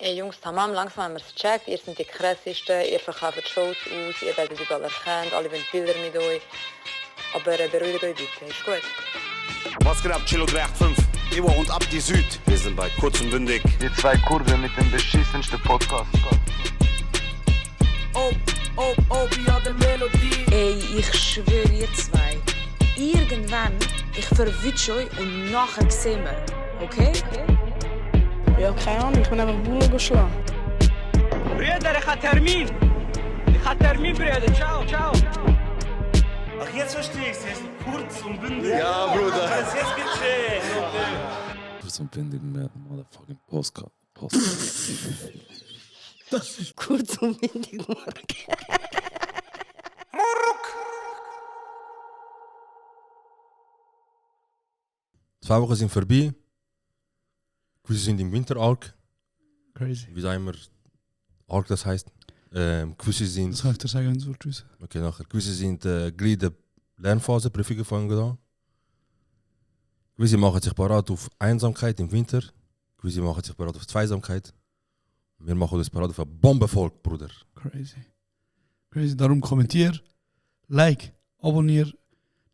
Ey Jungs, tamam, langsam haben wir es gecheckt. Ihr seid die krassesten, ihr verkauft Shows aus, ihr werdet überall erkannt, alle wollen Bilder mit euch. Aber beruhigt euch bitte, ist gut. Was geht ab, Chilo 385? Ivo und Abdi Süd. Wir sind bei Kurz und Bündig. Die zwei Kurven mit dem beschissensten Podcast. ja, der Melodie. Ey, ich schwöre ihr zwei. Irgendwann, ich verwünsche euch und nachher sehen wir. Okay? Ja, keine Ahnung, ich bin einfach Bullen geschlagen. Brüder, ich habe Termin. Brüder. Ciao. Ach, jetzt verstehe ich es. Jetzt kurz und bündig. Ja, Bruder. Jetzt gecheckt. Kurz und bündig mehr motherfucking Postcard. Das ist kurz und windig, Mark. Zwei Wochen sind vorbei. Wir sind im Winter-Arc. Crazy. Wie auch immer Arc das heisst. Gewisse sind... Das kann ich dir sagen, wenn du es wissen. Okay, nachher. Gewisse sind gleich Lernphase, Prüfungen fangen an. Gewisse machen sich parat auf Einsamkeit im Winter. Gewisse machen sich parat auf Zweisamkeit. Wir machen uns parat auf ein Bombenvolk, Bruder. Crazy. Darum kommentier, like, abonnier.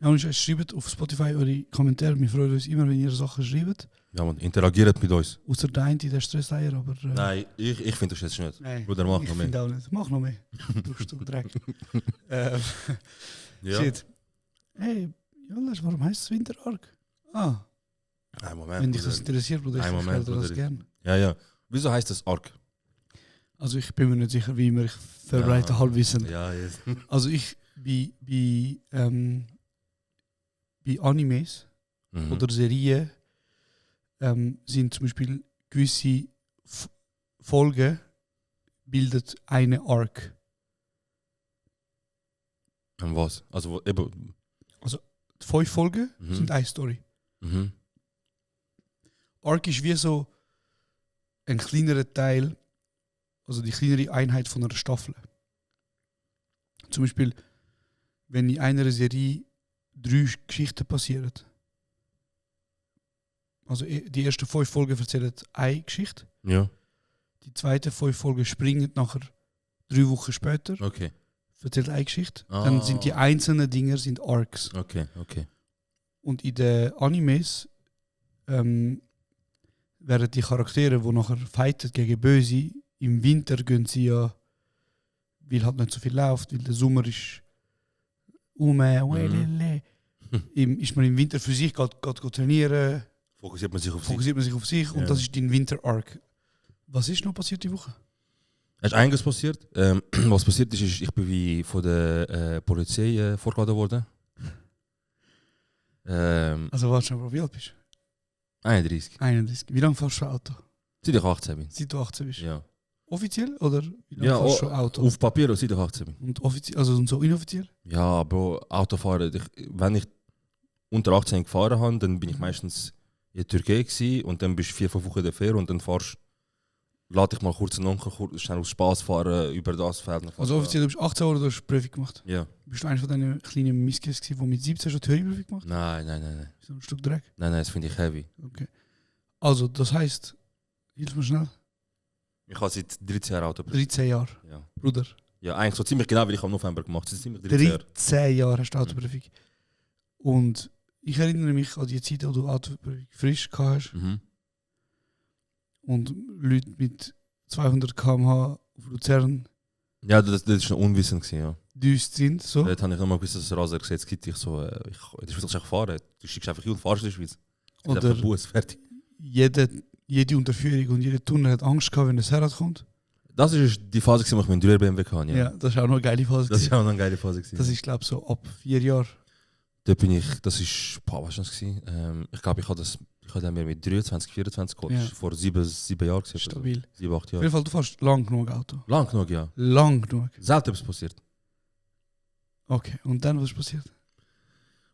Und schreibt auf Spotify eure Kommentare. Wir freuen uns immer, wenn ihr Sachen schreibt. Ja, man, interagiert mit uns. Außer der eine, der Stresseier, aber... Nein, ich finde das jetzt nicht. Nein, Bruder, mach ich noch mehr. finde auch nicht. Mach noch mehr. Du Stück Dreck. Ja. Shit. Hey, Jonas, warum heißt es Winterarc? Ein Moment, Wenn dich das Bruder. interessiert, Bruder, ich Ein erkläre Moment, dir das Bruder. gerne. Ja. Wieso heißt das Arc? Also ich bin mir nicht sicher, wie immer, ich verbreite Halbwissen. Ja, jetzt. Also ich, bei Animes oder Serien sind zum Beispiel gewisse Folgen bildet eine Arc. Und was? Also eben... Die 5 Folgen sind eine Story. Mhm. Arc ist wie so ein kleinerer Teil, also die kleinere Einheit von einer Staffel. Zum Beispiel, wenn in einer Serie 3 Geschichten passieren. Also die ersten 5 Folgen erzählen eine Geschichte. Ja, Die zweiten 5 Folgen springen nachher 3 Wochen später, okay. erzählt eine Geschichte. Ah. Dann sind die einzelnen Dinger sind Arcs. Okay. Und in den Animes werden die Charaktere, die nachher fighten gegen Böse, im Winter gehen sie ja, weil halt nicht so viel läuft, weil der Sommer ist ist man im Winter für sich, geht trainieren, Fokussiert man sich auf sich Ja. und das ist dein Winter-Arc. Was ist noch passiert die Woche? Es ist einiges passiert. Was passiert ist, ich bin wie von der Polizei vorgeladen worden. Also warte schon, wie alt bist 31. du? 31. Wie lange fährst du Auto? Seit ich 18 bin. Seit du 18 bist? Ja. Offiziell oder wie lange Ja, fährst du Auto? auf Papier seit ich 18 bin. Und offiziell, also und so inoffiziell? Ja, Bro, Autofahren. Wenn ich unter 18 gefahren habe, dann bin ich meistens in der Türkei gewesen, und dann bist du 4-5 Wochen in der Fähre und dann fahrst lade ich mal kurz einen Onkel schnell aus Spaß fahren über das Feld. Also offiziell, du bist 18 oder du hast Prüfung gemacht? Ja. Bist du einer von diesen kleinen Miskes, die mit 17 schon Theorieprüfung gemacht haben? Nein. So ein Stück Dreck? Nein, das finde ich heavy. Okay. Also, das heisst, hilf mir schnell, Ich habe seit 13 Jahren Auto. 13 Jahre, Ja. Bruder. Ja, eigentlich so ziemlich genau, weil ich am November gemacht habe. Ziemlich 13 Jahre. 13 Jahre hast du Autoprüfung. Und ich erinnere mich an die Zeit, wo du Autoprüfung frisch gehabt hast Mhm. und Leute mit 200 km/h auf Luzern Ja, das war noch unwissend gewesen, ja. düst sind. So. Dort habe ich nochmal gewusst, dass es Rasergesetz gibt. Ich so, in der Schweiz kannst du fahren. Du steigst einfach hin und fahrst in der Schweiz. Oder Bus, fertig. jede Unterführung und jeder Tunnel hat Angst gehabt, wenn das Herrad kommt. Das war die Phase, wo ich mit dem 3 BMW hatte. Ja, das ist auch noch eine geile Phase. Das war auch noch eine geile Phase. Gewesen. Das ist, glaube ich, so ab 4 Jahren. Dort bin ich, das ist, was war das gewesen? Ich glaube, ich habe dann mir mit 23, 24 geholt. Ja. Das war vor 7 Jahren. Gewesen. Stabil. 7, 8 Auf Jahre. jeden Fall, du fährst lang genug Auto. Lang genug, ja. Lang genug. Selten etwas passiert. Okay, und dann, was ist passiert?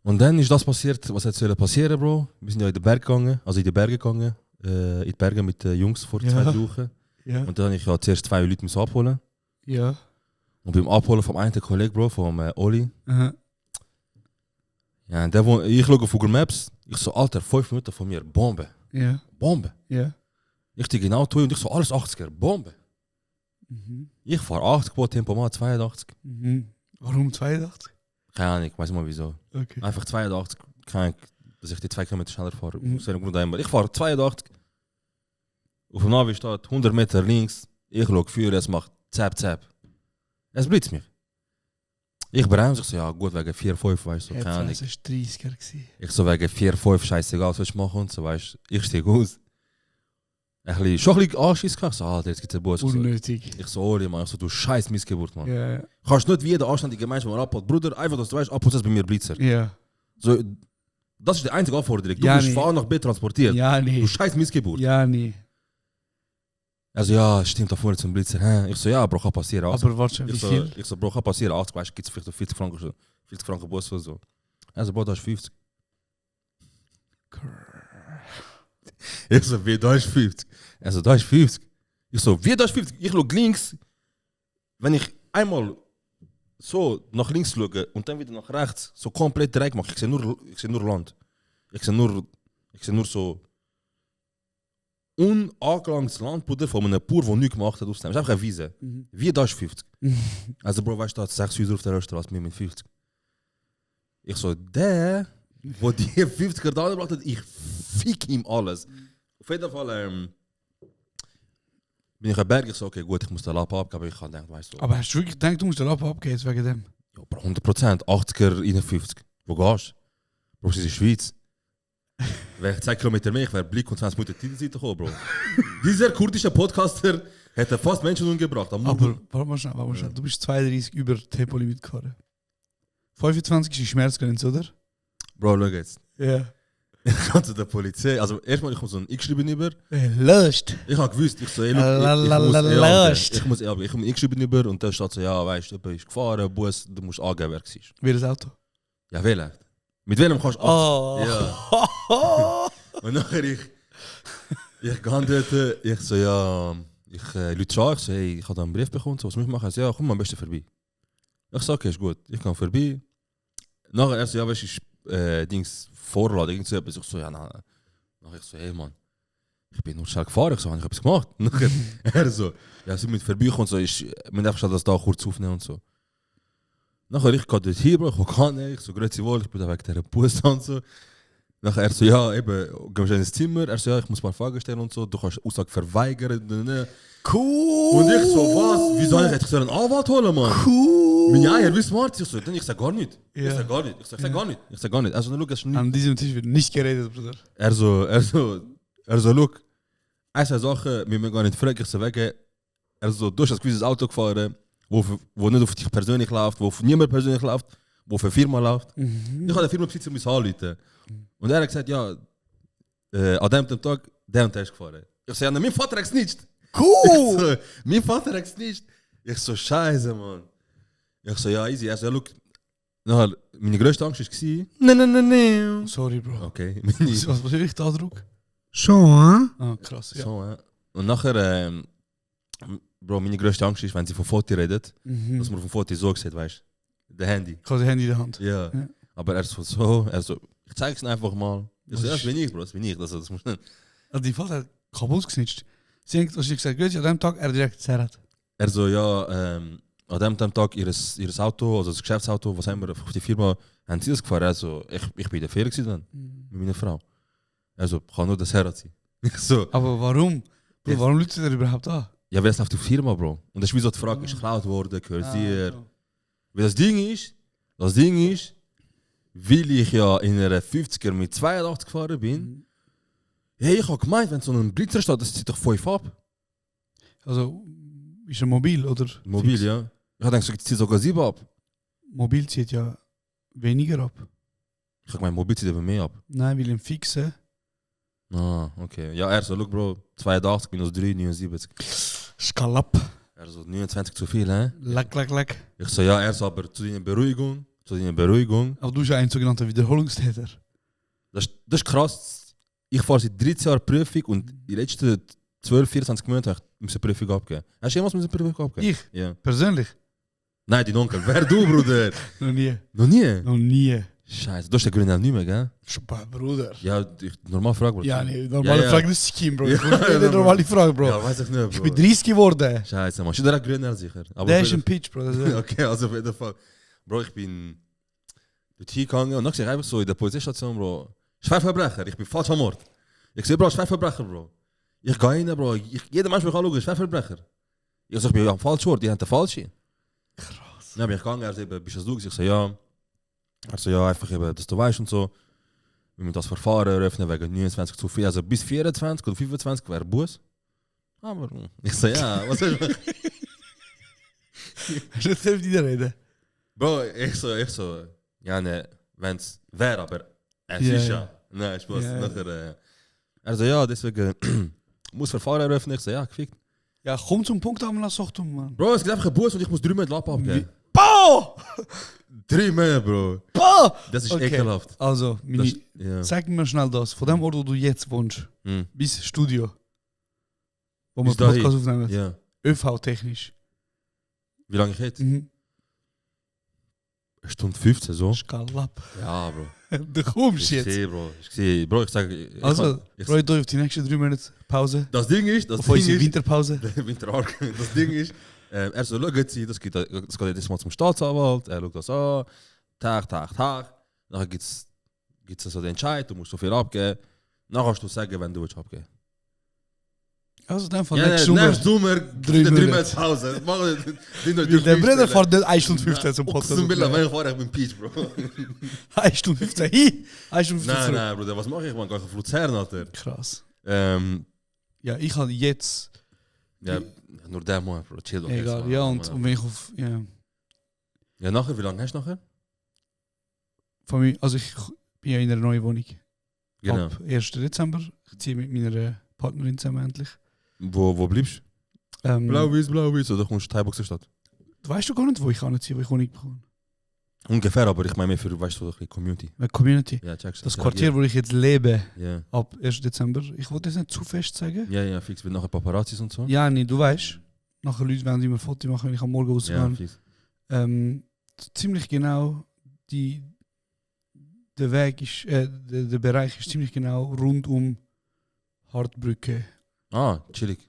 Und dann ist das passiert, was jetzt soll passieren, Bro. Wir sind ja in die Berge gegangen, in die Berge mit den Jungs vor 2 Wochen. Ja. Und dann habe ich ja zuerst 2 Leute müssen abholen. Ja. Und beim Abholen vom einen Kollegen, Bro, vom Oli. Aha. Ja, und ich schaue auf Google Maps. Ich so, Alter, 5 Minuten von mir, Bombe. Ja. Bombe. Ja. Ich steige in ein Auto und ich so, alles 80er, Bombe. Ich fahre 80, pro Tempomat 82. Warum 82? Keine Ahnung, ich weiß nicht mal wieso. Okay. Einfach 82, keine Ahnung, dass ich die 2 Kilometer schneller fahre. Aus einem Grund einmal. Ich fahre 82. Auf dem Navi steht 100 Meter links. Ich schaue für, es macht zap, zap. Es blitzt mich. Ich bremse, ich so, ja gut, wegen 4-5, weißt du, keine Ahnung. Das war 30er. gewesen. Ich so, wegen 4-5, scheißegal, was willst du machen und so, weißt du. Ich steige aus. Schon ein bisschen Anschiss gehabt. Ich so, Alter, jetzt gibt es einen Bus. Unnötig. Ich so, Ori, Mann, ich so, du scheiß Missgeburt, Mann. Ja. Kannst nicht wie jeder anständige Mensch, wenn man abholt. Bruder, einfach, dass du weißt, ab und zu ist bei mir Blitzer. Ja. So, das ist die einzige Anforderung. Du Ja, wirst nee. von A nach B transportiert. Ja, Du nee. scheiß Missgeburt. Ja, nee. Also ja, stimmt, da vorne zum Blitzer. Hä? Ich so, ja, Bro, kann passieren. 80. Aber warte, wie Ich viel? so, Bro, kann passieren. 80, weißt du, gibt es vielleicht 40 Franken Bus oder so. Also, Bro, da ist 50. Ich so, wie, da ist 50. Also, da ist 50. Ich so, wie, da ist 50? Ich schaue links. Wenn ich einmal so nach links schaue und dann wieder nach rechts, so komplett direkt mache, ich sehe nur Land. Ich sehe nur so unangelangtes Land, Bruder, von einem Bauer, der nichts gemacht hat, aufzunehmen. Es ist einfach eine Wiese. Wie, da ist 50. Also, Bro, weißt du, da hat 6 Häuser auf der Straße mit 50. Ich so, der, wo die 50er da gebracht hat, ich fick ihm alles. Auf jeden Fall bin ich ein Berg, ich so, okay, gut, ich muss den Lappen abgeben, ich kann denken, weißt du. Aber hast du wirklich gedacht, du musst den Lappen abgeben wegen dem? Ja, Bro, 100%, 80er, 51. Wo gehst du? Bro, es ist in der Schweiz. Wäre 10 Kilometer mehr, ich wäre Blick und 20 Minuten Titelseite gekommen, Bro. Dieser kurdische Podcaster hätte fast Menschen umgebracht. Aber warte mal schnell. Du bist 32 über Tempolimit gefahren. 25 ist die Schmerzgrenze, oder? Bro, schau jetzt. Ja. Ich kam zu der Polizei, also erstmal, ich komme so ein X-Schreiben über. Lust. Ich habe gewusst, ich so, ey, ich muss habe ein X-Schreiben über und da steht so, ja, weißt du, jemand ist gefahren, Bus, du musst angeben, wer es ist. Wie das Auto? Ja, wählen. Mit welchem kannst du Oh. Ja. Und nachher ich gehe dort, ich so, ja, ich Leute an, ich so, hey, ich habe da einen Brief bekommen, so, was muss ich machen? Er so, ja, komm mal am besten vorbei. Ich so, okay, ist gut, ich gehe vorbei. Nachher er so, ja, weißt du, Dings vorladen, irgend so etwas. Ich so, ja, nein. Nachher ich so, hey Mann, ich bin nur schnell gefahren, ich so, habe ich etwas gemacht? Nachher er so, ja, sie mit vorbeikommen, so, ich muss einfach das da kurz aufnehmen und so. Nachher ich gehe dort hin, Bro, ich kann nicht, ich so, grüezi wohl, ich bin da wegen dieser Bus und so. Nachher er so, ja, eben, gehen wir ins Zimmer, er so, ja, ich muss ein paar Fragen stellen und so, du kannst Aussage verweigern. Cool! Und ich so, was? Wieso soll ich einen Anwalt holen, Mann? Cool! Meine Eier, wie smart? Ich so, ich sag gar nicht. Ja. Ich sag gar nicht. Ich sag gar nicht. Also, schau, es ist nicht. An diesem Tisch wird nicht geredet, Bruder. Er so, schau, eine Sache, wir müssen gar nicht fragen, ich so, wegen, er so, du hast ein gewisses Auto gefahren, wo nicht auf dich persönlich läuft, wo auf niemand persönlich läuft, wo für eine Firma läuft. Ich habe den Firmenbesitzer anrufen. Und er hat gesagt, ja, an dem Tag, der und der ist gefahren. Ich so, ja, mein Vater hat es nicht. Cool! Ich so, mein Vater hat es nicht. Ich so, scheiße, Mann. Ich so, ja, easy. Er so, ja, look. Nachher, meine grösste Angst war, nein. Sorry, Bro. Okay. Was soll ich da drucken? Schon, Ah, krass, ja. So, ja. Und nachher, Bro, meine grösste Angst ist, wenn sie von Foto redet, dass man auf dem Foto so sieht, weißt du? Der Handy. Ich habe das Handy in der Hand. Ja. Ja. Aber er so, ich zeig's ihn einfach mal. Ich so, ja, das bin ich, Bro, das bin ich. Das muss nicht. Also die Vater hat kaputt gesnitcht. Sie hat, als ich gesagt habe, an dem Tag er direkt zerrt. Er so, ja, an dem Tag ihres Auto, also das Geschäftsauto, was haben wir auf die Firma, haben sie das gefahren? Also, ich bin in der Ferien gewesen dann, mit meiner Frau. Also, kann nur das Herz sein. Ich so, Aber warum? Bro, Ja. warum läutet er überhaupt an? ja, wer ist auf die Firma, Bro? Und das ist wie so die Frage, ist geklaut worden, gehört dir? Weil das Ding ist, weil ich ja in einer 50er mit 82 gefahren bin, hey, ich habe gemeint, wenn so ein Blitzer steht, das zieht doch 5 ab. Also, ist er mobil oder? Mobil, fix? ja. Ich habe gedacht, es zieht sogar 7 ab. Mobil zieht ja weniger ab. Ich habe gemeint, Mobil zieht eben mehr ab. Nein, weil im Fixen. Ah, okay. Ja, er so, look, Bro, 82 minus 3, 79. Skalap. Er so, 29 zu viel, hä? Leck. Ich so, ja, er so, aber zu deiner Beruhigung. Aber du bist ja ein sogenannter Wiederholungstäter. Das ist krass. Ich fahre seit 13 Jahren Prüfung und die letzten 12, 24 Monate habe ich eine Prüfung abgegeben. Hast du jemals eine Prüfung abgegeben? Ich? Ja. Persönlich? Nein, dein Onkel. Wer du, Bruder? Noch nie. Noch nie? Noch nie. Scheiße, du hast den Grünel nicht mehr, gell? Bruder. Ja, normal Frage, Bro. Ja, nee, normale Ja. Frage ist Skin, Bro. Ja, Eine normale Frage, Bro. Ja, weiß ich nicht, Bro. Ich bin 30 geworden. Scheiße, man. Ist der Grünel sicher? Aber Der auf ist ein jeden- Pitch, Bro. Das ist Okay, also auf jeden Fall. Bro, ich bin dort hingegangen und dann sehe ich einfach so in der Polizeistation, Bro, Schwerverbrecher, ich bin falsch am Mord. Ich sehe, Bro, Schwerverbrecher, Bro. Ich gehe rein, Bro, jeder Mensch mich anschauen, Schwerverbrecher. Ich sage, ich bin am falschen Ort, die haben den falschen. Krass. Dann bin ich gegangen, er sagt, bist das du? Ich sage, ja. Er sagt, ja, einfach eben, dass du weißt und so. Wir müssen das Verfahren eröffnen wegen 29 zu 4, also bis 24 oder 25 wäre Bus. Aber ich sage, ja, was soll ich machen? Hast du nicht selbst wieder reden? Bro, ich so, ja, ne, wenn's wäre, aber es Ja, ist ja. ja. Nein, Spaß. Ja. Nachher, er so, ja, deswegen muss Verfahren eröffnen. Ich so, ja, gefickt. Ja, komm zum Punkt, aber lass doch tun, Mann. Bro, es gibt einfach einen Bus und ich muss 3 Monate Lappen abgeben. Boah! 3 Monate, Bro. Boah! Das ist Okay. ekelhaft. Also, Das, meine, ja. sag mir schnell das. Von dem Ort, wo du jetzt wohnst, Hm. bis Studio, wo wir Bis dahin. Podcast aufnehmen, Ja. ÖV-technisch. Wie lange ich jetzt? Mhm. 1:15 so. Skalab. Ja, Bro. Du kommst Ich jetzt. sehe, Bro. Ich sehe, Bro, ich sage. Also, freut euch auf die nächsten 3 Monate Pause. Das Ding ist, Auf unsere Winterpause. Winterark. Das Ding ist, er so, schaut sie, das geht jetzt mal zum Staatsanwalt, er schaut das an, Tag. Nachher gibt's so den Entscheid, du musst so viel abgeben. Nachher kannst du sagen, wenn du willst abgeben. Also, dann von Ja, nächsten Sommer. nächsten Sommer, 3 3 Monate. Monate Pause. Der Bruder fährt nicht 1 Stunde 15 zum Podcast. Zum Bilder, wenn ich fahre, ich bin Peach, Bro. 1 Stunde 15. Hi! 1 Stunde 15 Nein, zurück. nein, Bruder, was mache ich, man? Geh ich auf Luzern, Alter. Krass. Ja, Ich habe jetzt... nur der Monat, Bro, chill doch jetzt, Egal, Mann. ja, und wenn ich auf... Ja, Ja, nachher, wie lange hast du nachher? von mir, also ich bin ja in einer neuen Wohnung. Genau. Ab 1. Dezember. Ich ziehe mit meiner Partnerin zusammen endlich. Wo bleibst du? Blau-Weiß, oder kommst du in die Heiboxerstadt? Du weißt doch gar nicht, wo ich anziehe, wo ich Wohnung bekomme. Ungefähr, aber ich meine mehr für, weißt du, so die Community. Eine Community. Ja, checkst Das Quartier, wo ich jetzt lebe, Ja, ab 1. Dezember. Ich wollte das nicht zu fest sagen. ja, fix, mit nachher Paparazzis und so. Ja, nee, du weißt. Nachher Leute werden immer Fotos machen, wenn ich am Morgen rausgehe. fix. Ziemlich genau, der Weg ist, der Bereich ist ziemlich genau rund um Hartbrücke. Ah, chillig.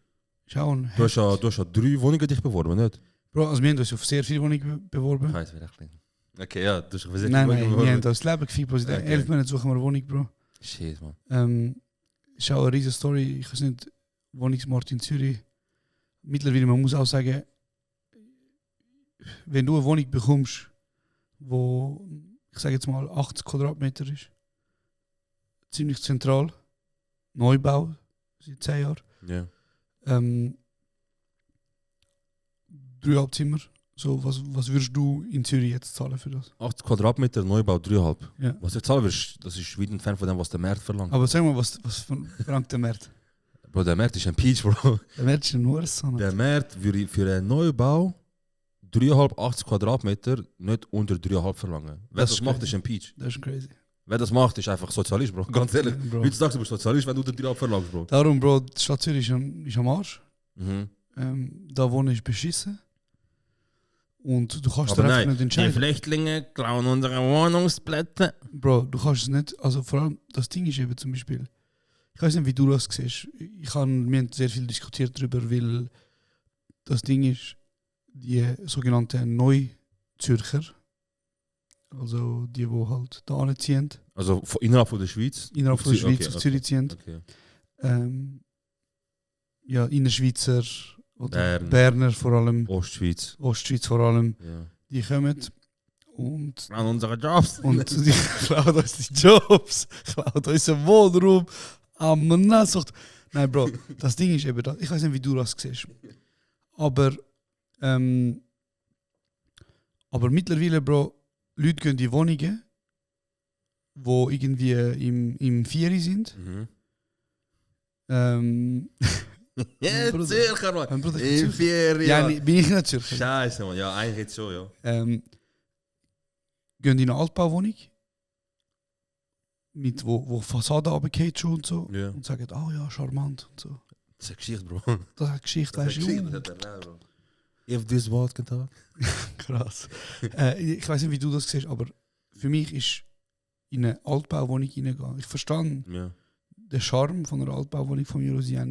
Schauen. Du hast ja 3 Wohnungen dich beworben, nicht? Bro, also wir haben uns auf sehr viele Wohnungen beworben. Scheiße, wäre echt klein. Okay, ja, du hast versichert. Nein, wir haben das Leben gefickt, Bro. Seit Okay. 11 Monaten suchen wir eine Wohnung, Bro. Shit, man. Ist auch eine riesige Story. Ich weiß nicht, Wohnungsmarkt in Zürich. Mittlerweile, man muss auch sagen, wenn du eine Wohnung bekommst, wo, ich sage jetzt mal, 80 Quadratmeter ist, ziemlich zentral, Neubau, seit 10 Jahren, Ja. 3,5 Zimmer. So, was würdest du in Zürich jetzt zahlen für das? 80 Quadratmeter, Neubau, 3,5. Ja. Was ich zahlen würdest, das ist weit entfernt von dem, was der Markt verlangt. Aber sag mal, was verlangt der Markt? Bro, der Markt ist ein Peach, Bro. Der Markt ist nur so. Der Markt würde für einen Neubau 3,5, 80 Quadratmeter nicht unter 3,5 verlangen. Wer Das das ist macht, crazy. ist ein Peach. Das ist crazy. Wer das macht, ist einfach Sozialist, Bro. Ganz ehrlich. Bro. Heutzutage bist du Sozialist, wenn du unter 3,5 verlangst, Bro. Darum, Bro, die Stadt Zürich ist am Arsch. Mhm. Da wohnen ist beschissen. Und du kannst Aber dir einfach nein, nicht die entscheiden. Flüchtlinge klauen unsere Wohnungsplätze. Bro, du kannst es nicht, also vor allem das Ding ist eben zum Beispiel, ich weiß nicht, wie du das siehst. Wir haben sehr viel diskutiert darüber, weil das Ding ist, die sogenannten Neuzürcher, also die halt da anziehen, Also innerhalb von der Schweiz? innerhalb von der Schweiz Okay, auf Zürich ziehen, Okay. ja, Innerschweizer oder Bern. Berner vor allem, Ostschweiz. Ostschweiz vor allem, Ja. die kommen und An unsere Jobs. die klauen uns die Jobs, klauen unseren Wohnraum, am Nassucht. Nein, Bro, das Ding ist eben das. Ich weiß nicht, wie du das siehst. Aber mittlerweile, Bro, Leute gehen in die Wohnungen, die irgendwie im Vieri sind. Mhm. Ja, Ja, Zürcher, man. Bruder, In Ferien. ja, nee, bin ich nicht Zürcher. Scheiße, man. Ja, eigentlich so, ja. Gehen in eine Altbauwohnung, mit wo Fassade runtergeht schon und so. Ja. Und sagen, oh ja, charmant und so. Das ist eine Geschichte, Bro. Das hat Geschichte, weißt du. Bro. If this world can talk. Krass. Ich weiß nicht, wie du das siehst, aber für mich ist in eine Altbauwohnung reingehen. Ich verstehe Ja. den Charme von einer Altbauwohnung von mir aus. Ich habe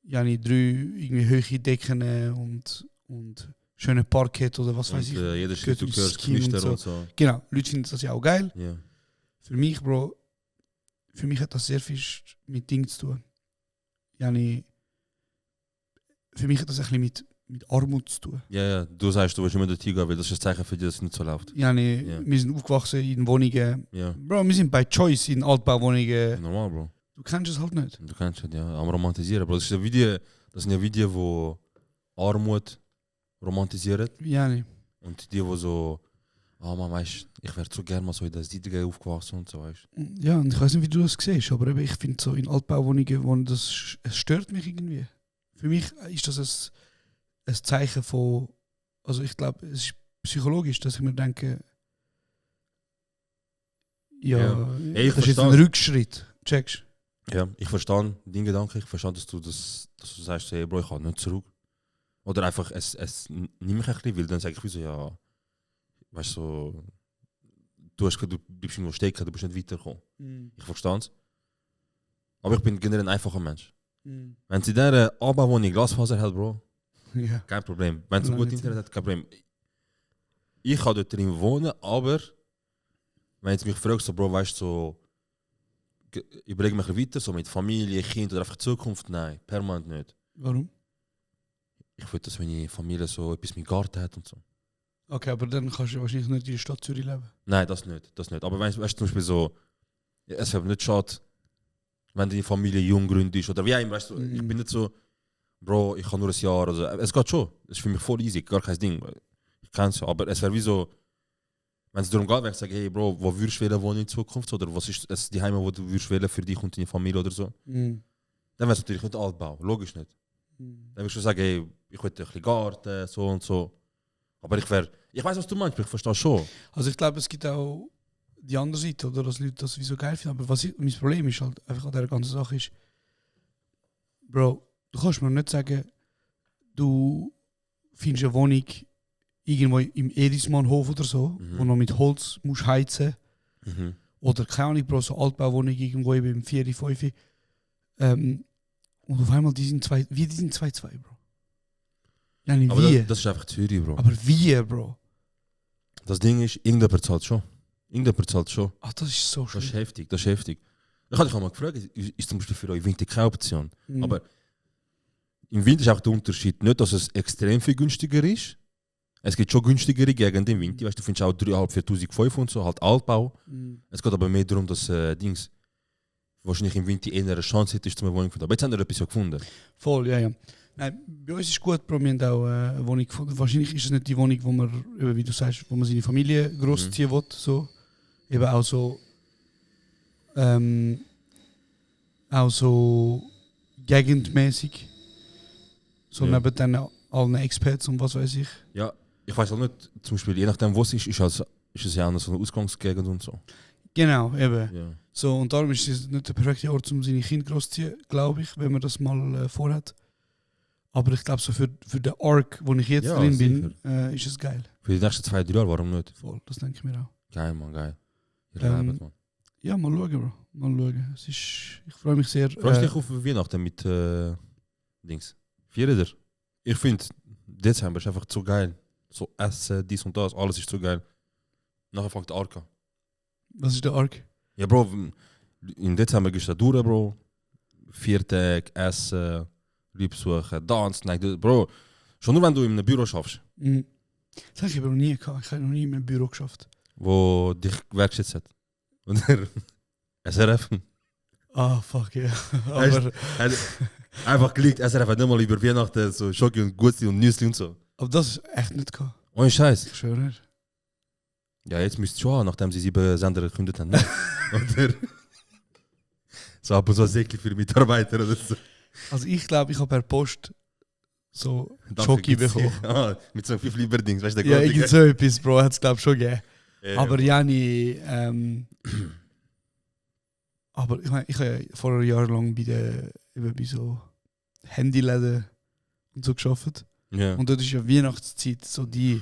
3 irgendwie hohe Decken und schöne Parkett oder was weiß ich. Jeder Schritt, du ins hörst Skin und Knister so. und so. Genau, Leute finden das ja auch geil. Ja. Für mich, Bro, hat das sehr viel mit Dingen zu tun. Für mich hat das ein bisschen mit Armut zu tun. Ja, du sagst, du willst immer dorthin gehen, weil das ist ein Zeichen für dich, dass es nicht so läuft. Ja. Wir sind aufgewachsen in Wohnungen. Ja. Bro, wir sind bei Choice in Altbauwohnungen. Normal, Bro. Du kennst es halt nicht. Du kannst es ja am romantisieren, Bro. Das sind ja Videos, wo Armut romantisieren. Und die, wo so, man, weißt, ich wäre so gerne mal so in der Siedlung aufgewachsen und so, weißt. Ja, und ich weiß nicht, wie du das siehst, aber ich finde so in Altbauwohnungen, es stört mich irgendwie. Für mich ist das ein Zeichen von, also ich glaube, es ist psychologisch, dass ich mir denke, Ey, ich das ist jetzt ein verstehe. Rückschritt. Checkst? Ja, ich verstehe deinen Gedanken, ich verstehe, dass du sagst, hey, Bro, ich kann nicht zurück. Oder einfach, es nimmt mich ein bisschen, weil dann sage ich wie so, ja, weißt du, so, du bleibst irgendwo stecken, du bist nicht weitergekommen. Ich verstehe es. Aber ich bin generell ein einfacher Mensch. Wenn sie in dieser Albauwohnung Glasfaser hat, Bro, Ja. kein Problem. Wenn sie gut Internet hat, kein Problem. Ich kann dort drin wohnen, aber wenn du mich fragst, so, Bro, weißt du, so, überlege mich weiter, so mit Familie, Kind oder einfach Zukunft, nein, permanent nicht. Warum? Ich würde das, wenn die Familie so etwas mit Garten hat und so. Okay, aber dann kannst du wahrscheinlich nicht in der Stadt Zürich leben. Nein, das nicht. Aber weißt du zum Beispiel so, es wäre nicht schade, wenn deine Familie jung gründet oder wie auch immer, weißt du, ich bin nicht so, Bro, ich habe nur ein Jahr oder so. Es geht schon. Es ist für mich voll easy, gar kein Ding. Ich kann es ja, aber es wäre wie so, wenn es darum geht, wenn ich sage, hey Bro, wo würdest du wohnen in Zukunft oder was ist es die Heime, wo du würdest wählen für dich und deine Familie oder so, dann wäre es natürlich nicht Altbau, logisch nicht. Dann würdest du sagen, hey, ich will ein bisschen Garten, so und so. Aber ich weiß, was du meinst, ich verstehe schon. Also ich glaube, es gibt auch die andere Seite, oder, dass Leute das wieso geil finden. Aber mein Problem ist halt einfach an dieser ganzen Sache ist, Bro, du kannst mir nicht sagen, du findest eine Wohnung irgendwo im Edismannhof oder so, wo noch mit Holz musst heizen. Oder keine Ahnung, Bro, so Altbauwohnung irgendwo eben im 4, 5. Und auf einmal, die sind 2-2, Bro. Ja, nicht Aber wie. das ist einfach Zürich, Bro. Aber wie, Bro? Das Ding ist, irgendjemand zahlt schon. Ach, das ist so schlimm. Das ist heftig. Ich habe dich auch mal gefragt, ist zum Beispiel für euch Winter keine Option? Aber im Winter ist auch der Unterschied nicht, dass es extrem viel günstiger ist. Es gibt schon günstigere Gegenden im Winter. Weißt, du findest auch 3'500, 4'500 und so, halt Altbau. Es geht aber mehr darum, dass Dings wahrscheinlich im Winter eher eine Chance hättest, zum eine Wohnung zu finden. Aber jetzt haben wir etwas gefunden. Voll, ja. Nein, bei uns ist gut, Bro, wir haben auch eine Wohnung gefunden. Wahrscheinlich ist es nicht die Wohnung, wo man, wie du sagst, wo man seine Familie großziehen will. So. Eben auch so gegendmäßig. So neben dann allen Experts und was weiß ich. Ja, ich weiß auch nicht, zum Beispiel, je nachdem, wo es ist es ja auch so eine Ausgangsgegend und so. Genau, eben. Ja. So, und darum ist es nicht der perfekte Ort, um seine Kinder großzuziehen, glaube ich, wenn man das mal vorhat. Aber ich glaube, so für den Arc, wo ich jetzt drin bin, ist es geil. Für die nächsten 2-3 Jahre, warum nicht? Voll, das denke ich mir auch. Geil, man, geil. Man. Ja, mal schauen, Bro. Mal schauen. Ich freue mich sehr. Freust du dich auf Weihnachten mit Dings? Vierter? Ich finde, Dezember ist einfach zu geil. So Essen, dies und das, alles ist zu geil. Nachher fängt der Arc an. Was ist der Arc? Ja, Bro, im Dezember gehst du da durch, Bro. 4 Tage, Essen, Liebsuchen, Tanzen. Bro, schon nur wenn du in einem Büro schaffst. Das habe ich aber noch nie gehabt. Ich habe noch nie in einem Büro geschafft. Wo dich wertschätzt hat. Und der SRF. Ah, fuck, ja. Aber einfach gelegt, SRF hat nicht mal über Weihnachten so Schoki und Gutzi und Nüsli und so. aber das ist echt nicht gehabt. Ohne Scheiß. Ich schwöre. Ja, jetzt müsst ihr schon haben, nachdem sie 7 Sender gekündigt haben. Ne? Oder so ab und so ein Säckchen für die Mitarbeiter oder so. Also ich glaube, ich habe per Post so Schoki bekommen. Mit so 5 Lieber-Dings, weißt du, Ja, irgend so etwas, Bro, hat es glaube ich schon gegeben. Aber Jani, aber ich habe ja vor einem Jahr lang bei so Handyläden und so gearbeitet. Ja. Und dort ist ja Weihnachtszeit so die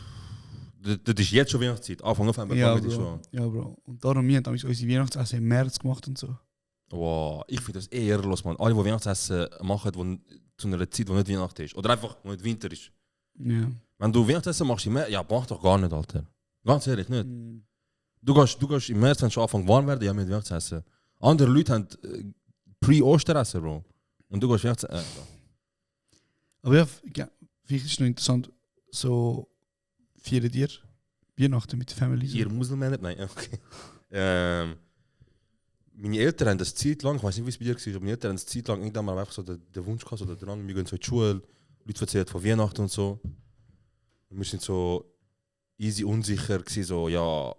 Das ist jetzt schon Weihnachtszeit. Anfang November Ja, fangen die Bro. schon. Ja, Bro. Und darum, wir haben damals unsere Weihnachtsessen im März gemacht und so. Wow, ich finde das eher los, man. Alle, die Weihnachtsessen machen, die zu einer Zeit, wo nicht Weihnachten ist. Oder einfach, wo nicht Winter ist. Ja. Wenn du Weihnachtsessen machst im März, ja, mach doch gar nicht, Alter. Ganz ehrlich, nicht. Du gehst im März, wenn es schon anfängt warm werden, ja, mit Weihnachtsessen. Andere Leute haben Pre-Osteressen, Bro. Und du gehst Weihnachtsessen. Aber ja, vielleicht ist es noch interessant, so feiern dir Weihnachten mit der Family. So. Ihr Muselmänner? Nein, okay. Meine Eltern haben das Zeit lang, ich weiß nicht, wie es bei dir war, aber meine Eltern haben das Zeit lang irgendwann mal einfach so den Wunsch gehabt, oder dran, wir gehen so in die Schule, Leute erzählen von Weihnachten und so. Und wir sind so easy unsicher gewesen, so, ja,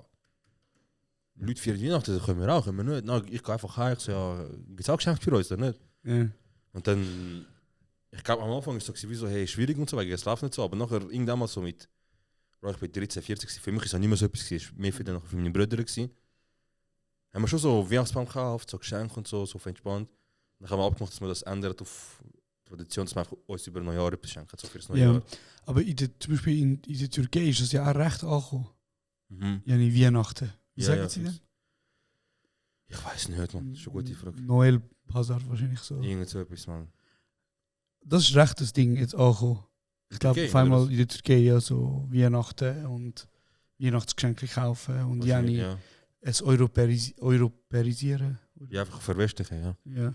Leute feiern Weihnachten, das können wir nicht. Nein, ich gehe einfach heim, ich so, ja, gibt es auch Geschenke für uns, oder nicht? Ja. Und dann, ich glaube am Anfang ist es so, wie so, hey, schwierig und so, weil es läuft nicht so, aber nachher irgendwann mal so mit, Bro, ich bin 13, 40 gewesen, für mich ist es auch nicht mehr so etwas gewesen, es war mehr für meine Brüder gewesen. Haben wir schon so Weihnachtsbaum gekauft, so Geschenke und so entspannt. Dann haben wir abgemacht, dass wir das ändert auf Tradition, dass wir einfach uns über Neujahr etwas schenken, so fürs neue Ja. Jahr. Aber zum Beispiel in der Türkei ist das ja auch recht angekommen. Mhm. Ja, nicht Weihnachten. Wie Ja, sagen ja, sie denn? Ich weiß nicht, man, das ist eine gute Frage. Noel Pazar wahrscheinlich so. Irgend so etwas, man. Das ist recht das Ding jetzt angekommen. Ich glaube, Türkei, auf einmal oder? in der Türkei ja so Weihnachten und Weihnachtsgeschenke kaufen und ja Wahrscheinlich, nicht ja. es europäisieren. Ja, einfach verwestlichen, ja. Ja.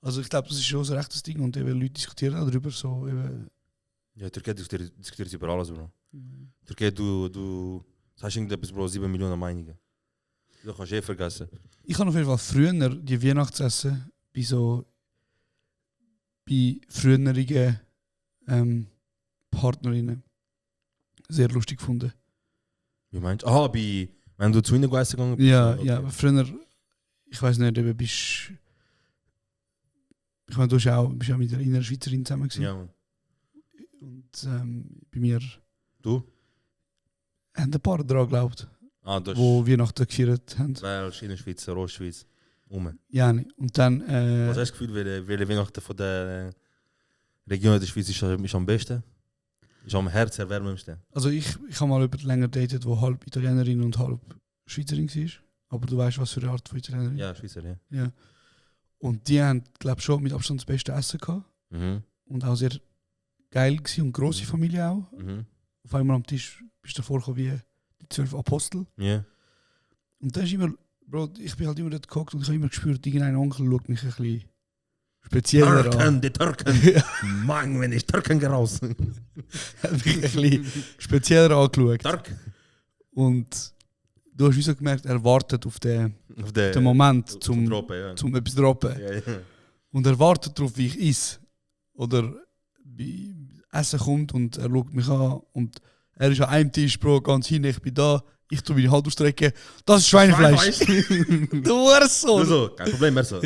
Also ich glaube, das ist schon so recht das Ding und eben Leute diskutieren darüber so eben. Ja, Türkei diskutiert über alles, Bro. Türkei, du sagst irgendetwas, Bro, 7 Millionen Meinungen. Das kannst du vergessen. Ich habe auf jeden Fall früher die Weihnachtsessen bei früheren Partnerinnen sehr lustig gefunden. Wie meinst du? Ah, wenn du zu ihnen essen gegangen bist? Ja, Okay. ja, aber früher, ich weiß nicht, eben bist. Ich meine, du bist auch mit der inneren Schweizerin zusammen gewesen. Ja, man. Und bei mir Du? haben ein paar daran geglaubt, Ah, das wo Weihnachten gefeiert haben. Welsch, Innerschweiz, Rostschweiz. Ja, nicht. Und dann. Was hast du das Gefühl, welche Weihnachten von der Region der Schweiz ist am besten? Ist am herzerwärmendsten? Also ich habe mal jemanden länger datet, der halb Italienerin und halb Schweizerin war. Aber du weißt, was für eine Art von Italienerin. Ja, Schweizer, ja. Ja. Und die haben, glaube ich, schon mit Abstand das beste Essen gehabt. Mhm. Und auch sehr geil gewesen und grosse Familie auch. Mhm. Auf einmal am Tisch bist du davor wie die 12 Apostel. Ja. Und dann ist immer, Bro, ich bin halt immer dort geguckt und ich habe immer gespürt, irgendein Onkel schaut mich ein bisschen spezieller an. Die Türken! Ja. Mann, wenn ich Türken raus! Hat mich ein bisschen spezieller angeschaut. Türk! Und du hast wie so gemerkt, er wartet auf den Auf den Moment, zum zum Droppen, ja. etwas zu droppen. Ja, ja. Und er wartet darauf, wie ich esse. Oder wie Essen kommt und er schaut mich an. Und er ist an einem Tisch, Bro, ganz hin, ich bin da. Ich tue meine Hand ausstrecken. Das ist Schweinefleisch. Du Hurensohn. Du so, kein Problem, er so.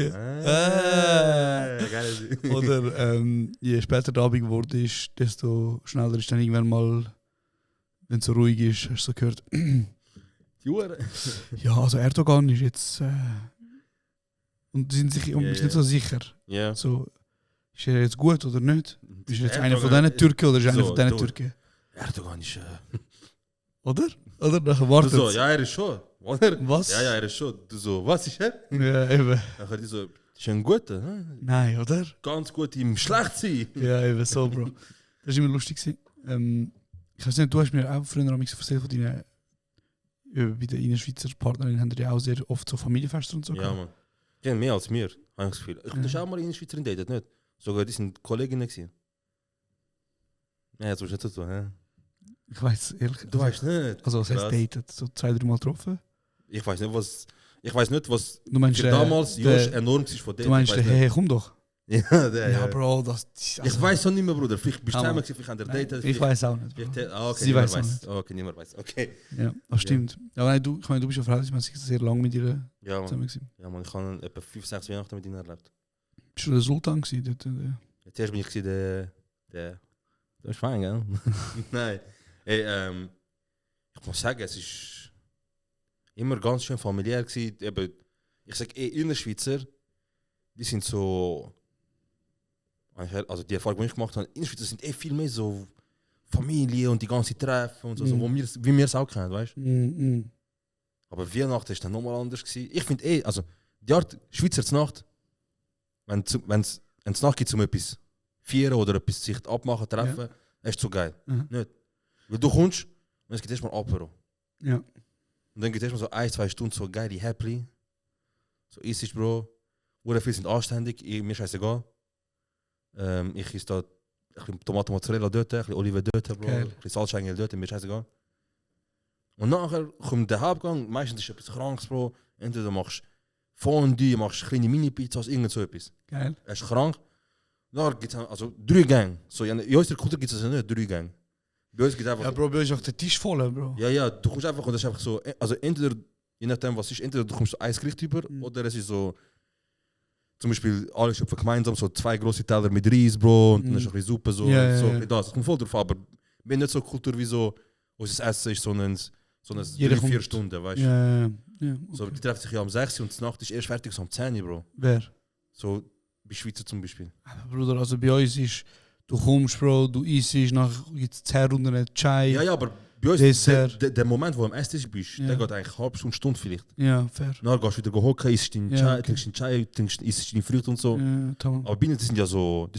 Geil. Oder je später der Abend geworden ist, desto schneller ist dann irgendwann mal, wenn es so ruhig ist, hast du so gehört. Jure. Ja, also Erdogan ist jetzt. Und die sind sich Ja, nicht ja. so sicher. Ja. So, ist er jetzt gut oder nicht? Ist er jetzt einer von Erdogan- diesen Türken oder ist er einer So, von diesen du- Türken? Erdogan ist. Oder? Oder? Nachher Du wartet so, ja, er ist schon. Oder? Was? Ja, ja, er ist schon. Du so, was ist er? Ja, eben. Nachher die so, ist ein guter, ne? Nein, oder? Ganz gut im Schlecht sein. Ja, eben so, Bro. Das war immer lustig. Ich weiß nicht, du hast mir auch früher noch nichts erzählt von deinen. Bei den Innerschweizer Partnerinnen haben die ja auch sehr oft so Familienfeste und so. Ja, gehabt. man. Die haben mehr als mir, habe ich das Gefühl. Ich Ja. habe auch mal in der Schweizerin datet, nicht? Sogar die sind Kolleginnen gewesen. Ja, jetzt musst du nicht tun, hä? Ich weiß ehrlich. Du weißt nicht. Also, was heißt Krass. datet? So 2-3 Mal getroffen? Ich weiß nicht, was Du meinst, für damals Josh enorm war von denen. du meinst, ich weiß hey, komm doch. nicht. Ja, der, Ja, ja. Bro, das. Ich weiß auch nicht mehr, Bruder. Vielleicht bist du Ah, zusammen Mann. gewesen, vielleicht haben wir Nein, datet. ich weiß auch nicht. Bro. Okay, Sie niemand weiß auch weiß. Okay, niemand weiß. Okay. Ja, das stimmt. Ja, nein, ich meine, du bist ja verhältnismäßig sehr lange mit ihr Ja, man. zusammen gewesen. Ja, man, ich habe etwa 5, 6 Weihnachten mit ihnen erlebt. Bist du der Sultan gewesen? Dort, Zuerst bin ich der Schwein, gell? Nein. Hey, ich muss sagen, es ist immer ganz schön familiär gewesen. Eben, ich sage Innerschweizer, die sind so, also die Erfahrung, die ich gemacht habe, Innerschweizer sind viel mehr so Familie und die ganze Treffen und so, so wie wir es auch kennen, weißt du? Aber Weihnachten war dann nochmal anders gewesen. Ich finde also die Art Schweizer Nacht, wenn es Nacht gibt, um etwas feiern oder etwas sich abmachen, treffen, ist so geil. Nicht? Weil du kommst und es gibt erstmal Apero. Ja. Und dann gibt es erstmal so 1-2 Stunden so geile Happy. So ist Bro. Oder viele sind anständig, mir scheißegal. Ich esse da ein bisschen Tomaten Mozzarella dort, ein bisschen Oliven dort, Bro. Geil. Ein bisschen Salzschengel dort, mir scheißegal. Und nachher kommt der Hauptgang, meistens ist etwas Krankes, Bro. Entweder machst du Fondue, machst kleine Mini-Pizzas, irgend so etwas. Geil. Er ist krank. Dann gibt es also 3 Gänge. So, in unserer Kultur gibt es also nicht 3 Gänge. Bei uns gibt es einfach... Ja, Bro, bei uns ist auch der Tisch voll, Bro. Ja, du kommst einfach und das ist einfach so... Also entweder, je nachdem was ist, entweder du kommst so ein Gericht über oder es ist so... Zum Beispiel, alle schöpfen gemeinsam so 2 große Teller mit Reis, Bro, und dann ist ein bisschen Suppe, so. Ja, so ja. das. Es kommt voll drauf, aber ich bin nicht so Kultur wie so... Unser Essen ist so ein 3-4 kommt- Stunden, weißt du? Ja, okay. So, die treffen sich ja um 6 und die Nacht ist erst fertig so um 10 Uhr, Bro. Wer? So, bei Schweizer zum Beispiel. Aber Bruder, also bei uns ist, du kommst, Bro, du isst, nachher gibt es 10 Runden Chai. Ja, aber bei uns, Dessert. der Moment, wo du am Esstisch bist, Ja. der geht eigentlich eine halbe Stunde vielleicht. Ja, fair. Dann gehst du wieder hocken, isst deinen Ja, Chai, okay. trinkst den Chai, isst deine Früchte und so. Ja, tamam. Aber bei ihnen, die sind ja so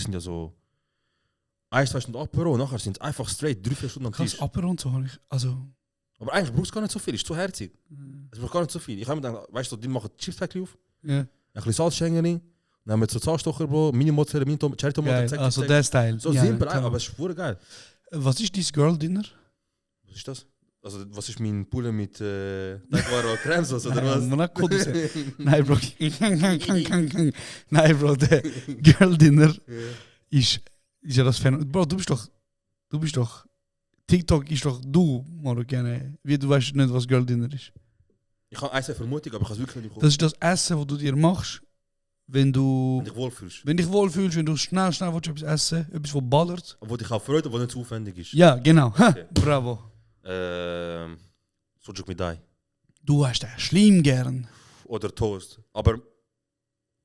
1-2 Stunden Apero, und nachher sind es einfach straight 3-4 Stunden am Krass, Tisch. Apero und so habe ich, also... Aber eigentlich brauchst du gar nicht so viel, ist zu herzig. Es braucht gar nicht so viel. Ich habe mir gedacht, weißt du, die machen Chipspäckchen auf, Ja, ein bisschen Salzschengeli, dann mit so Zahnstocher, Bro, Mini-Mozzarella, Cherry-Tomaten, geil, zack, also zack. der Style. So ja, simpel, tamam. aber es ist pure geil. Was ist dein Girl-Dinner? Was ist das? Also, was ist mein Pulle mit Teigwaren Creme Sauce oder was? Monaco, du sagst. Nein, Bro. Nein, Bro, der Girl-Dinner ist ja das Phänomen. Bro, du bist doch... TikTok ist doch du, Marokkaner. Wie du weißt nicht, was Girl-Dinner ist. Ich habe eine Vermutung, aber ich kann es wirklich nicht im Kopf. Das ist das Essen, das du dir machst, wenn du... Wenn du dich wohlfühlst. Wenn dich wohlfühlst, wenn du schnell willst, etwas essen, etwas, was ballert. Wo dich auch freut, aber nicht zu aufwendig ist. Ja, genau. Ha, Okay. bravo. Sujuk mit Ei. Du hast den Schleim gern. Oder Toast. Aber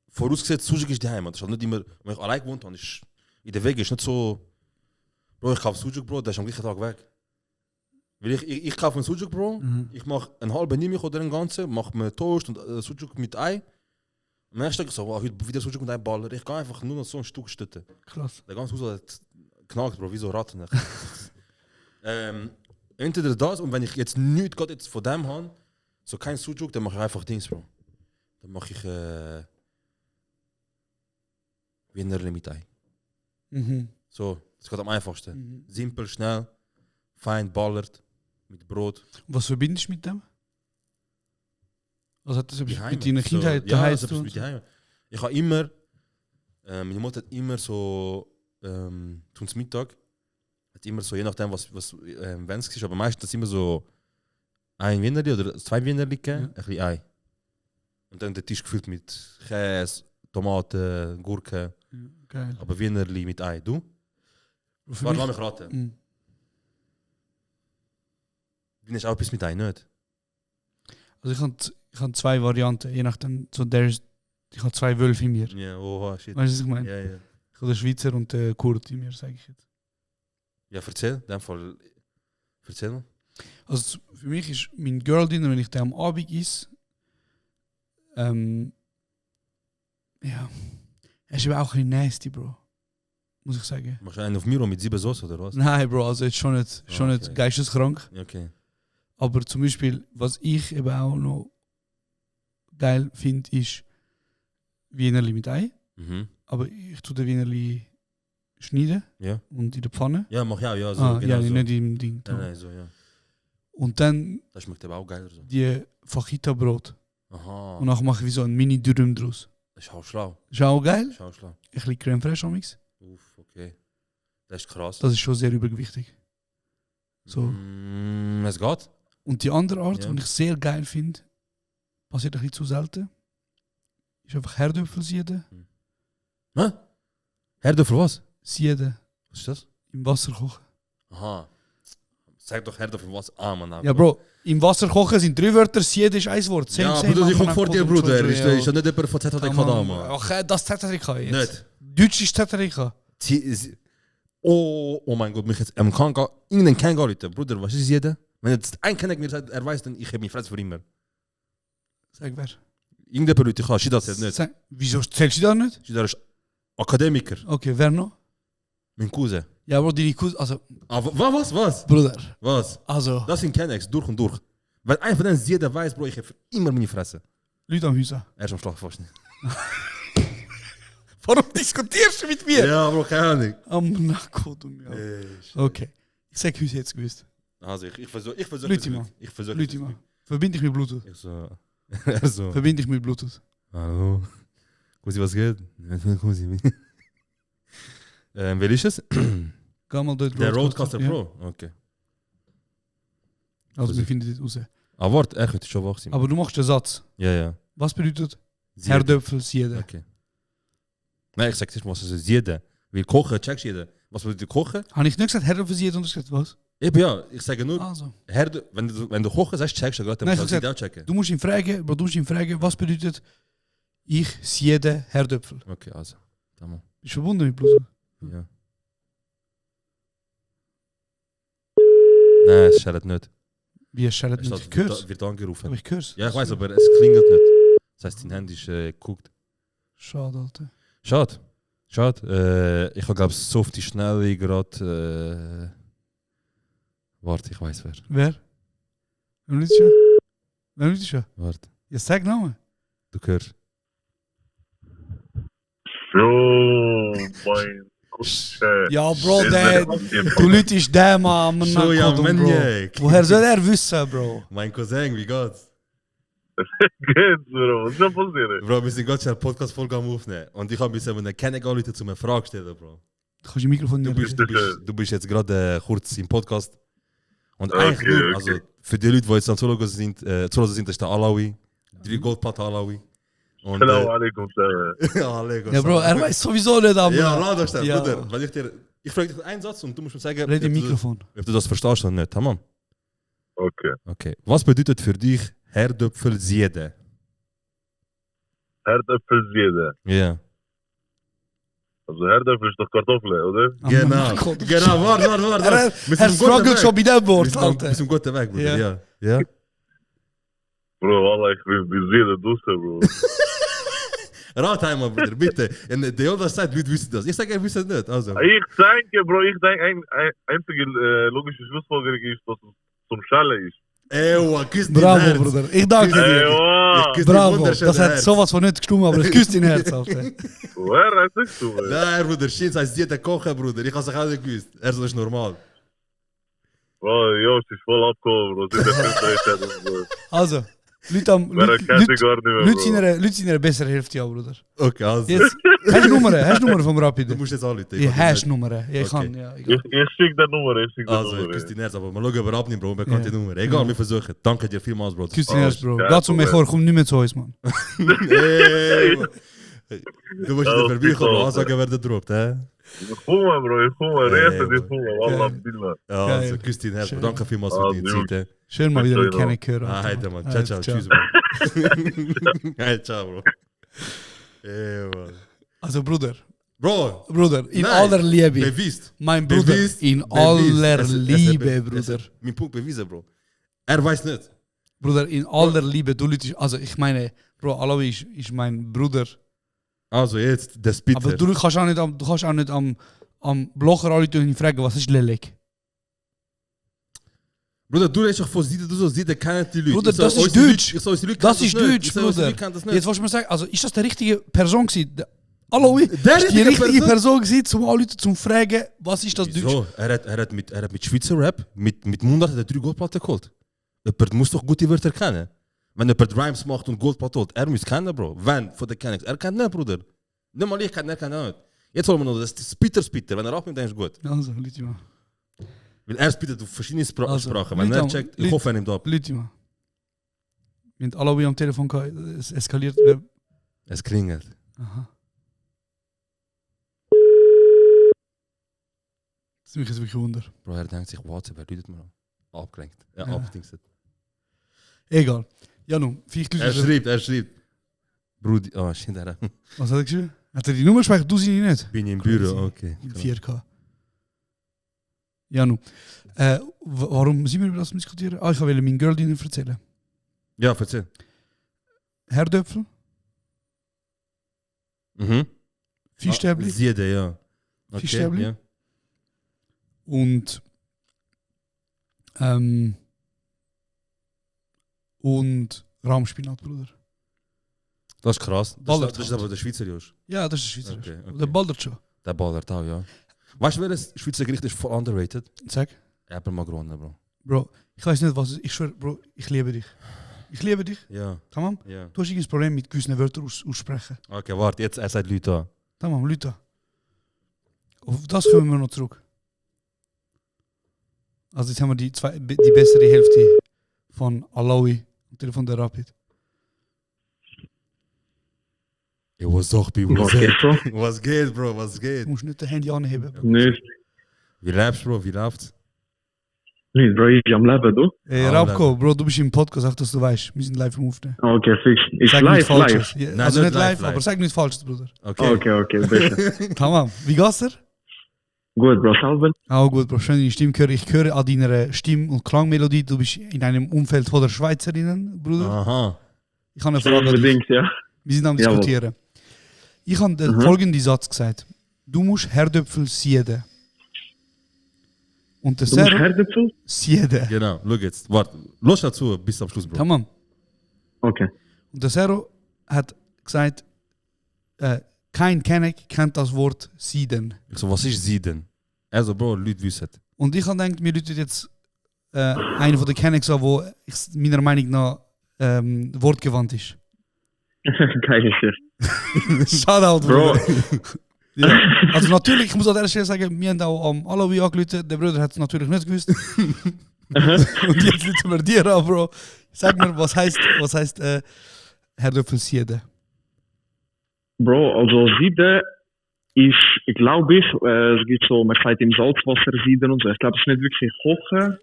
vorausgesetzt, Sujuk ist daheim. Das ist halt nicht immer, wenn ich allein gewohnt habe, ist in der Weg ist nicht so... Bro, ich kaufe Sujuk, Bro, der ist am gleichen Tag weg. Weil ich kaufe einen Sujuk, Bro, ich mache einen halben Nimich oder einen ganzen, mache mir Toast und Sujuk mit Ei. Am nächsten Tag so, wow, heute wieder Sujuk mit Ei Baller. Ich kann einfach nur noch so ein Stück stütten. Krass. Der ganze Haus hat knackt, Bro, wie so Ratten. Entweder das, und wenn ich jetzt nichts gerade jetzt von dem habe, so kein Sujuk, dann mache ich einfach Dings, Bro. Dann mache ich Wienerli mit Ei. So, das geht am einfachsten. Simpel, schnell, fein, ballert, mit Brot. Was verbindest du mit dem? Was hat das etwas Daheim. mit deiner So, Kindheit ja, daheim das zu ist etwas tun? mit daheim. Ich habe immer, meine Mutter hat immer so, zum Mittag, hat immer so, je nachdem was wenn es ist, aber meistens immer so ein Wienerli oder 2 Wienerli gegeben, ein bisschen Ei. Und dann der Tisch gefüllt mit Käse, Tomaten, Gurken, Geil. aber Wienerli mit Ei. Du? Für Warte, mich- lass mich raten. Mhm. Du hast auch etwas mit Ei, nicht? Also ich habe 2 Varianten, je nachdem. So ich habe 2 Wölfe in mir. Ja, oh shit. Weißt du, was ich meine? Ja, ja. Ich habe den Schweizer und den Kurt in mir, sage ich jetzt. Ja, erzähl, in dem Fall. Erzähl mal. Also für mich ist mein Girl-Dinner, wenn ich den am Abend esse, ja, er ist aber auch ein bisschen nasty, Bro. Muss ich sagen. Machst du einen auf Miro mit 7 Sauce oder was? Nein, Bro, also jetzt schon nicht Okay. geisteskrank. Ja, okay. Aber zum Beispiel, was ich eben auch noch geil finde, ist Wienerli mit Ei. Mhm. Aber ich tue den Wienerli schneiden Ja. und in der Pfanne. Ja, mach ja, ja, so. Ja, genau so. nicht im Ding. Nein, nein, so, ja. Und dann Das schmeckt aber auch geiler so. die Fajita-Brot. Aha. Und dann mache ich wie so ein Mini-Dürüm draus. Das ist auch schlau. Ist auch geil. Das ist auch schlau. Ein bisschen Creme fraiche amix. Uff, okay. Das ist krass. Das ist schon sehr übergewichtig. So. Es geht. Und die andere Art, Ja. die ich sehr geil finde, passiert ein bisschen zu selten, ist einfach Herdöpfel sieden. Hä? Herde für was? Sieden. Was ist das? Im Wasser kochen. Aha. Sag doch Herde für was? Ah, Mann. Ja, Bro, im Wasser kochen sind 3 Wörter, sieden ist ein Wort. Ja, Bruder, ich komme vor dir, Bruder. Ist ja nicht jemand von ZHDK da, Mann. Ach, das ZHDK jetzt. Nicht. Deutsch ist ZHDK. oh mein Gott, mich jetzt, irgendeinen kann gar nicht, Bruder, was ist jeder? Wenn jetzt ein Kenner mir sagt, weiß, dann ich habe mich Fresse für immer. Sag wer. Irgendjemand Leute, ich habe Shida zählt nicht. Sag, wieso zählst du das nicht? Shida ist Akademiker, Okay, wer noch? mein Cousin. Ja, Bro, deine Cousin, also, Was? Bruder, Was? also, Das sind Kennex, durch und durch. Wenn einer von denen jeder weiß, Bro, ich habe immer meine Fresse. Leute am Häuser. Er ist am Schlagfasten. Warum diskutierst du mit mir? Ja, Bro, keine Ahnung. Am Nachkodum, ja. Okay. Ich sag Häuser jetzt gewusst. Also, ich versuche Leute mal. Ich versuche Leute mal. Verbind dich mit Bluetooth. Ich so. Er so. Verbind dich mit Bluetooth. Hallo. Kusi, was geht? Kusi. Wer ist es? Geh mal dort. Der Roadcaster Pro. Okay. Also, wir finden das raus. Ah, warte, er könnte schon wach sein. Aber du machst den Satz. Ja. Was bedeutet Siede. Herdöpfel, Siede? Okay. Nein, ich sag nicht, was es ist. Jeder. Weil kochen, checkst jeder. Was bedeutet kochen? Habe ich nicht gesagt Herdöpfel, Siede und gesagt was? Eben ja, ich sage nur, Also. wenn du kochen sagst, checkst du gerade, dann Nein, musst ich du hab auch checken. Du musst ihn fragen, was bedeutet ich Siede Herdöpfel? Okay, also. Tamam. Bist du verbunden mit Bluetooth? Ja. Nein, es schellt nicht. Wie es schellt Es nicht? steht, Ich hör's. wird angerufen. Aber ich hör's. Ja, ich weiß, aber es klingelt nicht. Das heißt, dein Handy ist geguckt. Schade, Alter. Schade. Ich habe, glaube ich, so auf die Schnelle gerade. Warte, ich weiß wer. Wer? Wer ist schon? Wer ist schon? Warte, Ja, sag Namen. du hörst. So, mein Kutsche. Ja, Bro, du lütest den Mann am So, ja, Nachkodum, Bro. Maniac. Woher soll er wissen, Bro? Mein Cousin, wie geht's? Geht's, Bro? Was ist denn passiert? Bro, wir sind gerade schon eine Podcast-Folge am Aufnehmen. Und ich habe bisher eine Kennegal-Leute zu einer Frage stellen, Bro. Du kannst im Mikrofon Du nicht bist, jetzt gerade kurz im Podcast. Und Okay, eigentlich nur, okay. also für die Leute, die jetzt am Zuhören sind, das ist der Alawi. 3 Goldplatte Alawi. Und, Salam alaikum, Sarah. ja, Lego. Ja, Bro, er weiß sowieso nicht, aber... Ja, lass das stehen, Ja. Bruder. Weil ich frage dich einen Satz und du musst mir sagen, Red im Mikrofon. ob du das verstehst oder nicht. Tamam. Okay. Okay. Was bedeutet für dich Herdöpfel Siede? Herdöpfelsiede. Ja. Also Herdöpfel ist doch Kartoffel, oder? Genau. Genau, warte. Er struggelt schon bei dem Wort, Alter. Bist im guten Weg, Bruder. Ja. Bro, Wallah, ich bin Siede Dusse, Bro. Rat einmal, Bruder, bitte. Und die andere Zeit, Leute wissen das. Ich sage, er wissen nicht. Also. Ich denke, Bro, einzige logische Schlussfolgerung ist, dass es zum Schale ist. Ewa, küss dein Bravo, Herz. Bruder. Ich danke dir. Ewa! Küss dein Bravo. wunderschönes Das hat Herz. sowas von nicht gestimmt, aber ich küsse dein Herz, Alter. Wer hat das du, ey? Nein, Bruder, Schiens heißt jeder Kochen, Bruder. Ich habe es auch nicht gewusst. Er ist normal. Bro, Jost ist voll abgehoben, Bro. Sind der Also, Leute am... Wer kennt die gar nicht mehr, Bro. Leute sind in einer besseren Hälfte, ja, Bruder. Okay, also. Jetzt, hast du Nummer vom Du Rapide? musst jetzt anrufen. Ja, hast Nummer. Ja, ich kann, ja. egal. Ich schick die Nummer, Also, ich küsse dein Herz, aber mal schauen, ob er abnimmt, Bro. Wir können die Nummer. Egal, wir versuchen. Danke dir vielmals, Bro. Küss dein Herz, Bro. Ja, Geh zu mir vor, komm nicht mehr zu uns, Mann. Hey, du musst wieder vorbeikommen, Bro. Ansagen werden droppt, hä? Ich komme, Bro, ich komme. Reste die komme, Wallah, Billah. Ja, Geil. also, küss dein Herz, Bro. Schön. Danke vielmals für deine du. Zeit, hä? Schön mal wieder Schön, mit kennengelernt. Ah, heide, Mann. Ciao, ciao. Tschüss, Bro. Hey, ciao, Bro. Hey, Mann. Also, Bruder, Bro, in nein. aller Liebe. Bewiest. Mein Bruder, Bewiest. in Bewiest. aller Es- es- Liebe, es- Bruder. Mein Punkt bewiesen, Bro. Er weiß nicht. Bruder, in aller Liebe, du Leute, also ich meine, Bro, Alawi ist mein Bruder. Also jetzt, der Spitzer. Aber du kannst auch nicht am Blocher alle ihn fragen, was ist Lelek? Bruder, du redest doch von Siede, du sollst Siede kennen die Leute. Bruder, Ich so, das ist unsere Leute- Deutsch. ich so, unsere Leute Das kennen ist nicht. Deutsch, Ich so, unsere Bruder. Leute kennen das nicht. Jetzt willst du mir sagen, also ist das die richtige Person gewesen? Alawi, Der ist die richtige richtige Person? Person gewesen, zum Leute zum fragen, was ist das Deutsch? Wieso? Er hat mit Schweizer Rap, mit Mundart hat er 3 Goldplatten geholt. Jemand muss doch gute Wörter kennen. Wenn jemand Rhymes macht und Goldplatte holt, er muss kennen, Bro. Wenn, von der Kennex. Er kennt nicht, Bruder. Nicht mal ich kann, er kann nicht. Jetzt wollen wir noch das Spitter. Wenn er abnimmt, dann ist gut. Also, Leute mal. Weil er spittet auf verschiedene Also, Sprachen. Wenn Leute, er checkt, ich Leute- hoffe, er nimmt ab. Leute mal. Mit Alawi am Telefon es eskaliert. Es klingelt. Aha. Das ist mich jetzt wirklich Wunder. Bro, er denkt sich, WhatsApp, wer läutet mir an? Abgelenkt. Ja, Ja. abgedingset. Egal. Ja, nun, vielleicht Er schreibt. Brudi, oh, shit, er Was hat er geschrieben? Hat er die Nummer gespeichert? Du sie nicht? bin im Crazy. Büro, okay. In 4K. Ja, nu. Warum sind wir über das diskutieren? Ich wollte mein Girl Dinner erzählen. Ja, erzähl. Herdöpfel, Mhm. Fischstäbli Siede, ja. Okay, Fischstäbli? ja. und Rahmspinat, Bruder. Das ist krass. Ballert Das ist halt. aber der Schweizer Josh. Ja, das ist Schweizer. Okay. Der ballert schon. Der ballert auch, ja. Weißt du, welches Schweizer Gericht ist voll underrated? Sag. Erbelmagrone, Bro. Bro, ich weiß nicht, was es ist. Ich schwör, Bro, ich liebe dich. Ich liebe dich. Ja, Tamam? ja. Du hast irgendein Problem mit gewissen Wörtern aussprechen. Okay, warte, jetzt er sagt Leute an. Tamam, Leute. Auf das kommen wir noch zurück. Also jetzt haben wir die bessere Hälfte von Alawi und von der Rapid. Yo, what's up, people? Was geht, Bro? Was geht, Bro? Was Du geht? musst nicht das Handy anheben. Bro. Nicht. Wie läufst Bro? Wie läuft's? Nicht, Bro, ich bin am Leben, du? Rabko, Bro, du bist im Podcast, auch dass du weißt. Wir sind live im Aufnehmen. Okay, fix. Ist Sag live, nichts live. Falsches. Ja, Nein, also nicht nicht live, live. aber sag nichts Falsches, Bruder. Okay. Okay, bitte. Tamam. Wie geht's dir? Gut, Bro, selber? Auch gut, Bro. Schön, deine Stimme höre. Ich höre an deiner Stimm- und Klangmelodie. Du bist in einem Umfeld von der Schweizerinnen, Bruder. Aha. Ich habe eine Frage an dich. Unbedingt, ja. Wir sind am Jawohl. Diskutieren. Ich habe den folgenden Satz gesagt. Du musst Herdöpfel sieden. Und der Du musst Serro Herdöpfel? sieden. Genau, schau jetzt. Warte, los dazu bis am Schluss, Bro. Tamam. Okay. Und der Serro hat gesagt, kein Kenneck kennt das Wort sieden. Ich so, was ist sie denn? Also, Bro, Leute wissen. Und ich habe gedacht, wir rufen jetzt einen von den Kennecks an, der meiner Meinung nach wortgewandt ist. Geil, Shit. Shoutout, Bro. Ja. Also natürlich, ich muss an der Stelle sagen, wir haben auch am Alawi angerufen, der Bruder hat es natürlich nicht gewusst. Und jetzt rufen wir dir an, Bro. Sag mir, was heißt Herdöpfel sieden? Bro, also Siede ist, glaube ich, es gibt so, man sagt im Salzwasser Sieden und so. Ich glaube, es ist nicht wirklich kochen,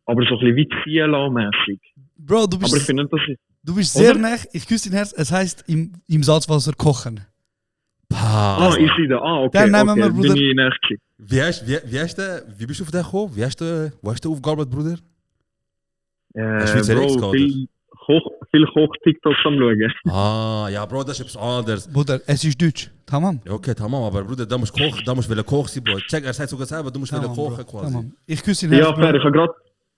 aber so ein bisschen wie Ziela-mäßig. Bro, du Aber ich bist, finde nicht, dass ich... du bist sehr Oder? nah, ich küsse dein Herz, es heißt im Salzwasser kochen. Ah, ich Siede. Ah, okay, Dann nehmen wir, okay. Bruder. Bin ich nicht gewesen. Wie bist du auf den gekommen? Wo hast du aufgearbeitet, Bruder? Schweizer Bro, Ex-Kader. viel Koch-TikToks am Schauen. Ah, ja, Bro, das ist etwas anderes. Bruder, es ist Deutsch. Tamam. Ja, okay, tamam, aber Bruder, da musst du kochen, da musst du Koch sein, Bro. Check, er sagt sogar selber, du musst Tamam, kochen Bro. quasi. Tamam. Ich küsse dein Herz, Ja, fair. Bro.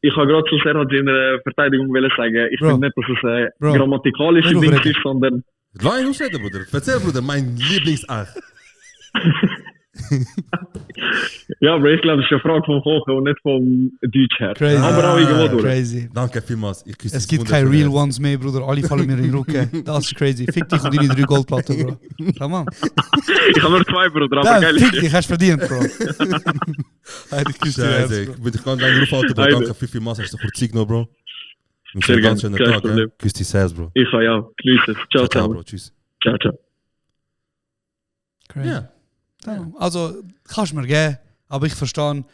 Ich habe gerade zu Serhat in der Verteidigung wollen sagen, ich Bro. finde nicht, dass es Bro. grammatikalische Nicht Ding aufregen. ist, sondern... Lass ihn ausreden, Bruder. Erzähl, Bruder, mein Lieblingsach. Ja, aber ich glaube, es ist eine Frage vom Kochen und nicht vom Deutsch her. Crazy. Aber auch irgendwo durch. Crazy. Danke vielmals. Ich küsse Es das gibt keine wunderschöne Real Ones mehr, Bruder. Alle fallen mir in den Rücken. Das ist crazy. Fick dich und deine 3 Goldplatten, Bro. Tamam. Ich habe nur 2, Bruder, aber Nein, geil. fick dich, hast verdient, Bro. Hey, ich küsse dein Scheiße, Herz, ich bin dich ganz lange aufhalten, Bro. Heide. Danke vielmals, hast du kurz Zeit genommen, Bro. Und Sehr einen ganz gern, schönen kein Tag, Problem. Küss dich Herz, Bro. Ich habe ja, grüße. Ciao, Ciao, ciao. Bro. Tschüss. Ciao, ciao. Crazy. Ja. Tamam. Also, kannst du mir geben, aber ich verstehe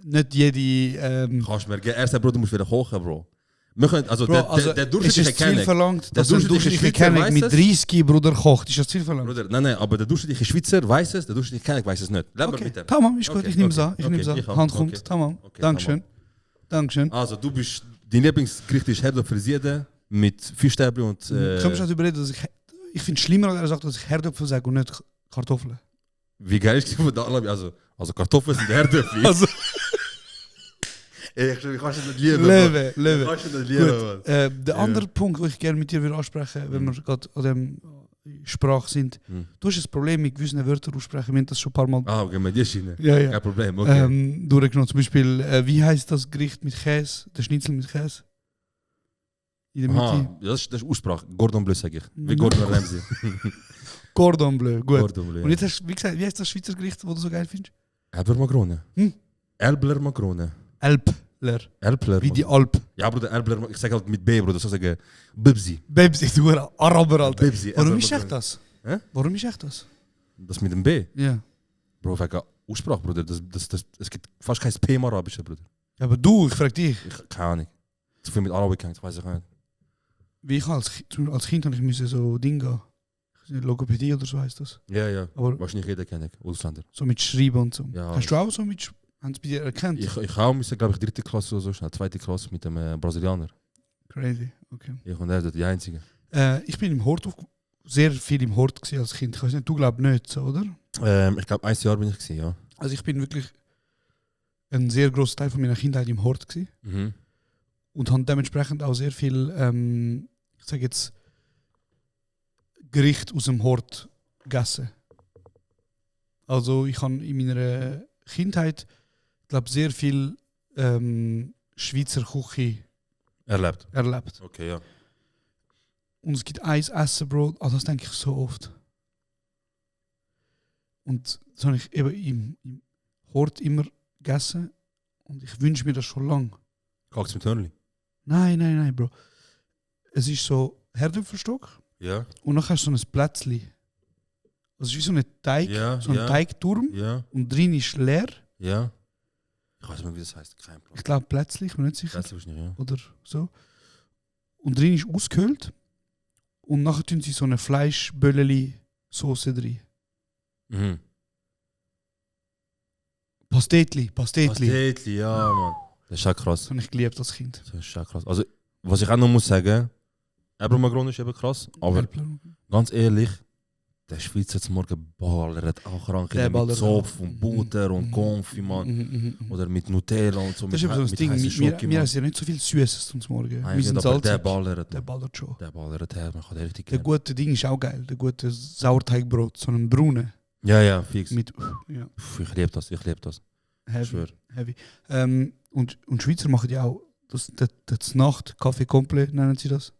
nicht jede... Kannst du mir geben. Er sagt, Bro, du musst wieder kochen, Bro. Wir können, also, Bro, also der es durchschnittliche ist zu viel Kenneck. verlangt, Der dass ein durchschnittliche durchschnittlicher Schweizer Kenneck mit weiss es. 30, Bruder, kocht. Ist das zu viel verlangt? Bruder, nein, aber der durchschnittliche Schweizer weiß es, der durchschnittliche Kenneck weiß es nicht. Leben wir Okay, mit dem. tamam, ist gut. Okay, Ich nehme es okay, an. Ich nehme es okay, an. ich auch. Hand kommt. Okay. Tamam. Okay, Dankeschön. Dankeschön. Also, du bist, dein Lieblingsgericht ist Herdöpfel Siede mit Fischstäbli und... Kannst du nicht überreden, dass ich finde es schlimmer, als er sagt, dass ich Herdöpfel sage und nicht Kartoffeln. Wie geil ist die da alle? Also Kartoffeln sind Herdöpfel. Also, Ey, ich kann es nicht lieben. Löwe, Ich Löwe. kann es nicht lieben, Gut, Mann. der andere Punkt, den ich gerne mit dir will ansprechen, wenn wir gerade an dem Sprache sind. Du hast ein Problem mit gewissen Wörtern aussprechen. Wir haben das schon ein paar Mal Ah, okay, mit dir Schiene. ja, ja. Kein Problem, okay. Durchgenommen. Zum Beispiel, wie heißt das Gericht mit Käse? Der Schnitzel mit Käse? In der Mitte. Aha, das ist Aussprache. Gordon Bleu, sag ich. Wie Gordon Ramsay. Cordon Bleu, gut. Gordon Bleu. Und jetzt hast du, wie gesagt, wie heißt das Schweizer Gericht, das du so geil findest? Elbler Makrone. Hm? Elbler Makrone. Elbler. Elbler. Wie die Alp. Ja, Bruder, Elbler, ich sag halt mit B, Bruder, so sagen Bibsi. Babsi, du Araber, Alter. Bibsi. Warum Elbler ist echt Makrone. das? Hä? Warum ist echt das? Das mit dem B. Ja. Bro, wegen Aussprache, Bruder. Es gibt fast kein P im Arabischen, Bruder. Ja, aber du, ich frag dich. Keine Ahnung. Zu viel mit Arabik hängt, weiß ich nicht. Wie ich als Kind habe ich müssen so Dinge, Logopädie oder so heißt das. Ja, ja. Aber Wahrscheinlich jeder kenne ich. Ausländer. so mit Schreiben und so. Ja, Hast du auch so mit Haben Sie bei dir erkannt? Ich auch müssen, glaube ich, 3. Klasse oder so schnell, 2. Klasse mit dem Brasilianer. Crazy, okay. Ich und er dort die Einzigen. Ich bin im Hort sehr viel im Hort gewesen als Kind. Ich weiß nicht, du glaubst nicht so, oder? Ich glaube, 1 Jahr bin ich gewesen, ja. Also ich bin wirklich ein sehr grosser Teil von meiner Kindheit im Hort gewesen. Mhm. Und habe dementsprechend auch sehr viel, ich sage jetzt, Gericht aus dem Hort gegessen. Also ich habe in meiner Kindheit, glaube sehr viel Schweizer Küche Erlebt. erlebt. Okay, ja. Und es gibt Eis, Essen, Brot, also das denke ich so oft. Und das habe ich eben im Hort immer gegessen und ich wünsche mir das schon lange. Kackst mit Hörnli? Nein, Bro. Es ist so Herdöpfelstock Ja. und dann hast du so ein Plätzchen. Also es ist wie so ein Teig, so ein Teigturm Ja. und drin ist leer. Ja. Ich weiß nicht mehr, wie das heißt. Kein Problem. Ich glaube Plätzchen, ich bin nicht sicher. Plätzchen nicht, ja. Oder so. Und drin ist ausgehöhlt und nachher tun sie so eine Fleischbölleli-Soße drin. Mhm. Pastetli. Pastetli, ja, Mann. Das ist auch krass. Das habe ich geliebt als Kind. Das ist auch krass. Also, was ich auch noch muss sagen, Ebermagron ist eben krass, aber ganz ehrlich, der Schweizer zum Morgen ballert auch krank mit Zopf und Butter und Konfi, Mann. Oder mit Nutella und so. Das ist aber so ein Ding, wir haben ja nicht so viel Süßes zum Morgen. Wir sind salzig. Der ballert. Der ballert schon. Der ballert her, man kann den richtig Der gerne. gute Ding ist auch geil, der gute Sauerteigbrot, so einen braunen. Ja, fix. Mit, ja. Ich liebe das. Heavy. Heavy. Und Schweizer machen ja auch das Nacht, Kaffee komplett nennen sie das.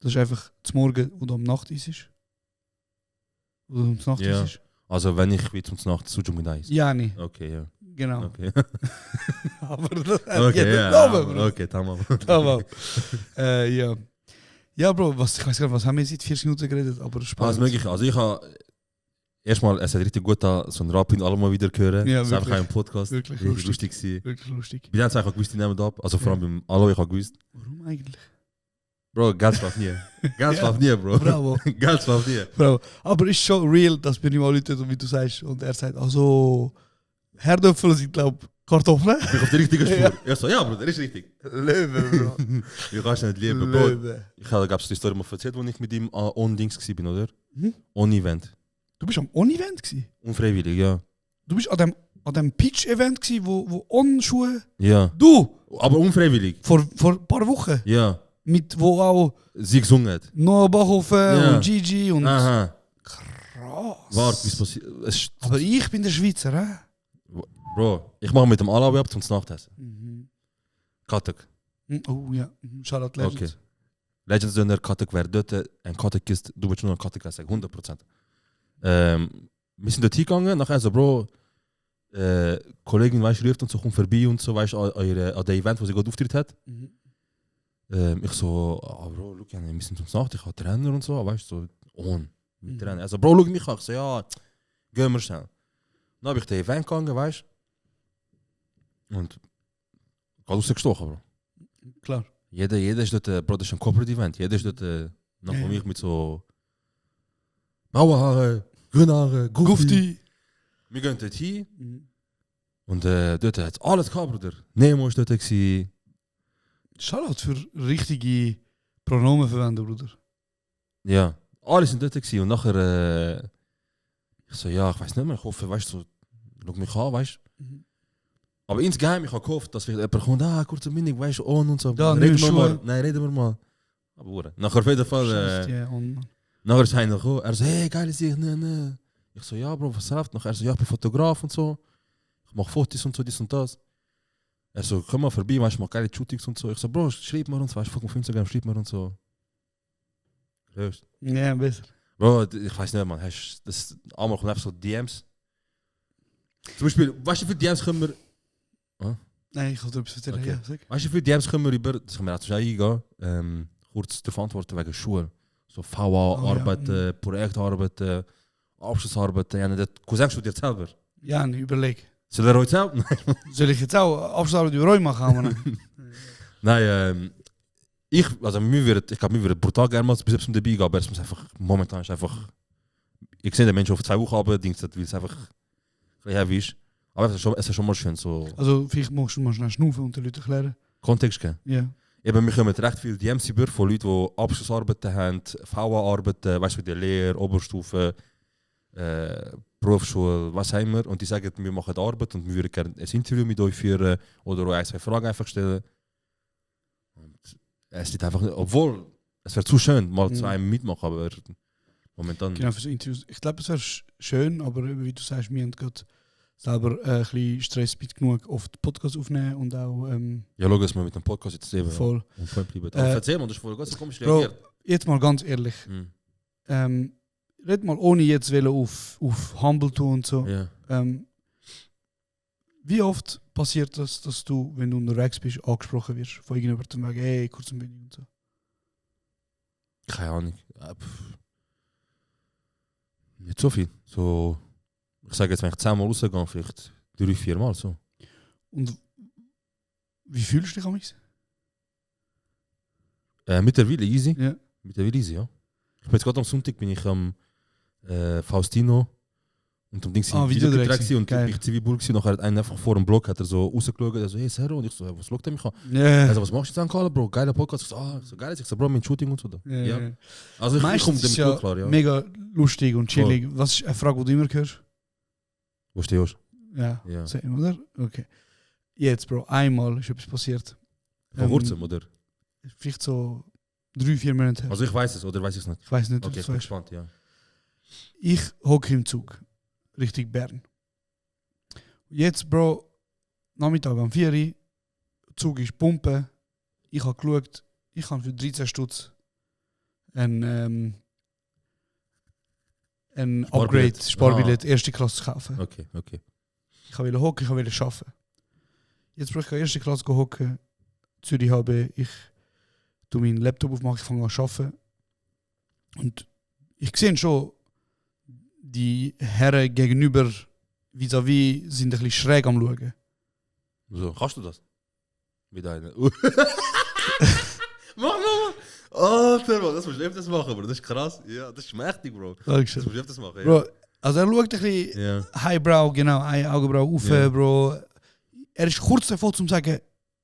Das ist einfach zum Morgen oder am Nacht ist. Oder am Nacht Ja. ist. Also wenn ich wie zum Nacht Sujuk mit Eis. Ja, nee. Okay, ja. Genau. Okay. Aber das Okay, ja. Okay, tamam. Tamam. Ja. Ja, Bro, ich weiß gar nicht, was haben wir seit 40 Minuten geredet, aber spannend. Alles mögliche. Also ich habe erstmal, es hat richtig gut da so ein Rap in allem mal wieder hören. Ja, das ist einfach wirklich. ein Podcast. Wirklich Richtig lustig. gewesen. Wirklich lustig. Ich bin jetzt einfach gewusst, die nehmen ab. Also vor allem beim Alo, ich habe gewusst. Warum eigentlich? Bro, Geld schlaft nie. Geld schlaft nie, Bro. Bravo. Geld schlaft nie. Bravo. Aber ist schon real, dass bei ihm alle Leute, wie du sagst, und er sagt, also Herdöpfel sind, glaube ich, Kartoffeln. Ich bin auf der richtigen Spur. Ja. Er so, ja, Bruder, ist richtig. Löwe, Bro. Ich kann es nicht lieben, Bro. Ich habe die Story mal erzählt, als ich mit ihm on Dings war, oder? On Event. Du bist am On-Event gewesen? Unfreiwillig, ja. Du bist an dem Pitch-Event gewesen, wo On-Schuhe... Ja. Du! Aber unfreiwillig. Vor ein paar Wochen. Ja. Mit wo auch Sie gesungen hat. Noah Bachhofen Ja. und Gigi und... Aha. Krass. Warte, wie es passiert. Aber ich bin der Schweizer, hä? Bro, ich mache mit dem Alawi ab zum Nachtessen. Katek. Oh ja, Shoutout Okay. Legends. Legends Dinner, Katek wäre dort. Ein Katek ist, du willst nur noch Katek sagen, 100%. Wir sind dort hingegangen, nachher so, Bro, Kollegin, weißt du, ruft uns so, komm vorbei und so, weißt du, an der Event, wo sie gerade auftritt hat. Ich so, Bro, look, wir müssen zum Nacht, ich habe Trainer und so, weißt du, so, mit Trainer. Also, Bro, schau mich an, ich so, ja, gehen wir schnell. Dann habe ich den Event gegangen, weißt du, und gerade rausgestochen, Bro. Klar. Jeder ist dort, Bro, das ist ein Corporate Event, jeder ist dort, nach Ja. mich mit so Bauerhaare, Grünhaare, Gufti. Wir gehen dort hin und dort hat es alles gehabt, Bruder. Nemo ist dort gewesen. Shoutout für richtige Pronomen verwenden, Bruder. Ja, alles sind dort gewesen. Und nachher, ich so, ja, ich weiß nicht mehr, ich hoffe, weißt du, so, schau mich an, weißt du. Aber insgeheim, ich habe gehofft, dass vielleicht jemand kommt, kurz und wenig, weißt du, und so. Ja, reden nicht wir mal. Schuhe. Nein, reden wir mal. Aber Bruder, nachher auf jeden Fall, Scheiße, ja, und nachher ist einer gekommen, er so, hey, geile Sicht, ne. Ich so, ja, Bro, was läuft? Nachher er so, ja, ich bin Fotograf und so. Ich mache Fotos und so, dies und das. Er so, komm mal vorbei, weißt du, mach geile Shootings und so. Ich so, Bro, schreib mir uns, weißt du, auf Instagram, schreib mir und so. Löst. ja, besser. Bro, ich weiß nicht, man, hast das einmal kommt einfach so DMs. Zum Beispiel, weißt du, wie viele DMs können wir. Nein, ich wollte etwas erzählen. Okay. Ja, sag. Weißt du, wie viele DMs können wir über. Das können wir auch zu eingehen. Kurz darauf antworten wegen Schule. So VA-Arbeiten, Projektarbeiten, Abschlussarbeiten. Ja, das Cousin studiert selber. Ja, nee, überleg. Soll er heute selber? Soll ich jetzt auch Abschluss über euch machen? Nein, ich glaube, mir wird brutal gerne mal bis zum dabei gehen, aber es muss einfach, momentan ist einfach, ich sehe den Menschen auf 2 Wochen arbeiten, weil es einfach ein bisschen heavy ist. Aber es ist schon mal schön, so Also vielleicht musst du mal schnell schnaufen und den Leuten erklären. Kontext geben. Ja. Eben, wir kommen recht viele DMs über von Leuten, die Abschlussarbeiten haben, VA-Arbeiten, weißt du, wie die Lehre, Oberstufe, Berufsschule, was haben wir. Und die sagen, wir machen die Arbeit und wir würden gerne ein Interview mit euch führen oder euch 2 Fragen einfach stellen. Und es ist einfach nicht, obwohl, es wäre zu schön, mal zu einem mitmachen, aber momentan. Genau, für so Interviews. Ich glaube, es wäre schön, aber wie du sagst, wir haben gerade selber ein bisschen Stress mit genug oft Podcast aufnehmen und auch Ja, schau, dass wir mit dem Podcast jetzt eben voll. und voll bleiben. Aber erzähl mal, das ist voll ganz komisch Bro, reagiert. jetzt mal ganz ehrlich. Red mal ohne jetzt auf Humble tun und so. Ja. Wie oft passiert das, dass du, wenn du unterwegs bist, angesprochen wirst von irgendjemandem wegen, hey, kurz und bündig und so? Keine Ahnung. Nicht so viel. So, ich sage jetzt, wenn ich 10 Mal rausgehe, vielleicht 3-4 Mal so. Und wie fühlst du dich amigs? Mittlerweile easy. Ja. Mittlerweile easy, ja. Ich bin jetzt gerade am Sonntag bin ich am Faustino und am Ding Videodreck und bin ich Zivibul gewesen. Nachher hat einer einfach vor dem Blog hat er so rausgeschaut, er so, hey Serro, und ich so, was schaut der mich an? Also, was machst du jetzt an, Bro? Geiler Podcast. Ich so, so geil. Ich so, Bro, mein Shooting und so. Da. Ja. Also ich komme Meistens damit ist ja klar, ja. mega lustig und chillig. Was ist eine Frage, die du immer hörst? Wo stehst du? Ja, Ja. sehen, oder? Okay. Jetzt, Bro, einmal ist etwas passiert. Vor kurzem, oder? Vielleicht so 3-4 Monate her. Also ich weiß es, oder weiß ich es nicht? Ich weiß nicht, Okay, ich bin gespannt, ja. Ich hocke im Zug, Richtung Bern. Jetzt, Bro, Nachmittag am 4 Uhr, Zug ist Pumpe. Ich habe geschaut, ich kann für 13 Stutz ein Upgrade, Sparbillett, erste Klasse kaufen. Okay. Ich wollte hocken, ich wollte arbeiten. Jetzt brauche ich erste Klasse hocken. Zürich habe ich meinen Laptop aufmachen, ich fange an zu arbeiten. Und ich sehe schon, die Herren gegenüber vis-à-vis sind ein bisschen schräg am Schauen. So, kannst du das? Mit einer. Mach. Alter, Mann, das musst du öfters machen, Bro. Das ist krass. Ja, das ist mächtig, Bro. Dankeschön. Das musst du öfters machen, ja. Bro, also er schaut ein bisschen Highbrow, genau, eine Augenbraue auf, Bro. Er ist kurz davor, zu sagen,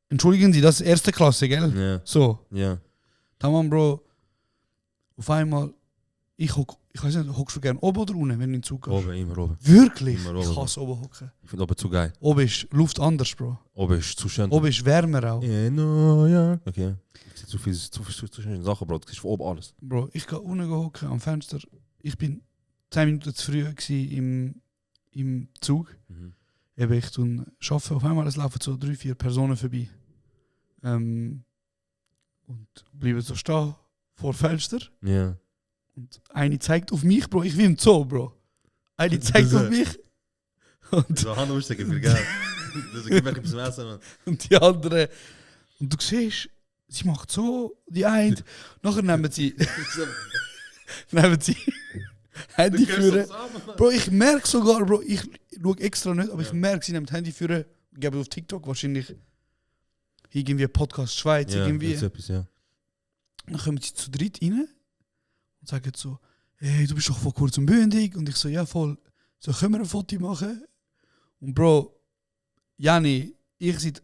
entschuldigen Sie, das ist erste Klasse, gell? Ja. So. Ja. Tamam, Bro. Auf einmal, ich weiß nicht, hockst du gerne oben oder unten, wenn du in den Zug gehst? Oben, immer oben. Wirklich? Immer oben. Ich hasse oben hocken. Ich finde oben zu geil. Oben ist Luft anders, Bro. Oben ist zu schön. Oben ist wärmer auch. Ja, no, ja. Okay. Ich sehe zu schöne Sachen, Bro. Das ist von oben alles. Bro, ich gehe unten hocken am Fenster. Ich bin 10 Minuten zu früh im Zug. Eben, ich arbeite. Auf einmal es laufen so 3-4 Personen vorbei. Und bleiben so stehen vor dem Fenster. Ja. Und eine zeigt auf mich, Bro. Ich will im Zoo, Bro. Eine zeigt auf mich. Und So, Hand ausstecken für Geld. Das ist ein bisschen Essen, Mann. und die andere. Und du siehst, sie macht so, die eine. Nachher nehmen sie Handy führen. Bro, ich merke sogar, Bro, ich schaue extra nicht, aber ich merke, sie nehmen Handy führen. Ich gebe auf TikTok wahrscheinlich irgendwie Podcast Schweiz, Ja, irgendwie. das ist etwas, ja. Dann kommen sie zu dritt rein und sagen so, hey, du bist doch vor kurzem bündig. Und ich so, ja voll, so können wir ein Foto machen? Und Bro, Jani, ich seit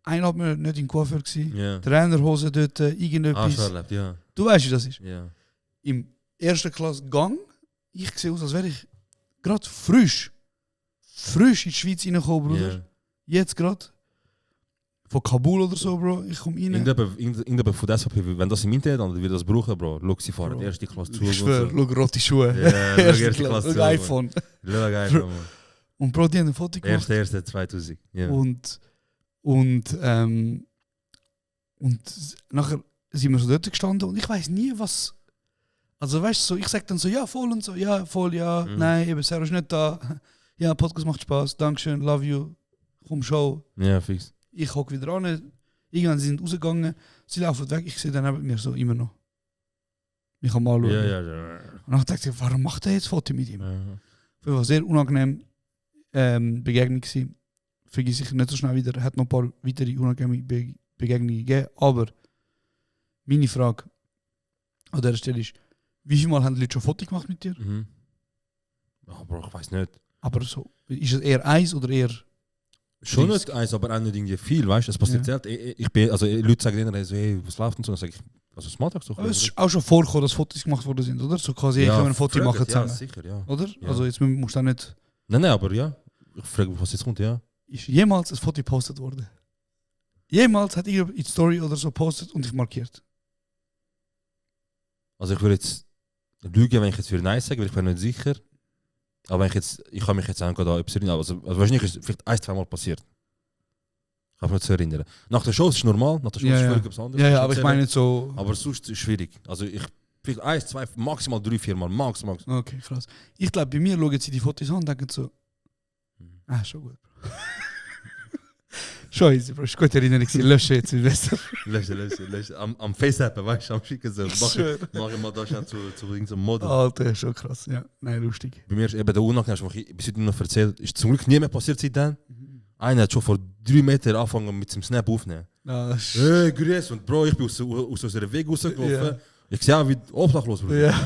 1,5 Monaten nicht in Coiffeur gewesen. Ja. Trainerhose dort, irgendetwas. schon erlebt, ja. Du weißt, wie das ist. Ja. Im ersten Klasse Gang, ich sehe aus, als wäre ich gerade frisch in die Schweiz reingekommen, Bruder. Ja. Jetzt gerade. Von Kabul oder so, Bro. Ich komme rein. Irgendjemand von der SVP, wenn das im Internet dann wird das brauchen, Bro. Schau, sie fahren die erste Klasse zu. Ich schwöre, schau, rote Schuhe. Ja, erste erste Klasse, Klasse schau, iPhone. Schau, iPhone, Mann. Und Bro, die haben ein Foto gemacht. Erste 2000. Ja. Und nachher sind wir so dort gestanden und ich weiß nie, was. Also weißt du, so, ich sag dann so, ja, voll und so, ja, voll, ja, nein, eben, Sarah ist nicht da. Ja, Podcast macht Spaß, Dankeschön, love you, komm, Show. Ja, fix. Ich hocke wieder an, irgendwann sie sind rausgegangen, sie laufen weg, ich sehe dann neben mir so immer noch. Ich kann mal schauen. Ja. Und dann dachte ich, warum macht er jetzt Foto mit ihm? Ja. Das war sehr unangenehm Begegnung gewesen. Vergiss ich nicht so schnell wieder. Er hat noch ein paar weitere unangenehme Begegnungen gegeben. Aber meine Frage an dieser Stelle ist, wie viel Mal haben die Leute schon Foto gemacht mit dir? Mhm. Oh, Bro, ich weiß nicht. Aber so, ist es eher eins oder eher... Schon nicht eins, aber auch nicht irgendwie viel, weißt du? Es passiert selten. Leute sagen dann so, hey, was läuft und so, dann sage ich, also das macht doch. Aber es ist auch schon vorgekommen, dass Fotos gemacht worden sind, oder? So quasi, ich kann ein Foto machen zusammen. Ja, sicher, ja. Oder? Ja. Also jetzt musst du auch nicht... Nein, aber ja. Ich frage mich, was jetzt kommt, ja. Ist jemals ein Foto gepostet worden? Jemals hat ihr in die Story oder so gepostet und ich markiert? Also ich würde jetzt lügen, wenn ich jetzt für Nein sage, weil ich bin nicht sicher. Aber wenn ich kann mich jetzt auch da etwas erinnern. Also wahrscheinlich ist es vielleicht 1-2 Mal passiert. Ich kann mich nicht zu erinnern. Nach der Show ist es normal, nach der Show ist es völlig etwas anderes. Ja, aber ich meine nicht so... Aber sonst ist es schwierig. Also ich vielleicht 1, 2, maximal 3, 4 Mal, max. Okay, krass. Ich glaube, bei mir schauen sie die Fotos an und denken so... schon gut. Schon easy, Bro. Ist gut Erinnerung. Lösche jetzt besser. Lösche. Am Face-Appen, weißt du, am Schicken so. Mach ich mal da schnell zu irgendeinem Model. Alter, schon krass. Ja, nein, lustig. Bei mir ist eben der unangenehm, was ich bis heute noch erzählt, ist zum Glück nie mehr passiert seitdem. Einer hat schon vor 3 Metern angefangen mit seinem Snap aufnehmen. Hey, grüß. Und Bro, ich bin aus unserem Weg rausgelaufen. Yeah. Ich sehe auch wie obdachlos. Yeah.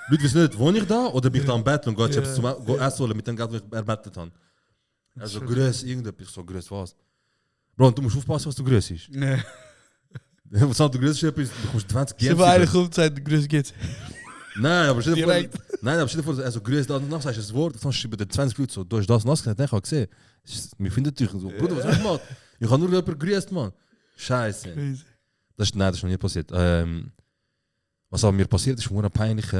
Leute wissen nicht, wohne ich da oder bin ich da am Bett und gehe etwas zum Essen holen mit dem Geld, das ich erbettet habe. Also grüß irgendetwas, ich so grüß was. Bro, du musst aufpassen, was du grüß ist. Nee. Was du grüß ist, du kommst 20 Jahre. Ich habe eigentlich gut gesagt, grüß geht's. Nein, aber stell dir vor, also grüß da, danach sagst du das Wort, dann schreibst du 20 Leute so, du hast das nass gesagt, ich habe gesehen. Wir finden natürlich so, Bruder, was hast du gemacht? Ich habe nur jemanden grüßt, Mann. Scheiße. Das ist noch nie passiert. Was aber mir passiert ist, war peinlich.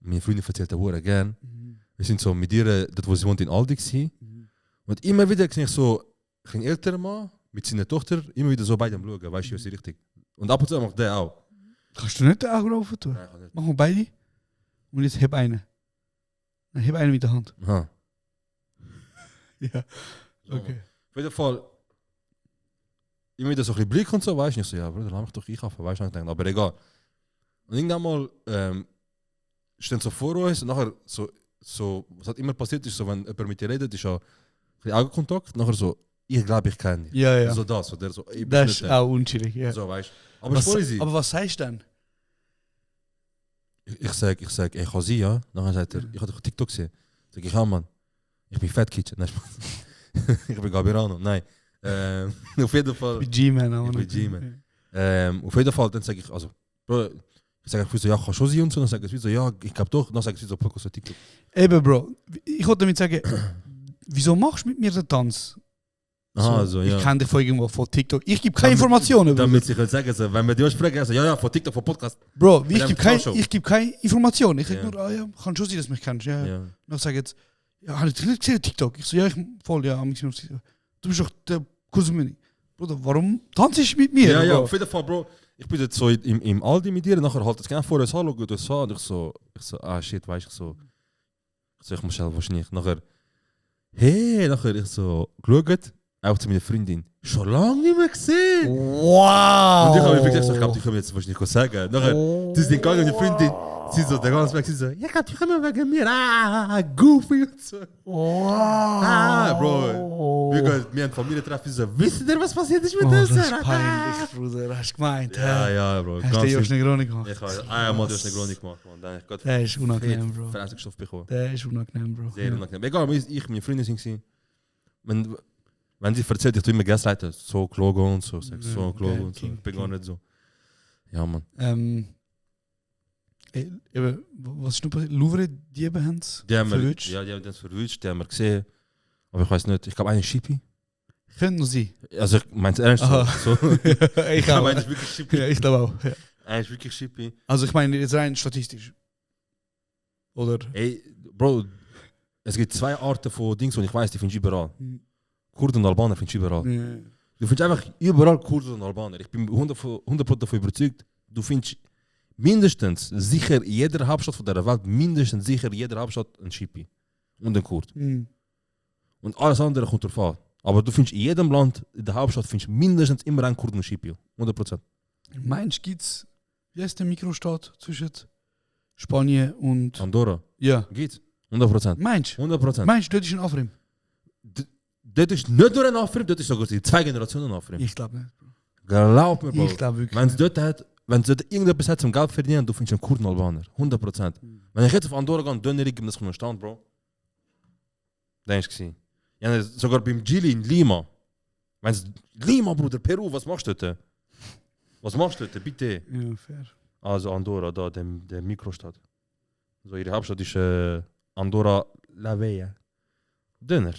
Meine Freundin erzählt das gerne. Wir sind so mit ihr, dort wo sie wohnt, in Aldi gewesen. Und immer wieder sehe ich so ein älterer Mann mit seiner Tochter, immer wieder so bei dem schauen, weißt du, was ist richtig. Und ab und zu macht der auch. Kannst du nicht den Augen rauf tun? Nein, nicht. Machen wir beide. Und jetzt heb eine. Dann heb eine mit der Hand. Aha. Ja. Okay. Auf jeden Fall, immer wieder so ein bisschen Blick und so, weißt du, ich so, ja, Bruder, lass mich doch einkaufen, weißt du, aber egal. Und irgendwann mal stehen so vor uns und nachher so, was hat immer passiert ist, so, wenn jemand mit dir redet, ist ja ein bisschen Augenkontakt, nachher so, ich glaube, ich kenne dich. Ja. So das, so der so, ich das ist auch unschuldig, ja. So, weißt du. Aber was sagst du denn? Ich sag, ey, ich kann sie, ja. Nachher sagt er, ich habe doch TikTok gesehen. Sag ich, ja, Mann, ich bin Fat Kitchen. Nein, ich bin Gabirano. Nein. Auf jeden Fall. Ich bin G-Man auch. Ich bin G-Man. Auf jeden Fall, dann sage ich, also, Bro, ich sage so, ja, kann schon sie und so. Dann sage ich so, ja, ich glaube doch. Dann sage ich so, Poco, so TikTok. Eben, Bro, ich wollte damit sagen, wieso machst du mit mir den Tanz? Aha, so, ja. Ich kenne dich von irgendwo von TikTok. Ich gebe keine Informationen. Damit ich halt sagen, so, wenn wir die sprechen, also, ja, von TikTok, von Podcast. Bro, ich gebe keine Informationen. Ich sage nur, ja, kann schon sein, dass du mich kennst. Ja. Ja. Dann sage ich jetzt, ja, habe ich nicht gesehen TikTok? Ich so, ja, ich voll, ja, du bist doch der Cousin. Bruder, warum tanzt du mit mir? Ja, auf jeden Fall, Bro. Ich bin jetzt so im Aldi mit dir, nachher halt das genau vor uns hallo, gut, so, und ich so, shit, weißt du, ich muss schnell wahrscheinlich, nachher, nachher ich so, geschaut, auch zu meiner Freundin, schon lange nicht mehr gesehen. Wow! Und ich habe mir gesagt, ich glaube, die können jetzt wahrscheinlich sagen. Nachher, sie sind gegangen, meine Freundin, sie so, der ganze Weg, sie so, ja, ich glaube, die kommen wegen mir, goofy und so. Wow! Bro, wir haben Familientreffen, so, wisst ihr, was passiert ist mit Das uns? ist peinlich, Bruder, hast du gemeint? Ja, Bro. Hast du die aus Negroni gemacht? Ich habe einmal durch Negroni gemacht, man. Dann ich der ist unangenehm, Bro. Veränderungsstoff bekommen. Der ist unangenehm, Bro. Sehr unangenehm. Egal, ich und meine Freunde sind wenn sie erzählt, ich tue immer Gaslighter, so gelogen und so, sag so gelogen und so. Ich bin gar nicht so. Ja, Mann. Was ist noch passiert? Louvre-Diebe haben es verwünscht? Ja, die haben das verwünscht, die haben wir gesehen. Aber ich weiß nicht, ich glaube, eine Shippy. Könnte noch sein. Also ich meine es ernst so. Ich glaube, eine ist wirklich Shippy. Ja, ich glaube auch. Ja. Eine ist wirklich Shippy. Also ich meine jetzt rein statistisch. Oder? Ey, Bro, es gibt 2 Arten von Dings, und ich weiß, die findest du überall. Kurden und Albaner findest du überall. Ja. Du findest einfach überall Kurden und Albaner. Ich bin 100% davon überzeugt, du findest mindestens sicher in jeder Hauptstadt von der Welt, mindestens sicher in jeder Hauptstadt einen Shippy und einen Kurd. Und alles andere kommt drauf an. Aber du findest in jedem Land, in der Hauptstadt, findest mindestens immer einen Kurden und Shippy. 100%. Meinst du, gibt's, wie heißt der Mikrostaat zwischen Spanien und Andorra? Ja. Geht's? 100%. Meinst du? 100%. Meinst du, dort ist ein Afrim? Das ist nicht nur ein Afrim, das ist sogar die 2 Generationen Afrim. Ich glaube nicht. Glaub mir, Bro. Ich glaube wirklich. Wenn es dort irgendetwas hat zum Geld verdienen, du findest einen Kurden Albaner. 100%. Wenn ich jetzt auf Andorra gehe und Döner gebe, das kommt Stand, Bro. Denkst du? Ja, sogar beim Gili in Lima. Wenn's Lima, Bruder, Peru, was machst du dort? Was machst du dort, bitte? Ja, fair. Also Andorra, da, der Mikrostadt. So, ihre Hauptstadt ist Andorra La Vella. Döner.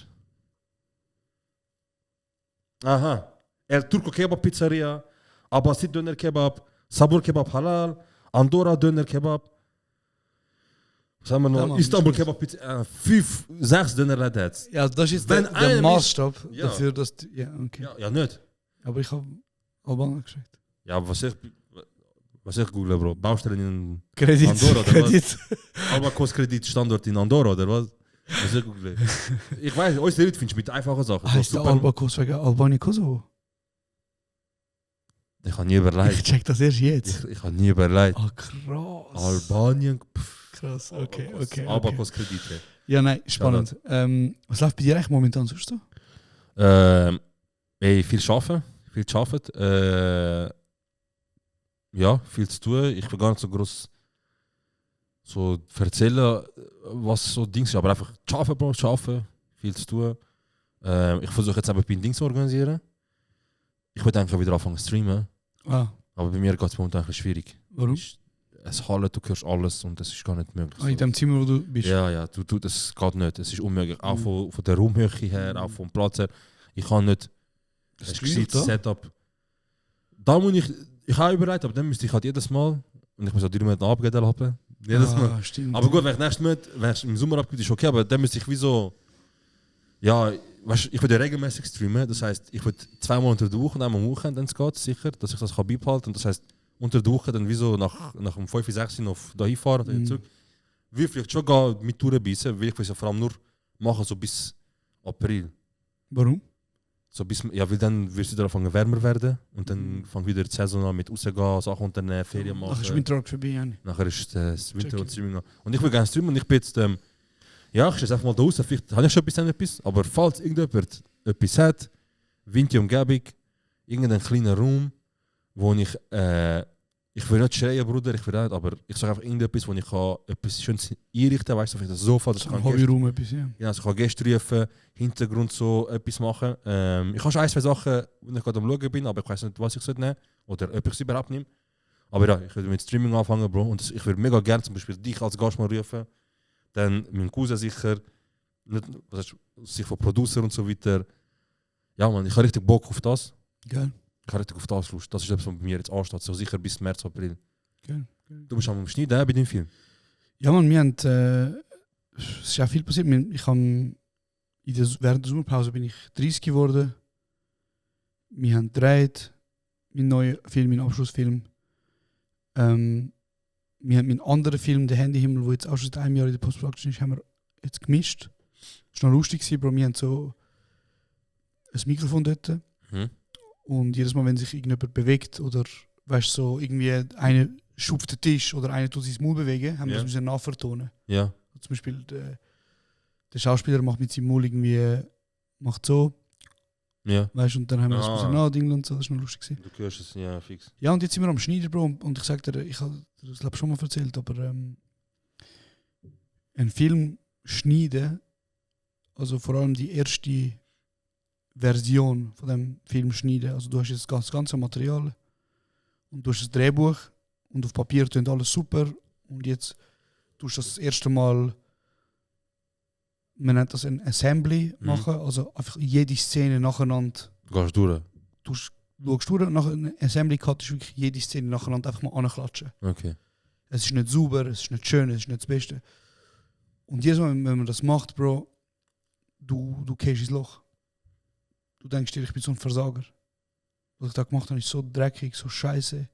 Aha. El Turco Kebab Pizzeria, Abbasid Döner Kebab, Sabur Kebab Halal, Andorra Döner Kebab. Was haben wir noch? Ja, Mann, Istanbul das Kebab Pizzeria. 5, 6 Dönerläden jetzt. Ja, das ist Wenn der einer Maßstab Ja. dafür, dass... Ja, okay. Ja, nicht. Aber ich habe Albanien geschickt. Ja, was ich google, Bro? Baustellen in Kredit. Andorra, oder Kredit. Albacos Kredit Standort in Andorra, oder was? Was ich google. Ich weiß, unsere Leute findest du mit einfachen Sachen. Heißt der Albacos wegen Albanien Kosovo? Ich habe nie überlegt. Ich check das erst jetzt. Ich habe nie überlegt. Ah, krass. Albanien. Krass, okay. Albacos Kredite. Ja, nein, spannend. Was läuft bei dir eigentlich momentan sonst so? Ey, viel arbeiten. Ja, viel zu tun. Ich will gar nicht so groß so erzählen, was so Dings ist, aber einfach arbeiten, Bro, arbeiten, viel zu tun. Ich versuche jetzt eben ein Ding zu organisieren. Ich würde eigentlich wieder anfangen zu streamen, Ah, aber bei mir geht es momentan ein bisschen schwierig. warum? Es hallt, du hörst alles und das ist gar nicht möglich. Ah, in dem Zimmer, wo du bist? Ja, das geht nicht. Es ist unmöglich. Auch von der Raumhöhe her, auch vom Platz her. Ich kann nicht ein gescheites Setup. Da muss ich habe überlegt, aber dann müsste ich halt jedes Mal, und ich muss halt 3 Monate abgeben haben. Jedes Mal. Stimmt. Aber gut, wenn ich nächstes Monat, wenn es im Sommer abgibt, ist okay, aber dann müsste ich wie so, ja, weißt, ich würde ja regelmäßig streamen, das heisst, ich würde 2 Mal unter der Woche und einmal am Wochenende, wenn es geht, sicher, dass ich das kann beibehalten. Und das heisst, unter der Woche dann wie so nach um 5, 6 noch da hinfahren und zurück. Will vielleicht schon gehen mit Tourenbissen, will ich es vor allem nur machen, so bis April. Warum? So bis, ja, weil dann wirst du wieder anfangen wärmer werden und dann fängt wieder die Saison an mit rausgehen, Sachen unternehmen, Ferien machen. Ach, ist Winter vorbei, Jani. Nachher ist das Winter und Streaming an. Und ich will gerne streamen und ich bin jetzt, ja, ich stehe einfach mal da raus, vielleicht habe ich schon etwas, aber falls irgendjemand etwas hat, Winter-Umgebung, irgendeinen kleinen Raum, wo ich will nicht schreien, Bruder, ich will nicht, aber ich sage einfach irgendetwas, wo ich kann etwas Schönes einrichten, weißt du, vielleicht das Sofa, das kann Hobbyraum etwas, ja. ja, also ich kann Gäste rufen, Hintergrund so etwas machen. Ich habe schon 1, 2 Sachen, wo ich gerade am Schauen bin, aber ich weiß nicht, was ich nehmen sollte oder ob ich es überhaupt nehme. Aber ja, ich würde mit Streaming anfangen, Bro, und ich würde mega gerne zum Beispiel dich als Gast mal rufen, dann mein Cousin sicher, nicht, was heißt, sich von Producer und so weiter. Ja, man, ich habe richtig Bock auf das. Geil. Ich habe richtig auf das Lust. Das ist etwas, was bei mir jetzt ansteht, so sicher bis März, April. Geil. Du bist am Schneiden bei dem Film? Ja, man, wir haben, es ist auch viel passiert. Ich habe während der Sommerpause bin ich 30 geworden. Wir haben gedreht, meinen neuen Film, meinen Abschlussfilm. Wir haben meinen anderen Film, der Handyhimmel, der jetzt auch schon seit einem Jahr in der Postproduktion ist, haben wir jetzt gemischt. Das war noch lustig, Bro. Wir haben so ein Mikrofon dort. Und jedes Mal, wenn sich irgendjemand bewegt oder weißt, so irgendwie einer schupft den Tisch oder einer tut sein Maul bewegen, haben wir das müssen nachvertonen. Ja. Zum Beispiel der Schauspieler macht mit seinem Maul irgendwie macht so. Ja. Weißt du, und dann haben wir das müssen nachdenken und so, das war noch lustig. Du hörst es, ja, fix. Ja, und jetzt sind wir am Schneiden, Bro, und ich sag dir, ich habe das glaube schon mal erzählt, aber einen Film schneiden, also vor allem die erste Version von dem Film schneiden. Also du hast jetzt das ganze Material und du hast das Drehbuch und auf Papier klingt alles super und jetzt tust du das erste Mal, man nennt das ein Assembly machen, also einfach jede Szene nacheinander. Du gehst durch? Du schaust durch, nach einem Assembly Cut ist wirklich jede Szene nacheinander einfach mal anklatschen. Okay. Es ist nicht sauber, es ist nicht schön, es ist nicht das Beste. Und jedes Mal, wenn man das macht, Bro, du gehst ins Loch. Du denkst dir, ich bin so ein Versager. Was ich da gemacht habe, ist so dreckig, so scheiße.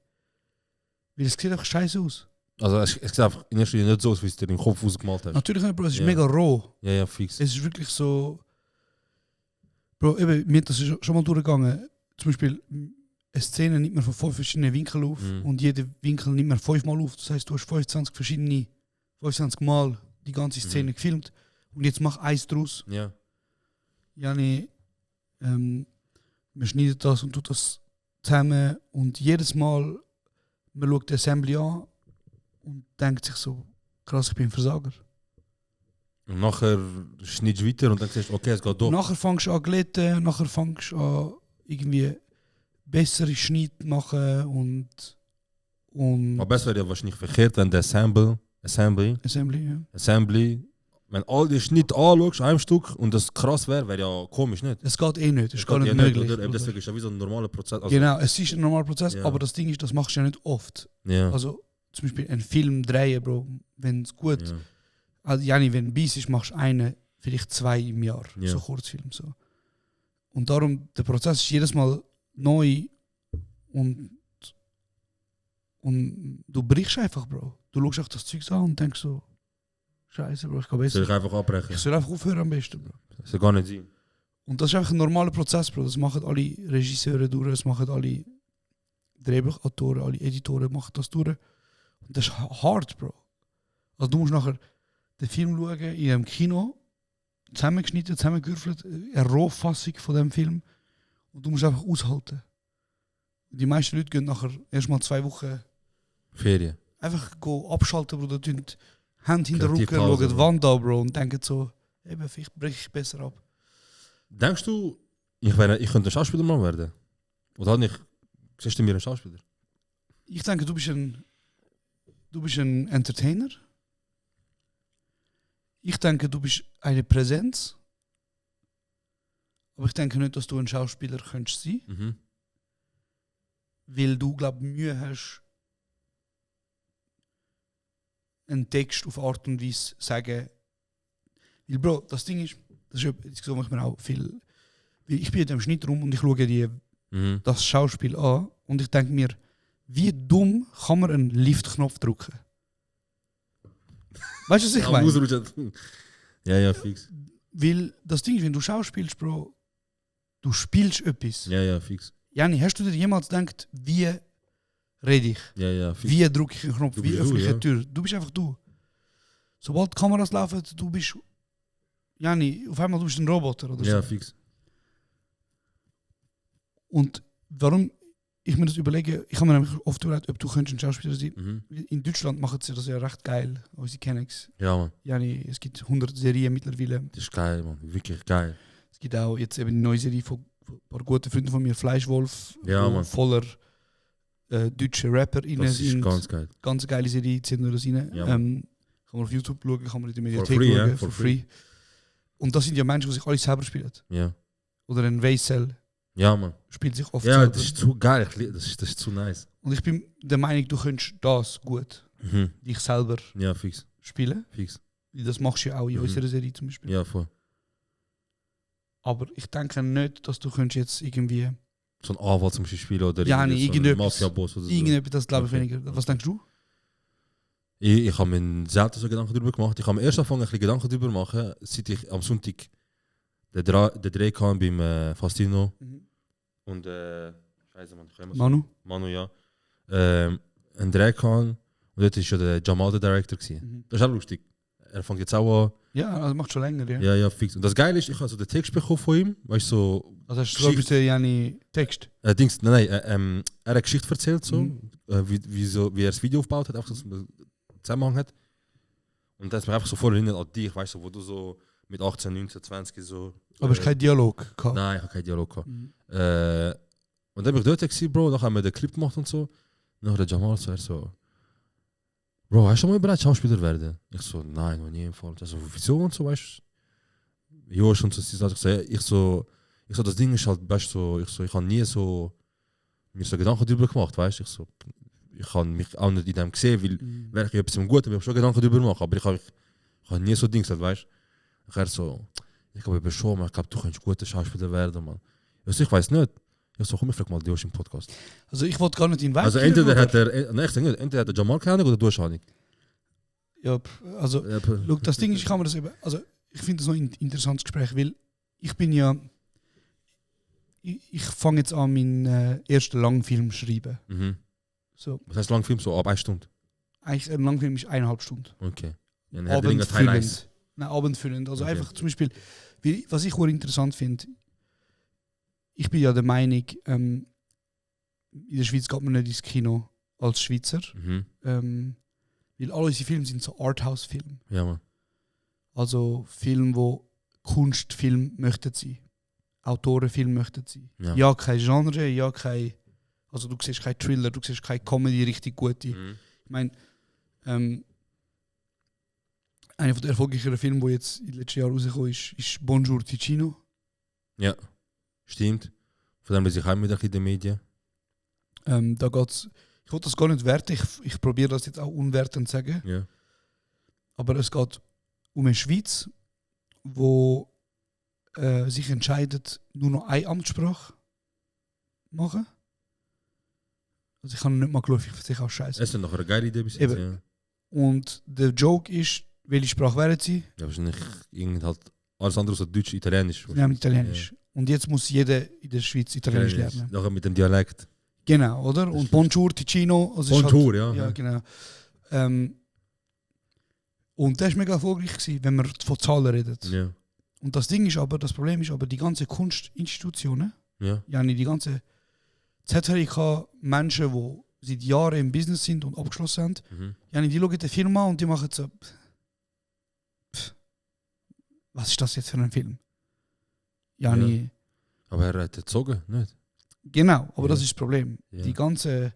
Weil es sieht einfach scheiße aus. Also es sieht einfach in erster Linie nicht so aus, wie es dir im Kopf ausgemalt hast. Natürlich nicht, Bro, es ist mega roh. Ja, ja, fix. Es ist wirklich so... Bro, eben, mir hat das schon mal durchgegangen. Zum Beispiel, eine Szene nimmt man von 5 verschiedenen Winkeln auf und jeder Winkel nimmt man 5 Mal auf. Das heisst, du hast 25 Mal die ganze Szene gefilmt und jetzt mach eins draus. Ja. Jani, man schneidet das und tut das zusammen und jedes Mal man schaut die Assembly an und denkt sich so, krass, ich bin ein Versager. Und nachher schneidest du weiter und dann siehst du, okay, es geht doch. Nachher fängst du an glätten, nachher fängst du an irgendwie bessere Schnitt machen und Aber es wäre ja wahrscheinlich verkehrt, wenn der Assembly, Assembly, ja. wenn all die Schnitte anschaust, einem Stück, und das krass wäre ja komisch, nicht? Es geht eh nicht, es ist gar geht nicht ja möglich. Oder? Eben deswegen ist ja wie so ein normaler Prozess. Also, Genau, es ist ein normaler Prozess, Ja. aber das Ding ist, das machst du ja nicht oft. Ja. Also zum Beispiel einen Film drehen, Bro, wenn es gut, Ja. also Jani, wenn du bist, machst du einen, vielleicht 2 im Jahr, Ja. so Kurzfilm. So. Und darum, der Prozess ist jedes Mal neu und du brichst einfach, Bro. Du schaust auch das Zeug an und denkst so, Scheiße, Bro, ich kann Soll besser. ich einfach abbrechen? Ich soll einfach aufhören am besten, Bro. Das soll gar nicht sein. Und das ist einfach ein normaler Prozess, Bro. Das machen alle Regisseure durch, das machen alle Drehbuchautoren, alle Editoren machen das durch. Und das ist hart, Bro. Also du musst nachher den Film schauen in einem Kino, zusammengeschnitten, zusammengewürfelt, eine Rohfassung von dem Film. Und du musst einfach aushalten. Und die meisten Leute gehen nachher erstmal 2 Wochen Ferien. einfach go abschalten, Bro. Da tun die Hände in den Rücken, Kreativpause, schauen die Bro. Wand an, Bro, und denken so, eben, vielleicht breche ich besser ab. Denkst du, ich könnte ein Schauspieler mal werden? Oder halt nicht? Siehst du mir einen Schauspieler? Ich denke, du bist ein Entertainer. Ich denke, du bist eine Präsenz. Aber ich denke nicht, dass du ein Schauspieler könntest sein, Mhm. weil du, glaube ich, Mühe hast, einen Text auf Art und Weise zu sagen. Weil, Bro, das Ding ist, das ist etwas, so mache ich mir auch viel. Weil ich bin in dem Schnitt rum und ich schaue Mhm. das Schauspiel an und ich denke mir, wie dumm kann man einen Liftknopf drücken? Weißt du, was ich Ja, meine? ausrutschen. Ja, fix. Weil das Ding ist, wenn du schauspielst, Bro, du spielst etwas. Ja, fix. Jani, hast du dir jemals gedacht, wie rede ich? Ja, fix. Wie drücke ich einen Knopf? Du Wie bist öffne du, ich ja. eine Tür? Du bist einfach du. Sobald die Kameras laufen, du bist... Jani, auf einmal du bist ein Roboter oder Ja, so. fix. Und warum ich mir das überlege, ich habe mir nämlich oft überlegt, ob du könntest ein Schauspieler sein. Mhm. In Deutschland machen sie das ja recht geil. Unsere Kennex. Ja, Mann. Jani, es gibt 100 Serien mittlerweile. Das ist geil, Mann. Wirklich geil. Es gibt auch jetzt eben eine neue Serie von ein paar guten Freunden von mir, Fleischwolf, Ja, wo Mann. voller deutsche Rapper rein Das ist sind. ganz geil. Ganz geile Serie, zieht nur das rein. Ja, Kann man auf YouTube schauen, kann man in der Mediathek free, schauen, ja, for for free. Und das sind ja Menschen, die sich alle selber spielen. Ja. Oder ein Weissel Ja, Mann. spielt sich oft Ja, selber. das ist zu geil. Das ist zu nice. Und ich bin der Meinung, du könntest das gut, Mhm. dich selber Ja, fix. spielen. Fix. Das machst du ja auch in Mhm. unserer Serie zum Beispiel. Ja, voll. Aber ich denke nicht, dass du könntest jetzt irgendwie So ein Anwalt zum Beispiel spielen oder Ja, nee, so ein irgendetwas. Mafia-Boss oder so. irgendetwas, das glaube ich Okay. weniger. Was denkst du? Ich habe mir selten so Gedanken darüber gemacht. Ich habe mir erst angefangen, ein bisschen Gedanken darüber zu machen, seit ich am Sonntag den Dreh kam beim Fastino. Und Scheiße, Mann, ich kann Manu? Ja. Ein Dreh kam und dort war schon der Jamal der Director gewesen. Das ist auch lustig. Er fängt jetzt auch an. Ja, also macht schon länger, ja. Ja, fix. Und das Geile ist, ich habe so den Text bekommen von ihm, weißt du, so. Also hast du so ein bisschen Jani Text? Dings, nein, er hat eine Geschichte erzählt, so, Mhm. wie er das Video aufgebaut hat, einfach so einen Zusammenhang hat. Und das ist mir einfach so voll erinnert an dich, weißt du, wo du so mit 18, 19, 20 so. Aber es ist kein Dialog gehabt. Nein, ich habe keinen Dialog gehabt. Mhm. Und dann bin ich dort gewesen, Bro, dann haben wir den Clip gemacht und so. Nach der Jamal so, er so, Bro, hast du mal überlegt, Schauspieler werden? Ich so, nein, noch nie im Fall. Also, wieso und so, weißt du? Ja, schon so, ich so, das Ding ist halt, weißt du, ich habe nie so, mir so Gedanken darüber gemacht, weißt du? Ich habe mich auch nicht in dem gesehen, weil, wäre ich etwas im Guten, ich habe schon Gedanken darüber gemacht, aber ich habe nie so Dings, weißt du? Ich so, ich glaube schon, man, ich glaube, du kannst guter Schauspieler werden, man. Ich weiß nicht. Ich so, komm, ich frag mal Diosch im Podcast. Also ich wollte gar nicht in Weg. Also entweder hat entweder hat der Jamal keine Ahnung oder du hast Ahnung. Ja, also look, das Ding ist, ich kann mir das eben, also ich finde das noch ein interessantes Gespräch, weil ich bin ja, ich fange jetzt an, meinen ersten Langfilm zu schreiben. Mhm. So, Was heißt Langfilm? So ab 1 Stunde? eigentlich ein Langfilm ist 1,5 Stunden. Okay. Ja, dann hat der Ringe Teil 1. Abendfüllend. Nein, abendfüllend. Also Okay. einfach zum Beispiel, was ich auch interessant finde, ich bin ja der Meinung, in der Schweiz geht man nicht ins Kino als Schweizer, Mhm. weil alle unsere Filme sind so Arthouse-Filme. Ja, Mann. Also Film, wo Kunstfilm möchten sein. Autorenfilm möchten sein. Ja, kein Genre, ja, kein... Also du siehst kein Thriller, du siehst keine Comedy richtig gute. Ich meine, einer der erfolgreicheren Filme, der jetzt in den letzten Jahren rausgekommen ist Bonjour Ticino. Ja, stimmt. Von dem bin ich auch wieder in den Medien. Da geht's, ich will das gar nicht werten, ich probiere das jetzt auch unwertend zu sagen. Ja. Aber es geht um eine Schweiz, wo sich entscheidet, nur noch eine Amtssprache machen. Also ich habe nicht mal geschaut, ich finde es auch scheiße. Es ist noch eine geile Idee bis jetzt, ja. Und der Joke ist, welche Sprache wären sie? Ja, wahrscheinlich irgend halt alles andere als Deutsch, Italienisch. Ja, Italienisch. Ja. Und jetzt muss jeder in der Schweiz Italienisch lernen. Nachher mit dem Dialekt. Genau, oder? Und Bonjour, Ticino. Also Bonjour, halt, ja. Ja, genau. Und das war mega erfolgreich, wenn man von Zahlen redet. Ja. Und das Problem ist aber, die ganzen Kunstinstitutionen, die ganzen ZHK-Menschen, die seit Jahren im Business sind und abgeschlossen haben, die schauen den Film an und die machen so, was ist das jetzt für ein Film? Aber er hat gezogen, nicht? Genau, aber das ist das Problem. Ja. Die ganzen,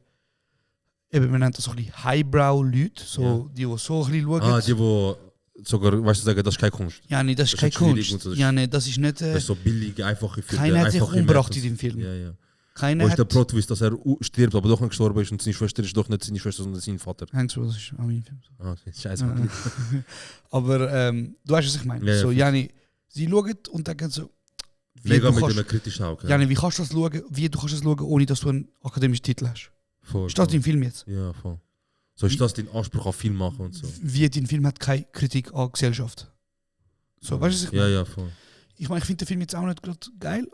man nennt das so ein bisschen Highbrow-Leute, so, die so ein bisschen schauen. Die sogar, weißt du, sagen, das ist keine Kunst. Ja, nee, das ist keine Kunst. So, das ist nicht... das ist so billig, einfache Filme. Keiner hat sich umgebracht in dem Film. Ja. Keiner Wo ist der Plot-Twist, dass er stirbt, aber doch nicht gestorben ist und seine Schwester ist doch nicht seine Schwester, sondern sein Vater. Das ist auch mein Film. Okay, scheiße. Aber du weißt, was ich meine. Ja, so, sie schauen und denken so... Mega mit einem kritischen Auge. Wie kannst du das schauen, du kannst das schauen, ohne dass du einen akademischen Titel hast? Voll, ist das dein Film jetzt? Ja, voll. So ist das dein Anspruch auf Film machen und so. Wie dein Film hat keine Kritik an Gesellschaft. So, weißt du, was ich meine? Ja, voll. Ich finde den Film jetzt auch nicht gerade geil,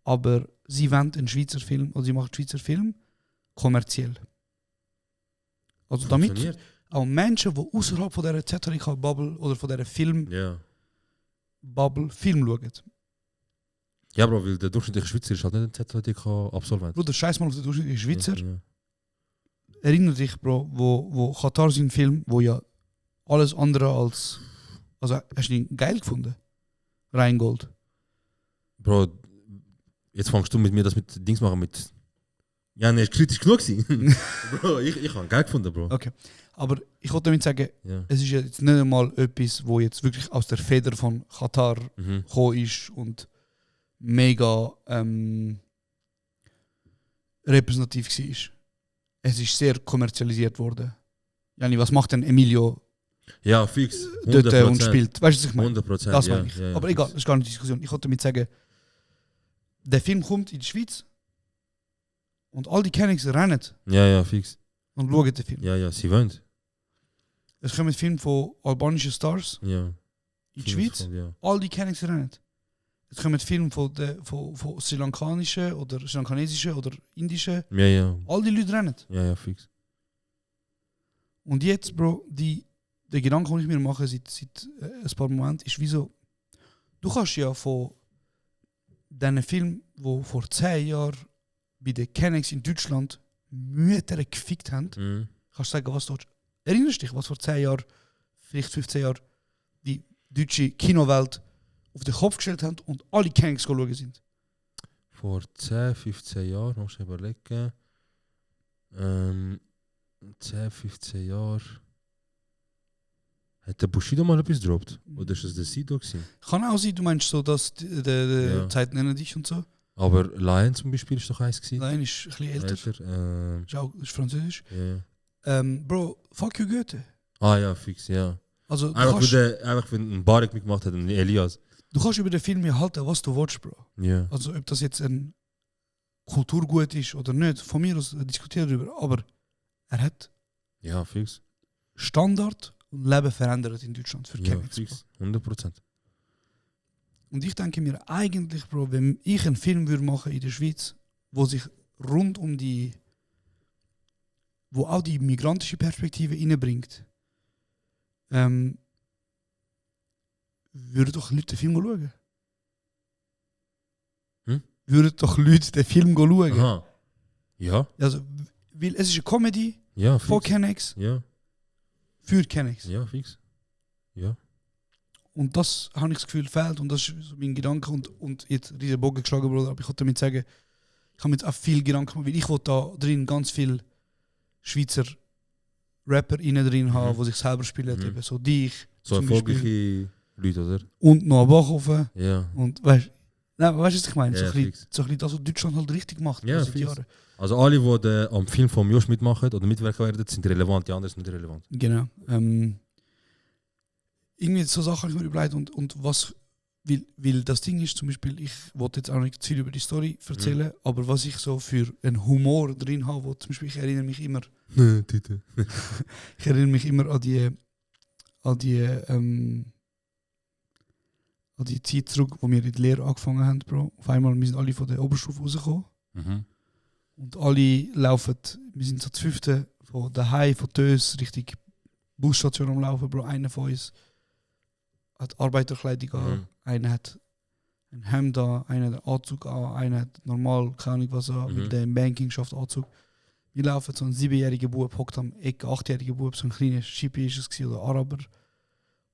aber sie wollen einen Schweizer Film, oder sie machen einen Schweizer Film kommerziell. Also damit auch Menschen, die außerhalb von dieser ZHK-Bubble oder von dieser Film-Bubble Film schauen. Ja, Bro, weil der durchschnittliche Schweizer ist halt nicht ein ZHK-Absolvent. Bruder, scheiß mal auf den durchschnittlichen Schweizer. Ja. Erinnere dich, Bro, wo Katar sein Film, wo ja alles andere als... Also, hast du ihn geil gefunden? Rheingold. Bro, jetzt fängst du mit mir das mit Dings machen mit... Ja, ne, ist kritisch genug gewesen. Bro, ich habe ihn geil gefunden, Bro. Okay, aber ich wollte damit sagen, es ist jetzt nicht einmal etwas, wo jetzt wirklich aus der Feder von Katar gekommen ist und mega repräsentativ war. Es ist sehr kommerzialisiert worden. Yani, was macht denn Emilio Ja, fix. 100%. dort und spielt? Weißt du, was ich meine? 100%. Das meine ich. Ja, aber egal, das ist gar nicht die Diskussion. Ich wollte damit sagen, der Film kommt in die Schweiz und all die Kennex rennen Ja, fix. und schauen den Film. Ja, sie wollen. Es kommen Filme von albanischen Stars in die Schweiz. All die Kennex rennen. Es kommen Filme von sri lankanischen oder sri lankanesischen oder indischen. Ja. All die Leute rennen. Ja, fix. Und jetzt, Bro, der Gedanke, den ich mir mache seit ein paar Momenten, ist wieso, du kannst ja von diesen Film, die vor 10 Jahren bei den Kennex in Deutschland Mütter gefickt haben, kannst du sagen, was du erinnerst dich, was vor 10 Jahren, vielleicht 15 Jahren, die deutsche Kinowelt auf den Kopf gestellt haben und alle Kennex schauen sind? Vor 10, 15 Jahren, muss ich überlegen. 10, 15 Jahre. Hat der Bushido mal etwas gedroppt? Oder ist das der Sido gewesen? Kann auch sein, du meinst so, dass die Zeit nennen dich und so. Aber Lion zum Beispiel ist doch eins gewesen. Lion ist ein bisschen älter. Ist französisch. Ja. Bro, fuck you Goethe. Ah ja, fix, ja. Also, einfach wenn ein Barek mitgemacht hat, ein Elias. Du kannst über den Film ja halten, was du willst, Bro. Ja. Also ob das jetzt ein Kulturgut ist oder nicht, von mir aus diskutieren darüber. Aber er hat fix. Standard und Leben verändert in Deutschland für Kennex. Fix, 100%. Und ich denke mir eigentlich, Bro, wenn ich einen Film würde machen in der Schweiz, wo sich rund um wo auch die migrantische Perspektive reinbringt, würden doch Leute den Film schauen. Würden doch Leute den Film schauen. Aha. Ja. Also, weil es ist eine Comedy von Kennex für Kennex. Ja, fix. Ja. Und das habe ich das Gefühl fehlt und das ist so mein Gedanke und jetzt diesen Bogen geschlagen, Bruder, aber ich wollte damit sagen, ich habe mir jetzt auch viel Gedanken gemacht, weil ich wollte da drin ganz viel Schweizer Rapper innen drin haben, die sich selber spielen, eben so dich. So zum erfolgreiche Beispiel. Leute, oder? Und Noah Bachhofen. Ja. Und weißt du, was ich meine? Ja, so ein fix. bisschen das, was Deutschland halt richtig macht. Ja, seit fix. Jahren. Also alle, die am Film von Josh mitmachen oder mitwirken werden, sind relevant, die anderen sind nicht relevant. Genau. Irgendwie so Sachen habe ich mir überlegt und was, weil das Ding ist zum Beispiel, ich wollte jetzt auch nicht zu viel über die Story erzählen, aber was ich so für einen Humor drin habe, wo zum Beispiel, ich erinnere mich immer an die Zeit zurück, wo wir in die Lehre angefangen haben, Bro. Auf einmal, wir sind alle von der Oberstufe rausgekommen. Und alle laufen, wir sind so zu 5. von daheim, von Tös, Richtung Busstation am Laufen, Bro. Einer von uns hat Arbeiterkleidung an, einer hat ein Hemd an, einer hat einen Anzug an, einer hat normal, keine Ahnung was an, weil der im Banking schafft Anzug. Wir laufen, so ein 7-jähriger Bub hockt am Ecke, 8-jähriger Bub, so ein kleiner Schippi ist es gewesen, oder Araber,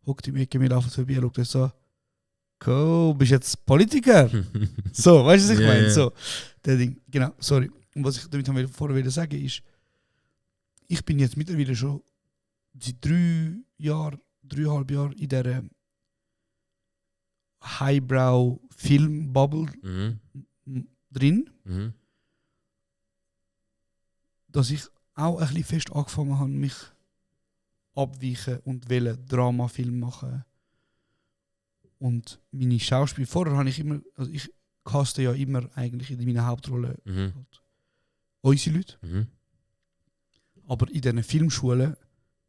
hockt im Ecke, wir laufen vorbei, schaut er so, cool, bist jetzt Politiker? So, weißt du, was ich meine? So, der Ding, genau, sorry. Und was ich damit vorher sagen ist, ich bin jetzt mittlerweile schon seit 3,5 Jahren in dieser Highbrow-Film-Bubble drin, dass ich auch ein bisschen fest angefangen habe, mich abweichen und Dramafilm machen. Und meine Schauspiel, vorher habe ich immer, also ich caste ja immer eigentlich in meiner Hauptrolle halt unsere Leute. Aber in diesen Filmschulen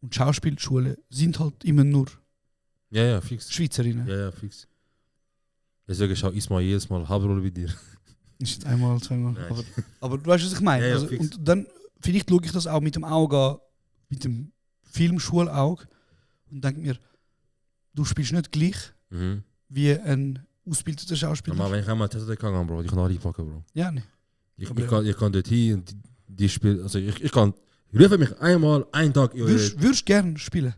und Schauspielschulen sind halt immer nur fix. Schweizerinnen. Ja, fix. Deswegen schau Ismail jedes Mal Hauptrolle bei dir. Ist nicht einmal, zweimal. Aber du weißt, was ich meine. Ja, also, fix. und dann, vielleicht schaue ich das auch mit dem Auge, mit dem Filmschulauge und denke mir, du spielst nicht gleich wie ein ausgebildeter Schauspieler. Aber wenn ich einmal Test gegangen, Bro, ich kann nachpacken, Bro. Ja, ne. Ich kann dort hin und die spielen, also ich kann, rufe mich einmal, einen Tag in Würdest du gerne spielen?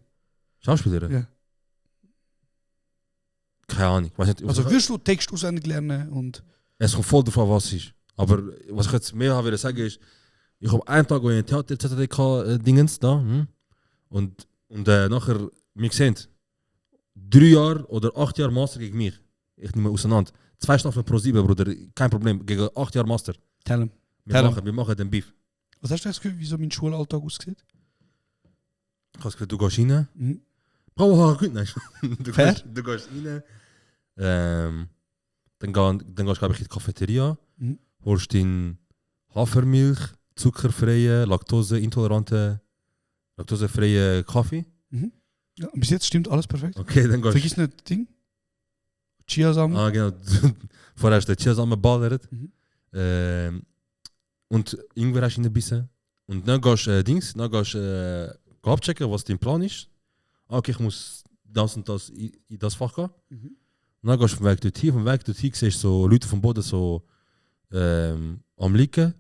Schauspielerin? Ja. Keine Ahnung. Weiß nicht, Also würdest du Text auswendig lernen und... Es kommt voll davon, was ist. Aber was ich jetzt mehr will sagen ist, ich habe einen Tag, wo ich in Theater ZDK-Dingens da und nachher, wir sehen, 3 Jahre oder 8 Jahre Master gegen mich. Ich nehme auseinander. 2 Staffeln pro 7, Bruder, kein Problem. Gegen 8 Jahre Master. Tell him. Wir machen den Beef. Was hast du das Gefühl, wie so mein Schulalltag aussieht? Ich habe gesagt, du gehst rein. Mhm. Bravo, gut, nein. Du Fair? gehst rein. Dann gehst du, glaube ich, in die Cafeteria. Holst deinen Hafermilch, zuckerfreie, laktosefreie Kaffee. Ja, bis jetzt stimmt alles perfekt. Okay, dann gehst Vergiss nicht das Ding. Chiasamen. Ah, genau. Vorher hast du den Chiasamen ballert. Und Ingwer hast du reingebissen. Und dann gehst du abchecken, was dein Plan ist. Okay, ich muss das und das in das Fach gehen. Dann gehst du vom Weg dorthin, siehst du so Leute vom Boden so am liegen.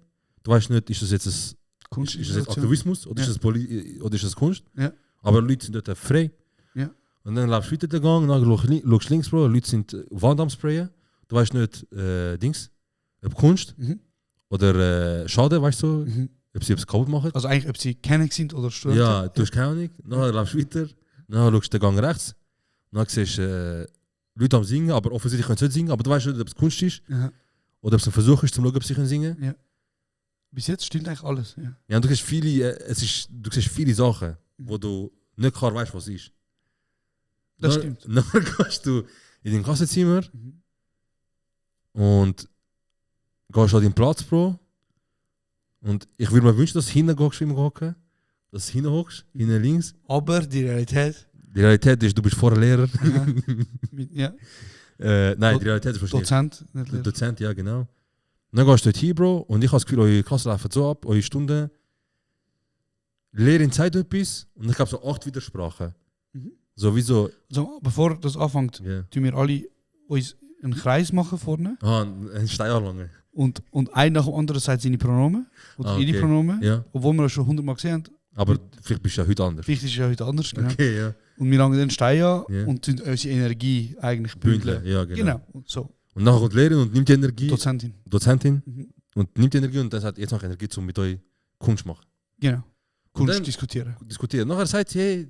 Du weißt nicht, ist das jetzt ist das jetzt Aktivismus oder ist das Kunst? Ja. Aber Leute sind dort frei. Ja. Und dann laufst du weiter den Gang, dann schaust du links, Bro, Leute sind Wand am Sprayen. Du weißt nicht, ob Kunst oder Schaden, weißt du, ob sie etwas kaputt machen. Also eigentlich, ob sie kennen sind oder Studenten. Ja, du hast keine Ahnung. Dann laufst du weiter, dann schaust du den Gang rechts, dann siehst du Leute am Singen, aber offensichtlich können sie nicht singen, aber du weißt nicht, ob es Kunst ist oder ob es ein Versuch ist, zum schauen, ob sie singen können. Ja. Bis jetzt stimmt eigentlich alles. Ja, ja und du siehst viele Sachen, wo du nicht klar weißt, was es ist. Das stimmt. Dann gehst du in dein Klassenzimmer und gehst an deinen Platz, Bro. Und ich würde mir wünschen, dass du hinten gehst, dass du hinten hockst, hinten links. Aber die Realität? Die Realität ist, du bist vorher Lehrer. Ja. Nein, die Realität ist wahrscheinlich... Dozent, nicht Lehrer. Dozent, ja, genau. Dann gehst du dort hin, Bro, und ich habe das Gefühl, eure Klasse läuft so ab, eure Stunden. Lehrerin sagt etwas und ich glaube so 8 Widersprachen. Sowieso. Also, bevor das anfängt, tun wir alle uns einen Kreis machen vorne. Ah, ein Stein lang. Und einer nach dem anderen sagt seine Pronomen oder ihre Pronomen, ja. obwohl wir das schon 100 Mal gesehen haben. Aber vielleicht bist du ja heute anders. Vielleicht ist es ja heute anders, genau. Okay, ja. Und wir langen den Stein an Ja. und tun unsere Energie eigentlich bündeln. Ja, genau. Genau. Und so. Und nachher kommt die Lehrerin und nimmt die Energie, Dozentin. Dozentin, und nimmt die Energie und dann sagt, jetzt noch Energie, um mit euch Kunst zu machen. Genau. Kunst dann- diskutieren. Diskutieren. Nachher sagt sie, hey,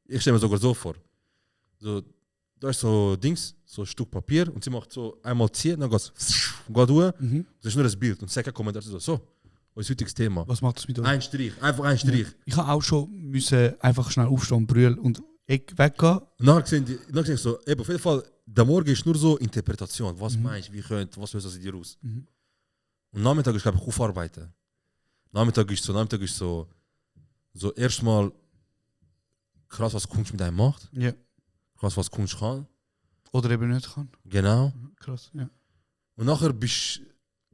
ich stelle mir sogar so vor. So, da ist so Dings, so ein Stück Papier und sie macht so einmal ziehen, dann geht durch. Das ist nur das Bild und sagt ein Kommentar so, unser heutiges Thema. Was macht das mit euch? Ein Strich, einfach ein Strich. Ich habe auch schon müssen einfach schnell aufstehen und brüllen und weggehen. Und nachher sehen so, eben, auf jeden Fall, der Morgen ist nur so Interpretation. Was meinst du, wie könnt, was löst das in dir aus? Und Nachmittag ist, glaube ich, aufarbeiten. Nachmittag ist so erstmal krass, was Kunst mit einem macht. Ja. Krass, was Kunst kann. Oder eben nicht kann. Genau. Krass, ja. Und nachher bist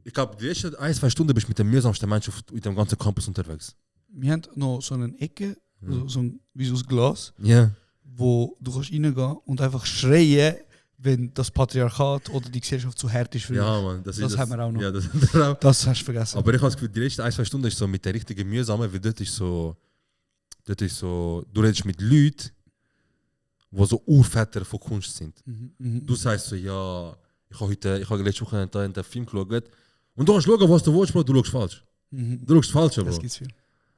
ich glaube, die ersten 1-2 Stunden bist du mit dem mühsamsten Mensch in dem ganzen Campus unterwegs. Wir haben noch so eine Ecke, wie so ein Glas, Ja. wo du kannst reingehen und einfach schreien, wenn das Patriarchat oder die Gesellschaft zu hart ist für dich. Ja, Mann. Das haben wir auch noch. Ja, das haben wir auch. Das hast du vergessen. Aber ich habe das Gefühl, die letzten 1-2 Stunden ist so mit der richtigen mühsamen, weil dort ist so, du redest mit Leuten, die so Urväter von Kunst sind. Du sagst so, ja, ich habe letzte Woche einen Film geschaut und du kannst schauen, was du willst, Bro, du schaust falsch. Du schaust falsch, Bro. Das gibt's viel.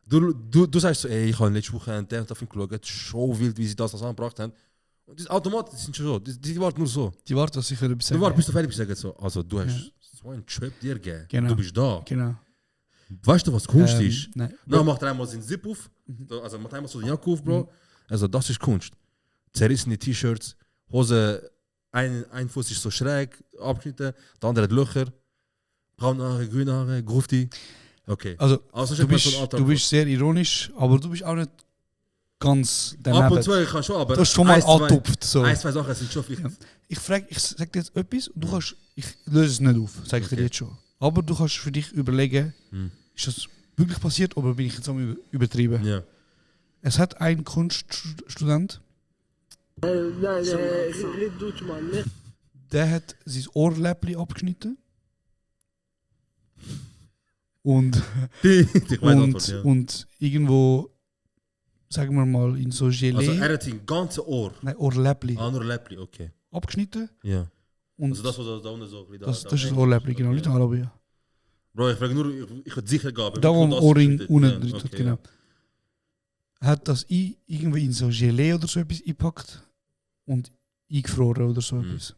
Du sagst so, ey, ich habe letzte Woche einen Film geschaut, so wild, wie sie das angebracht haben. Und das automatisch sind schon so, die warten nur so. Die warten, dass ich wieder Du wartest, bis du fertig bist, so. Also du hast so einen Trip dir gegeben. Genau. Du bist da. Genau. Weißt du, was Kunst ist? Nein. Dann macht er einmal seinen Zip auf, also macht einmal so den Jacke auf, Bro. Also das ist Kunst. Zerrissene T-Shirts, Hose, ein Fuß ist so schräg, abgeschnitten, der andere hat Löcher, braune Haare, grüne Haare, Grufti. Okay. Also Also du bist sehr ironisch, aber du bist auch nicht ganz daneben. ab und zu kann schon, aber Du hast schon mal 1, 2 angetupft. So. 1-2 Sachen sind schon vielleicht. Ich sag dir jetzt etwas und du kannst, ich löse es nicht auf, sage ich dir Okay. jetzt schon. Aber du kannst für dich überlegen, ist das wirklich passiert oder bin ich jetzt am übertrieben? Ja. Es hat ein Kunststudent, Nein, red Deutsch, Mann. Nicht. der hat sein Ohrläppli abgeschnitten. Und, Ich weiß Antwort, ja. und irgendwo, sagen wir mal, in so Gelee. Also er hat sein ganzes Ohr. Nein, Ohrläppli. Ah, nur Läppli, okay. Abgeschnitten. Ja. Und Also das, was da unten so... das ist das Ohrläppli, genau, nicht Arabier. Bro, ich frage nur, ich würde sicher gehen. Da wo am Ohrring unten drin okay, tut, genau. Hat das irgendwie in so Gelee oder so etwas eingepackt und eingefroren oder so etwas.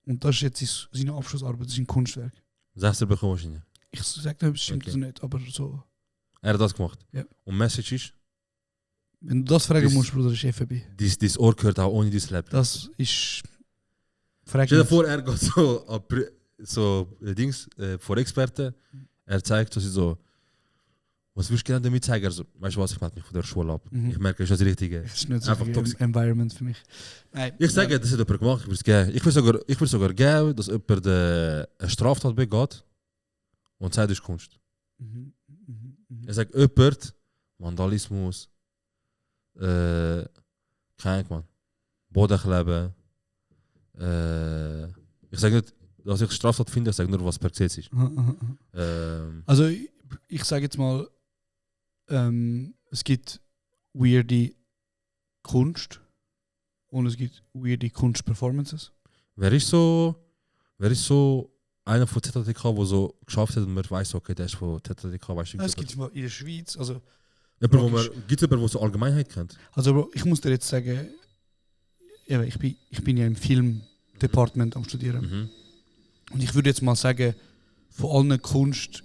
Und das ist jetzt seine Abschlussarbeit, sein Kunstwerk. 16 bekommen wahrscheinlich. Ich sage nicht, es stimmt Okay. das nicht, aber so. Er hat das gemacht. Ja. Und Message ist, Wenn du das fragen Das- musst, Bruder, ist FFB. dein Ohr gehört auch ohne dein Laptop. Das ist. Frag Stell dir nicht. vor, er geht so vor Experten. Er zeigt, dass sie so, was willst du gerne damit zeigen? Also, weißt du was, ich melde mich von der Schule ab. Ich merke, das ist das Richtige. Das ist nicht so Einfach ein toxisch. Environment für mich. Nein, Ich sage, das hat jemand gemacht, ich würde es geben. Ich will sogar geben, dass jemand eine Straftat begeht und sagt, das ist Kunst. Ich sage, jemand, Vandalismus, keine Ahnung, man, Bodenkleben, ich sage nicht, dass ich Straftat finde, ich sage nur, was per Gesetz ist. Also, ich sage jetzt mal, es gibt weirde Kunst und es gibt weirde Kunstperformances. Wer ist so einer von ZTK, der so geschafft hat und man weiß, okay, der ist von ZTK, weißt du, Es gibt in der Schweiz, also, gibt es jemanden, der so Allgemeinheit kennt? also Bro, ich muss dir jetzt sagen, eben, ich bin ja im Filmdepartement am Studieren. Und ich würde jetzt mal sagen, von allen Kunstgängen,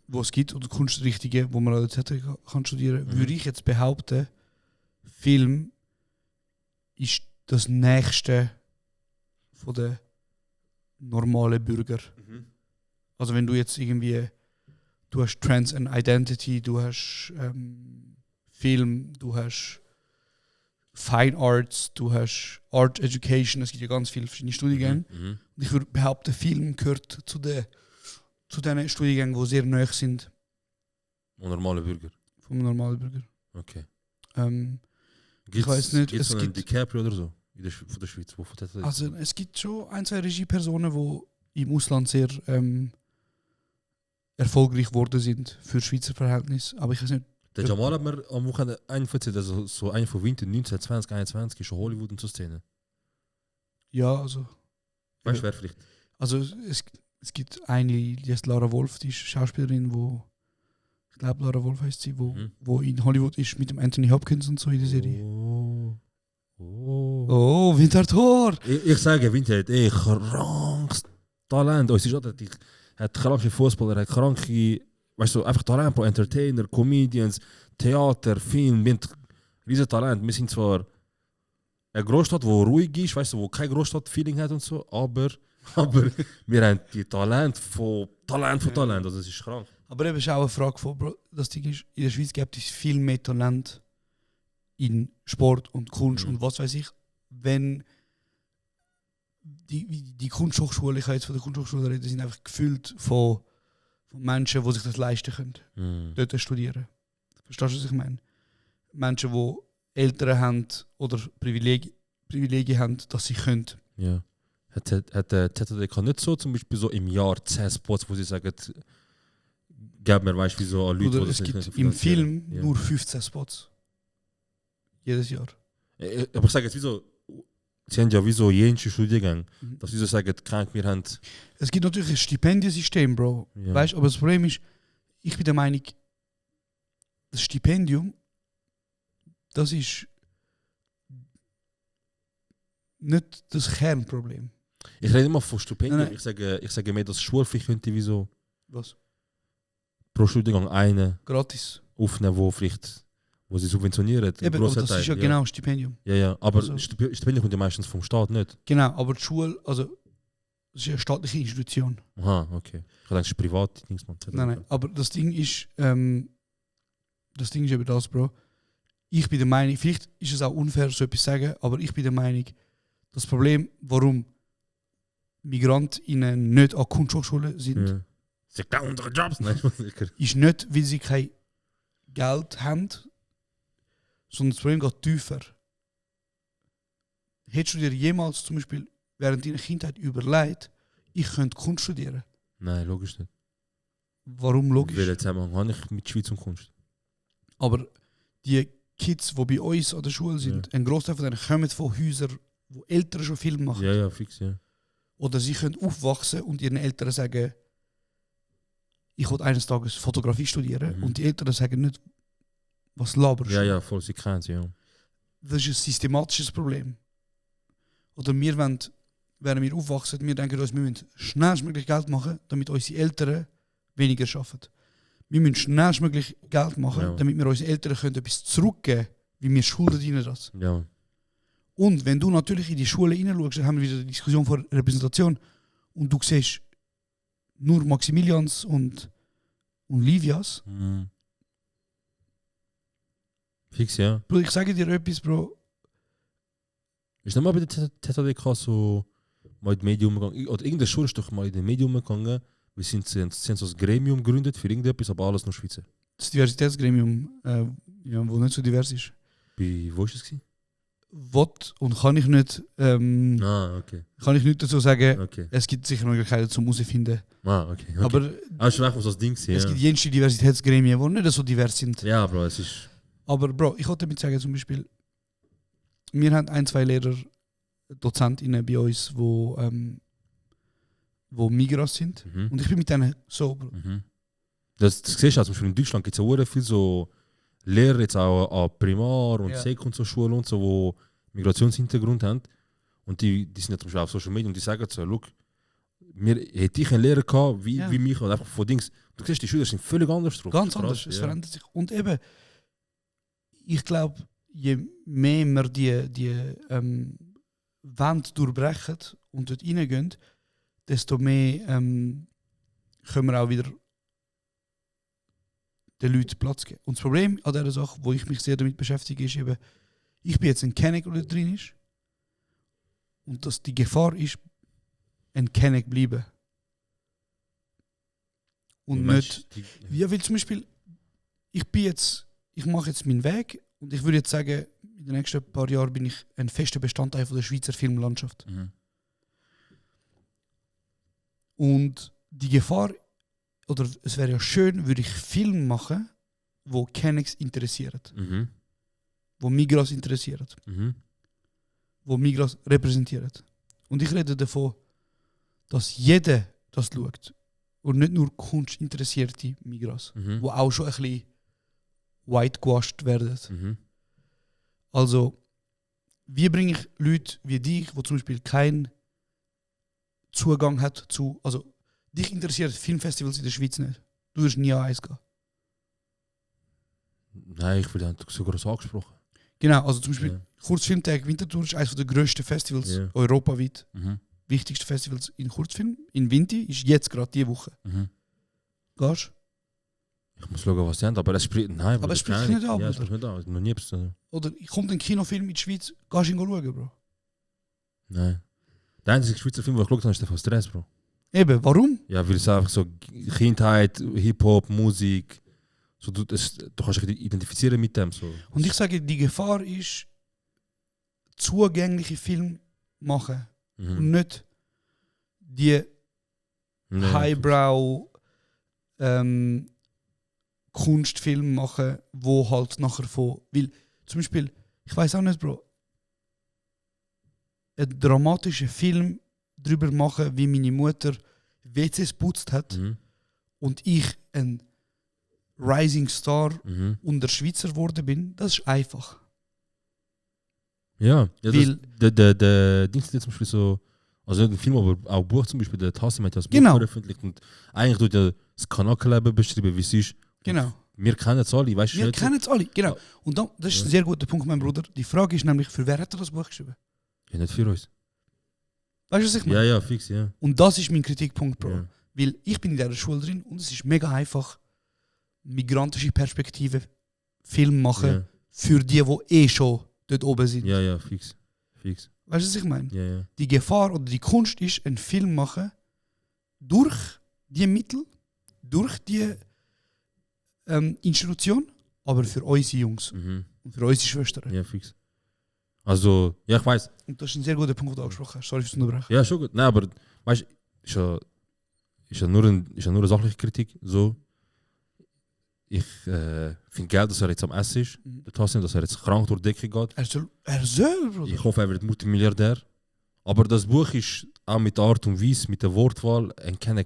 die es gibt, oder Kunstrichtungen, wo man an der ZTK kann studieren, würde ich jetzt behaupten, Film ist das Nächste von den normalen Bürger. Also wenn du jetzt irgendwie, du hast Trans and Identity, du hast Film, du hast Fine Arts, du hast Art Education, es gibt ja ganz viele verschiedene Studiengänge. Und ich würde behaupten, Film gehört zu den Studiengängen, die sehr nahe sind Und normale Bürger. vom normalen Bürger. Okay. Ich weiß nicht, Gibt's es so einen gibt, DiCaprio oder so von der Schweiz, wo von ZTK? also es gibt schon ein, zwei Regiepersonen, die im Ausland sehr erfolgreich geworden sind für Schweizer Verhältnisse. Aber ich weiß nicht, Der Jamal hat mir am Wochenende erzählt, also so einer von Winter 1920, 21 ist schon Hollywood und so Szene. Ja, also. Weißt du, wer vielleicht? Also es gibt eine, die heißt Lara Wolf, die ist Schauspielerin, ich glaube Lara Wolf heißt sie, wo in Hollywood ist mit dem Anthony Hopkins und so in der Serie. Oh, Winter Tor! Ich sage, Winter hat krankes Talent. Uns ist auch, er hat kranke Fußballer, er hat kranke, weißt du, einfach Talent, Bro, Entertainer, Comedians, Theater, Film, riesen Talent. Wir sind zwar eine Großstadt, die ruhig ist, weißt du, wo kein Großstadt-Feeling hat und so, aber wir haben die Talent von Talent, also das ist krank. Aber eben ist auch eine Frage von, Bro, das Ding ist, in der Schweiz gibt es viel mehr Talent in Sport und Kunst und was weiß ich, wenn die Kunsthochschule, ich kann jetzt von der Kunsthochschule reden, sind einfach gefüllt von Menschen, die sich das leisten können, dort studieren. Verstehst du, was ich meine? Menschen, die Eltern haben oder Privilegien haben, dass sie können. Ja. Hat der ZDK nicht so, zum Beispiel so im Jahr 10 Spots, wo sie sagen, gib mir, weißt du, wie so an Leute, oder es gibt im Film nur 15 Spots. Jedes Jahr. Aber ich sage jetzt, wieso, sie haben ja wie so jenste Studiengänge, dass sie so sagen, krank, wir haben... Es gibt natürlich ein Stipendiensystem, Bro. Ja. Weißt, aber das Problem ist, ich bin der Meinung, das Stipendium, das ist nicht das Kernproblem. Ich rede immer von Stipendium, Nein. Ich sage mehr, dass Schulpflicht könnte wie so Was? pro Studiengang einen Gratis. aufnehmen, wo sie subventionieren. Eben, aber das ist ja genau ein Stipendium. Ja, aber Also- Stipendium kommt ja meistens vom Staat nicht. Genau, aber die Schule, also das ist eine staatliche Institution. Aha, okay. Ich dachte, das ist privat. Nein, aber das Ding ist eben das, Bro. Ich bin der Meinung, vielleicht ist es auch unfair, so etwas zu sagen, aber ich bin der Meinung, das Problem, warum MigrantInnen nicht an Kunsthochschulen sind, Ja. Sie haben andere Jobs. Nein, sicher. ist nicht, weil sie kein Geld haben, sondern das Problem geht tiefer. Hättest du dir jemals zum Beispiel während deiner Kindheit überlegt, ich könnte Kunst studieren? Nein, logisch nicht. Warum logisch? Welchen Zusammenhang habe ich mit Schweiz und Kunst? Aber die Kids, die bei uns an der Schule sind, ein Großteil von denen kommen von Häusern, wo Eltern schon Film machen. Ja, fix, ja. Oder sie können aufwachsen und ihren Eltern sagen, ich will eines Tages Fotografie studieren. Und die Eltern sagen nicht, was laberst du? Ja, voll, sie kennen sie, ja. Das ist ein systematisches Problem. Oder wir wollen, während wir aufwachsen, wir denken uns, wir müssen schnellstmöglich Geld machen, damit unsere Eltern weniger arbeiten. Wir müssen schnellstmöglich Geld machen, damit wir unseren Eltern können etwas zurückgeben können, wie wir schulden ihnen das. Ja. Und wenn du natürlich in die Schule hineinschaust, dann haben wir wieder die Diskussion von Repräsentation und du siehst nur Maximilians und Livias. Fix, ja. Bro, ich sage dir etwas, Bro. Ist nicht mal bei der ZDK so mal in die Medien umgegangen? Oder irgendeine Schule ist doch mal in die Medien umgegangen. Wir sind so ein Gremium gegründet für irgendetwas, aber alles nur Schweizer. Das Diversitätsgremium, wo nicht so divers ist. Wo ist es gewesen? Was und kann ich nicht, Okay. kann ich nicht dazu sagen, Okay. es gibt sicher Möglichkeiten zum herausfinden. Okay. Aber ist schon so das Ding gewesen, es ja. gibt jenste Diversitätsgremien, die nicht so divers sind. Ja, Bro, es ist... Aber Bro, ich wollte damit sagen, zum Beispiel, wir haben 1, 2 Lehrer, DozentInnen bei uns, wo Migros sind. Und ich bin mit denen so, Bro. Das siehst du, zum Beispiel in Deutschland gibt es ja viel so Lehrer jetzt auch an Primar- und Ja. Sek- und so Schulen und so, die Migrationshintergrund haben. Und die sind ja zum Beispiel auf Social Media und die sagen so, look, hätte ich einen Lehrer gehabt, wie mich, oder einfach von Dings. Du siehst, die Schüler sind völlig anders drauf. Ganz Krass, anders, es ja. verändert sich. Und eben, ich glaube, je mehr wir die Wand durchbrechen und dort reingehen, desto mehr können wir auch wieder den Leuten Platz geben. Und das Problem an dieser Sache, wo ich mich sehr damit beschäftige, ist eben, ich bin jetzt ein Kenneck, der drin ist. Und dass die Gefahr ist, ein Kenneck bleiben. Und nicht... Ja, weil zum Beispiel, ich mache jetzt meinen Weg und ich würde jetzt sagen, in den nächsten paar Jahren bin ich ein fester Bestandteil von der Schweizer Filmlandschaft. Und die Gefahr, oder es wäre ja schön, würde ich Film machen wo Kennex interessiert, Mhm. wo Migros interessiert, Mhm. wo Migros repräsentiert. Und ich rede davon, dass jeder das schaut. Und nicht nur kunstinteressierte Migros, Mhm. wo auch schon ein bisschen whitewashed werden. Mhm. Also, wie bringe ich Leute wie dich, die zum Beispiel keinen Zugang hat zu. Also, dich interessiert Filmfestivals in der Schweiz nicht. Du wirst nie an eins gehen. Nein, ich werde sogar so angesprochen. Genau, also zum Beispiel Ja. Kurzfilmtag Winterthur ist eines der grössten Festivals Ja. europaweit. Mhm. Wichtigste Festivals in Kurzfilm. In Vinti ist jetzt gerade diese Woche. Mhm. Gehst Ich muss schauen, was sie haben, aber es spricht. Nein, Aber es spricht keine nicht Ahnung. an, Ja, es Bruder. spricht nicht an. Noch nie etwas. Oder kommt ein Kinofilm in die Schweiz, gehst du ihn schauen, Bro. Nein. Der einzige Schweizer Film, den ich geschaut habe, ist der von Stress, Bro. Eben, warum? Ja, weil es einfach so Kindheit, Hip-Hop, Musik. So, du kannst dich identifizieren mit dem. So. Und ich sage, die Gefahr ist, zugängliche Filme machen und Mhm. nicht die Nee, Highbrow Kunstfilme machen, wo halt nachher von. Weil, zum Beispiel, ich weiß auch nicht, Bro, einen dramatischen Film darüber machen, wie meine Mutter WCs putzt hat Mhm. und ich ein Rising Star Mhm. unter Schweizer geworden bin, das ist einfach. Ja, ja Weil- der Ding ist jetzt zum Beispiel so, also nicht ein Film, aber auch ein Buch zum Beispiel, der Tassim hat ja das Buch Genau. veröffentlicht und eigentlich tut ja das Kanaka-Leben beschrieben, wie es ist. Genau. Wir kennen es alle, weißt du? Wir nicht so- kennen es alle, genau. Ja. Und dann, das ist Ja. ein sehr guter Punkt, mein Bruder. Die Frage ist nämlich, für wer hat er das Buch geschrieben? Ja, nicht für uns. Weißt du, was ich meine? Ja, ja, fix, ja. Und das ist mein Kritikpunkt, Bro. Ja. Weil ich bin in dieser Schule drin und es ist mega einfach, migrantische Perspektive Film machen Ja. für die, die schon dort oben sind. Ja, ja, fix. Fix. Weißt du, was ich meine? Ja, ja. Die Gefahr oder die Kunst ist, einen Film machen durch die Mittel, durch die Institution, aber für unsere Jungs Mhm. und für unsere Schwestern. Ja, fix. Also, ja, ich weiß. Und das ist ein sehr guter Punkt, den du angesprochen hast. Sorry fürs Unterbrechen. Ja, schon gut. Nein, aber weißt du, ist ja nur eine sachliche Kritik. So. Ich finde geil, dass er jetzt am Essen ist, Mhm. der Tassim, dass er jetzt krank durch die Decke geht. Er soll, Bruder. Ich hoffe, er wird Multimilliardär. Aber das Buch ist auch mit der Art und Weise, mit der Wortwahl, ein keine.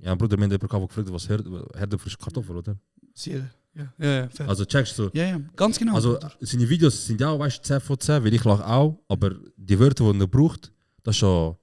Ja, Bruder, wir haben jemanden gefragt, was Herdöpfel ist Kartoffel, oder? Ja, ja, fair. Also checkst du. Ja, ja, ganz genau. Also Bruder. seine Videos sind ja auch, weißt du, 10 von 10, weil ich lache auch, aber die Wörter, die er braucht, das ist schon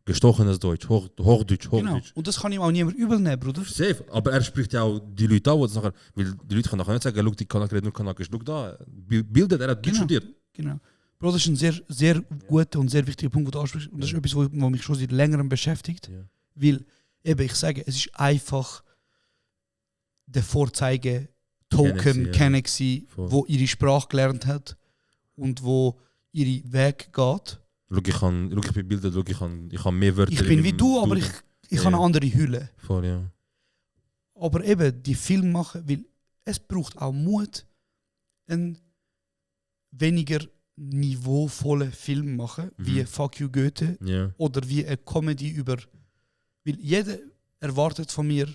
gestochenes Deutsch, Hochdeutsch. Genau. Und das kann ihm auch niemand übel nehmen, Bruder. Safe, aber er spricht ja auch die Leute an, die es nachher, weil die Leute können nachher nicht sagen, schau, die Kanak redet nur Kanakisch, schau da, bildet, er hat Deutsch studiert. Genau. Bro, das ist ein sehr, sehr guter und sehr wichtiger Punkt, den du ansprichst. Und das ist etwas, was mich schon seit längerem beschäftigt. Ja. Weil, eben, ich sage, es ist einfach der Vorzeige-Token, Kennex, Kennex, wo ihre Sprache gelernt hat und wo ihre Weg geht. Schau, ich bin bildet, ich kann mehr Wörter. Ich bin in wie meinem du, aber Duden. ich Ja. habe eine andere Hülle. Voll, ja. Aber eben, die Film machen, weil es braucht auch Mut, einen weniger niveauvollen Film machen, wie Fuck You Goethe Ja. oder wie eine Comedy über. Weil jeder erwartet von mir,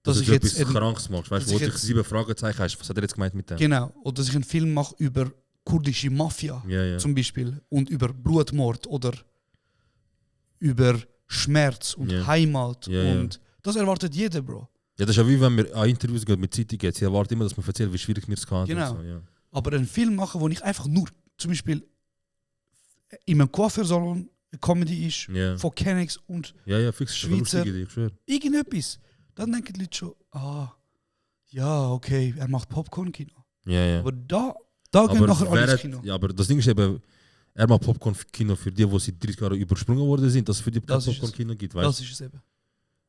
dass Dass ich du jetzt. etwas Krankes machst, weißt dass du, wo ich dich jetzt- 7 Fragezeichen hast, was hat er jetzt gemeint mit dem? Genau, oder dass ich einen Film mache über kurdische Mafia Ja, ja. zum Beispiel und über Blutmord oder über Schmerz und Ja. Heimat. Ja, ja. Und das erwartet jeder, Bro. Ja, das ist ja wie wenn wir an Interviews gehen mit Zeitungen. Sie erwarten immer, dass man erzählt, wie schwierig wir es kann. Genau. Und so, ja. Aber einen Film machen, wo ich einfach nur, zum Beispiel in einem Coiffeursalon eine Comedy ist, Ja. von Kennex und Ja, ja, fix. Das ist eine Schweizer. lustige Idee, ich schwöre. irgendetwas, dann denken die Leute schon, ja, okay, er macht Popcorn-Kino. Ja, ja. Aber da gehen nachher alle ins Kino. Ja, aber das Ding ist eben, er macht Popcorn-Kino für die, die seit 30 Jahren übersprungen worden sind, dass es für die kein Das ist es. Popcorn-Kino gibt. Das Weißt? ist es eben.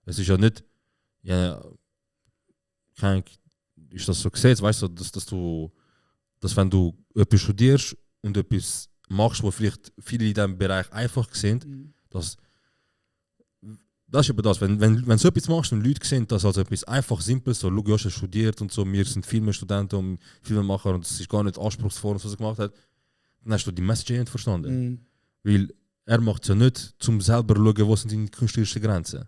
Es ist ja nicht, ja, ist das so gesetzt, weißt du, dass wenn du etwas studierst und etwas machst, wo vielleicht viele in diesem Bereich einfach sind, Mhm. das ist eben das, wenn du so etwas machst und Leute sehen, das als etwas einfach Simples, so, schau, Josh studiert und so, wir sind Filmstudenten und Filmemacher und es ist gar nicht anspruchsvoll, was er gemacht hat, dann hast du die Message nicht verstanden. Mhm. Weil er macht es ja nicht, um selber zu schauen, wo sind die künstlerischen Grenzen.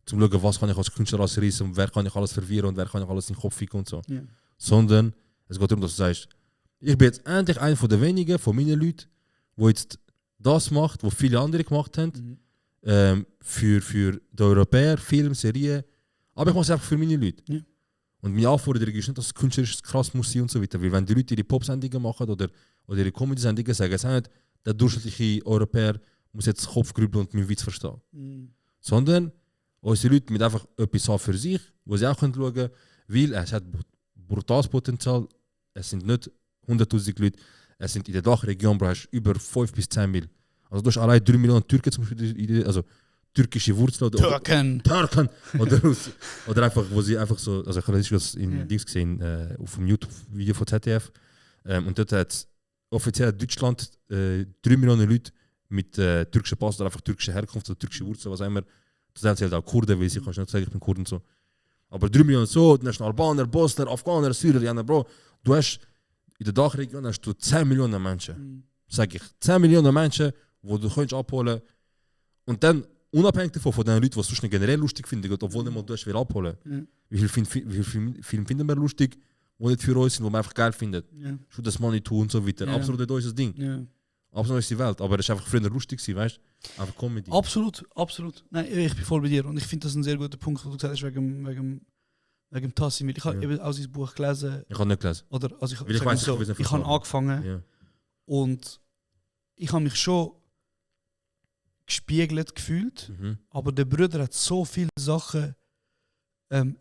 zum zu schauen, was kann ich als Künstler alles reissen und wer kann ich alles verwirren und wer kann ich alles in den Kopf ficken und so. Ja. Sondern es geht darum, dass du sagst, ich bin jetzt endlich einer von den wenigen, von meinen Leuten, der jetzt das macht, was viele andere gemacht haben, für die Europäer, Film, Serien, aber ich mache es einfach für meine Leute. Ja. Und meine Anforderung ist nicht, dass es künstlerisch krass muss sein und so weiter, weil wenn die Leute ihre Pop-Sendungen machen oder ihre Comedy-Sendungen, sagen es auch nicht, der durchschnittliche Europäer muss jetzt den Kopf grübeln und meinen Witz verstehen. Sondern unsere Leute mit einfach etwas haben für sich, wo sie auch schauen können, weil es hat brutales Potenzial, es sind nicht 100'000 Leute, es sind in der Dachregion über 5 bis 10 Mil. Also du hast allein 3 Millionen Türken zum Beispiel, also türkische Wurzeln oder Türken oder einfach, wo sie einfach so, also ich habe das in Dings gesehen, auf dem YouTube-Video von ZDF, und dort hat offiziell Deutschland 3 Millionen Leute mit türkischen Pass oder einfach türkischer Herkunft oder türkische Wurzeln, was auch immer. Das sind halt auch Kurden, weil sie kannst nicht sagen, ich bin Kurden und so. Aber 3 Millionen so, dann hast du Albaner, Bosner, Afghaner, Syrier, Bro. Du hast in der Dachregion hast du 10 Millionen Menschen. Sag ich, 10 Millionen Menschen, die du kannst abholen. Und dann, unabhängig davon, von den Leuten, die es sonst nicht generell lustig finden, obwohl nicht mal du will abholen. Wie viel Film finden wir lustig, die nicht für uns sind, die wir einfach geil finden. Shoot das Money to und so weiter. Absolut nicht unser Ding. Absolut ist die Welt, aber es war einfach früher lustig, weißt du? Einfach Comedy. Absolut. Nein, ich bin voll bei dir und ich finde das ein sehr guter Punkt, was du gesagt hast, wegen Tassim. Ich habe eben auch sein Buch gelesen. Ich habe nicht gelesen. Oder, also ich habe angefangen und ich habe mich schon gespiegelt gefühlt, aber der Bruder hat so viele Sachen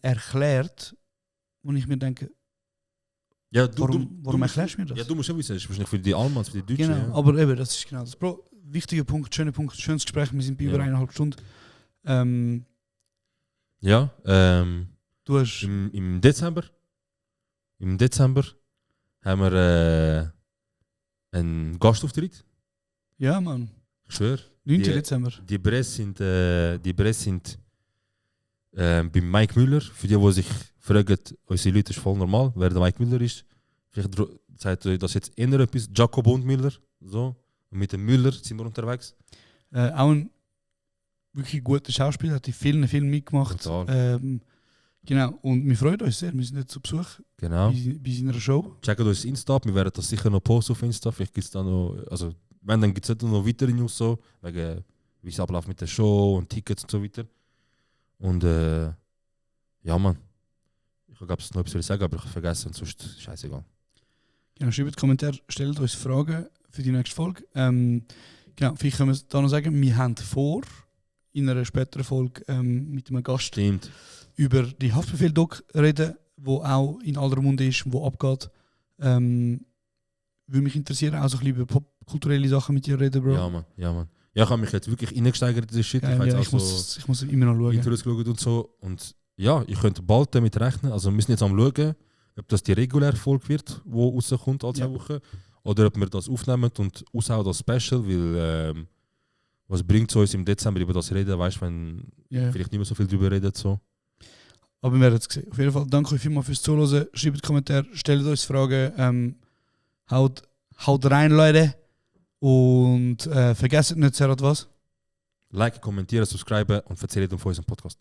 erklärt, wo ich mir denke, ja, warum erklärst du mir das? Ja, du musst ja wissen, das ist wahrscheinlich für die Almans, für die Deutschen. Genau, aber eben, das ist genau das. Bro, wichtiger Punkt, schöner Punkt, schönes Gespräch, wir sind bei über 1,5 Stunden. Du hast im Dezember haben wir einen Gastauftritt. Ja, Mann. Ich schwöre. 9. Dezember. Die Bress sind bei Mike Müller. Für die sich fragen, unsere Leute ist voll normal, wer der Mike Müller ist. Vielleicht sagt euch das jetzt eher etwas. Jacob und Müller. So. Und mit dem Müller sind wir unterwegs. Auch ein wirklich guter Schauspieler, hat in vielen Filmen mitgemacht. Genau, und wir freuen uns sehr, wir sind jetzt zu Besuch bei seiner Show. Checkt uns Insta ab, wir werden das sicher noch posten auf Insta. Vielleicht gibt es da noch, also wenn, dann gibt es noch weitere News, so, wegen wie es abläuft mit der Show und Tickets und so weiter. Und ja, Mann. Ich glaube, es noch etwas sagen, aber ich habe vergessen, sonst scheißegal. Genau, schreibt Kommentare, stellt uns Fragen für die nächste Folge. Genau, vielleicht können wir da noch sagen, wir haben vor, in einer späteren Folge mit einem Gast über die Haftbefehl-Doc reden, wo auch in aller Munde ist, wo abgeht. Würde mich interessieren, auch so ein bisschen über popkulturelle Sachen mit dir reden, Bro. Ja, Mann. Ja, ich habe mich jetzt wirklich reingesteigert in das Shit. Ich muss immer noch schauen. Interviews geschaut und so. Und ja, ich könnte bald damit rechnen. Also wir müssen jetzt am schauen, ob das die reguläre Folge wird, die rauskommt alle 2 Wochen. Oder ob wir das aufnehmen und aushauen das Special, weil was bringt es uns im Dezember über das reden, weißt du, wenn vielleicht nicht mehr so viel darüber redet. So. Aber wir werden es sehen. Auf jeden Fall danke euch vielmals fürs Zuhören. Schreibt Kommentare, stellt uns Fragen. Haut rein, Leute. Und vergesst nicht, Serhat, was? Like, kommentieren, subscriben und erzählt von unserem Podcast.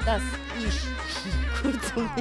Das ist kurz und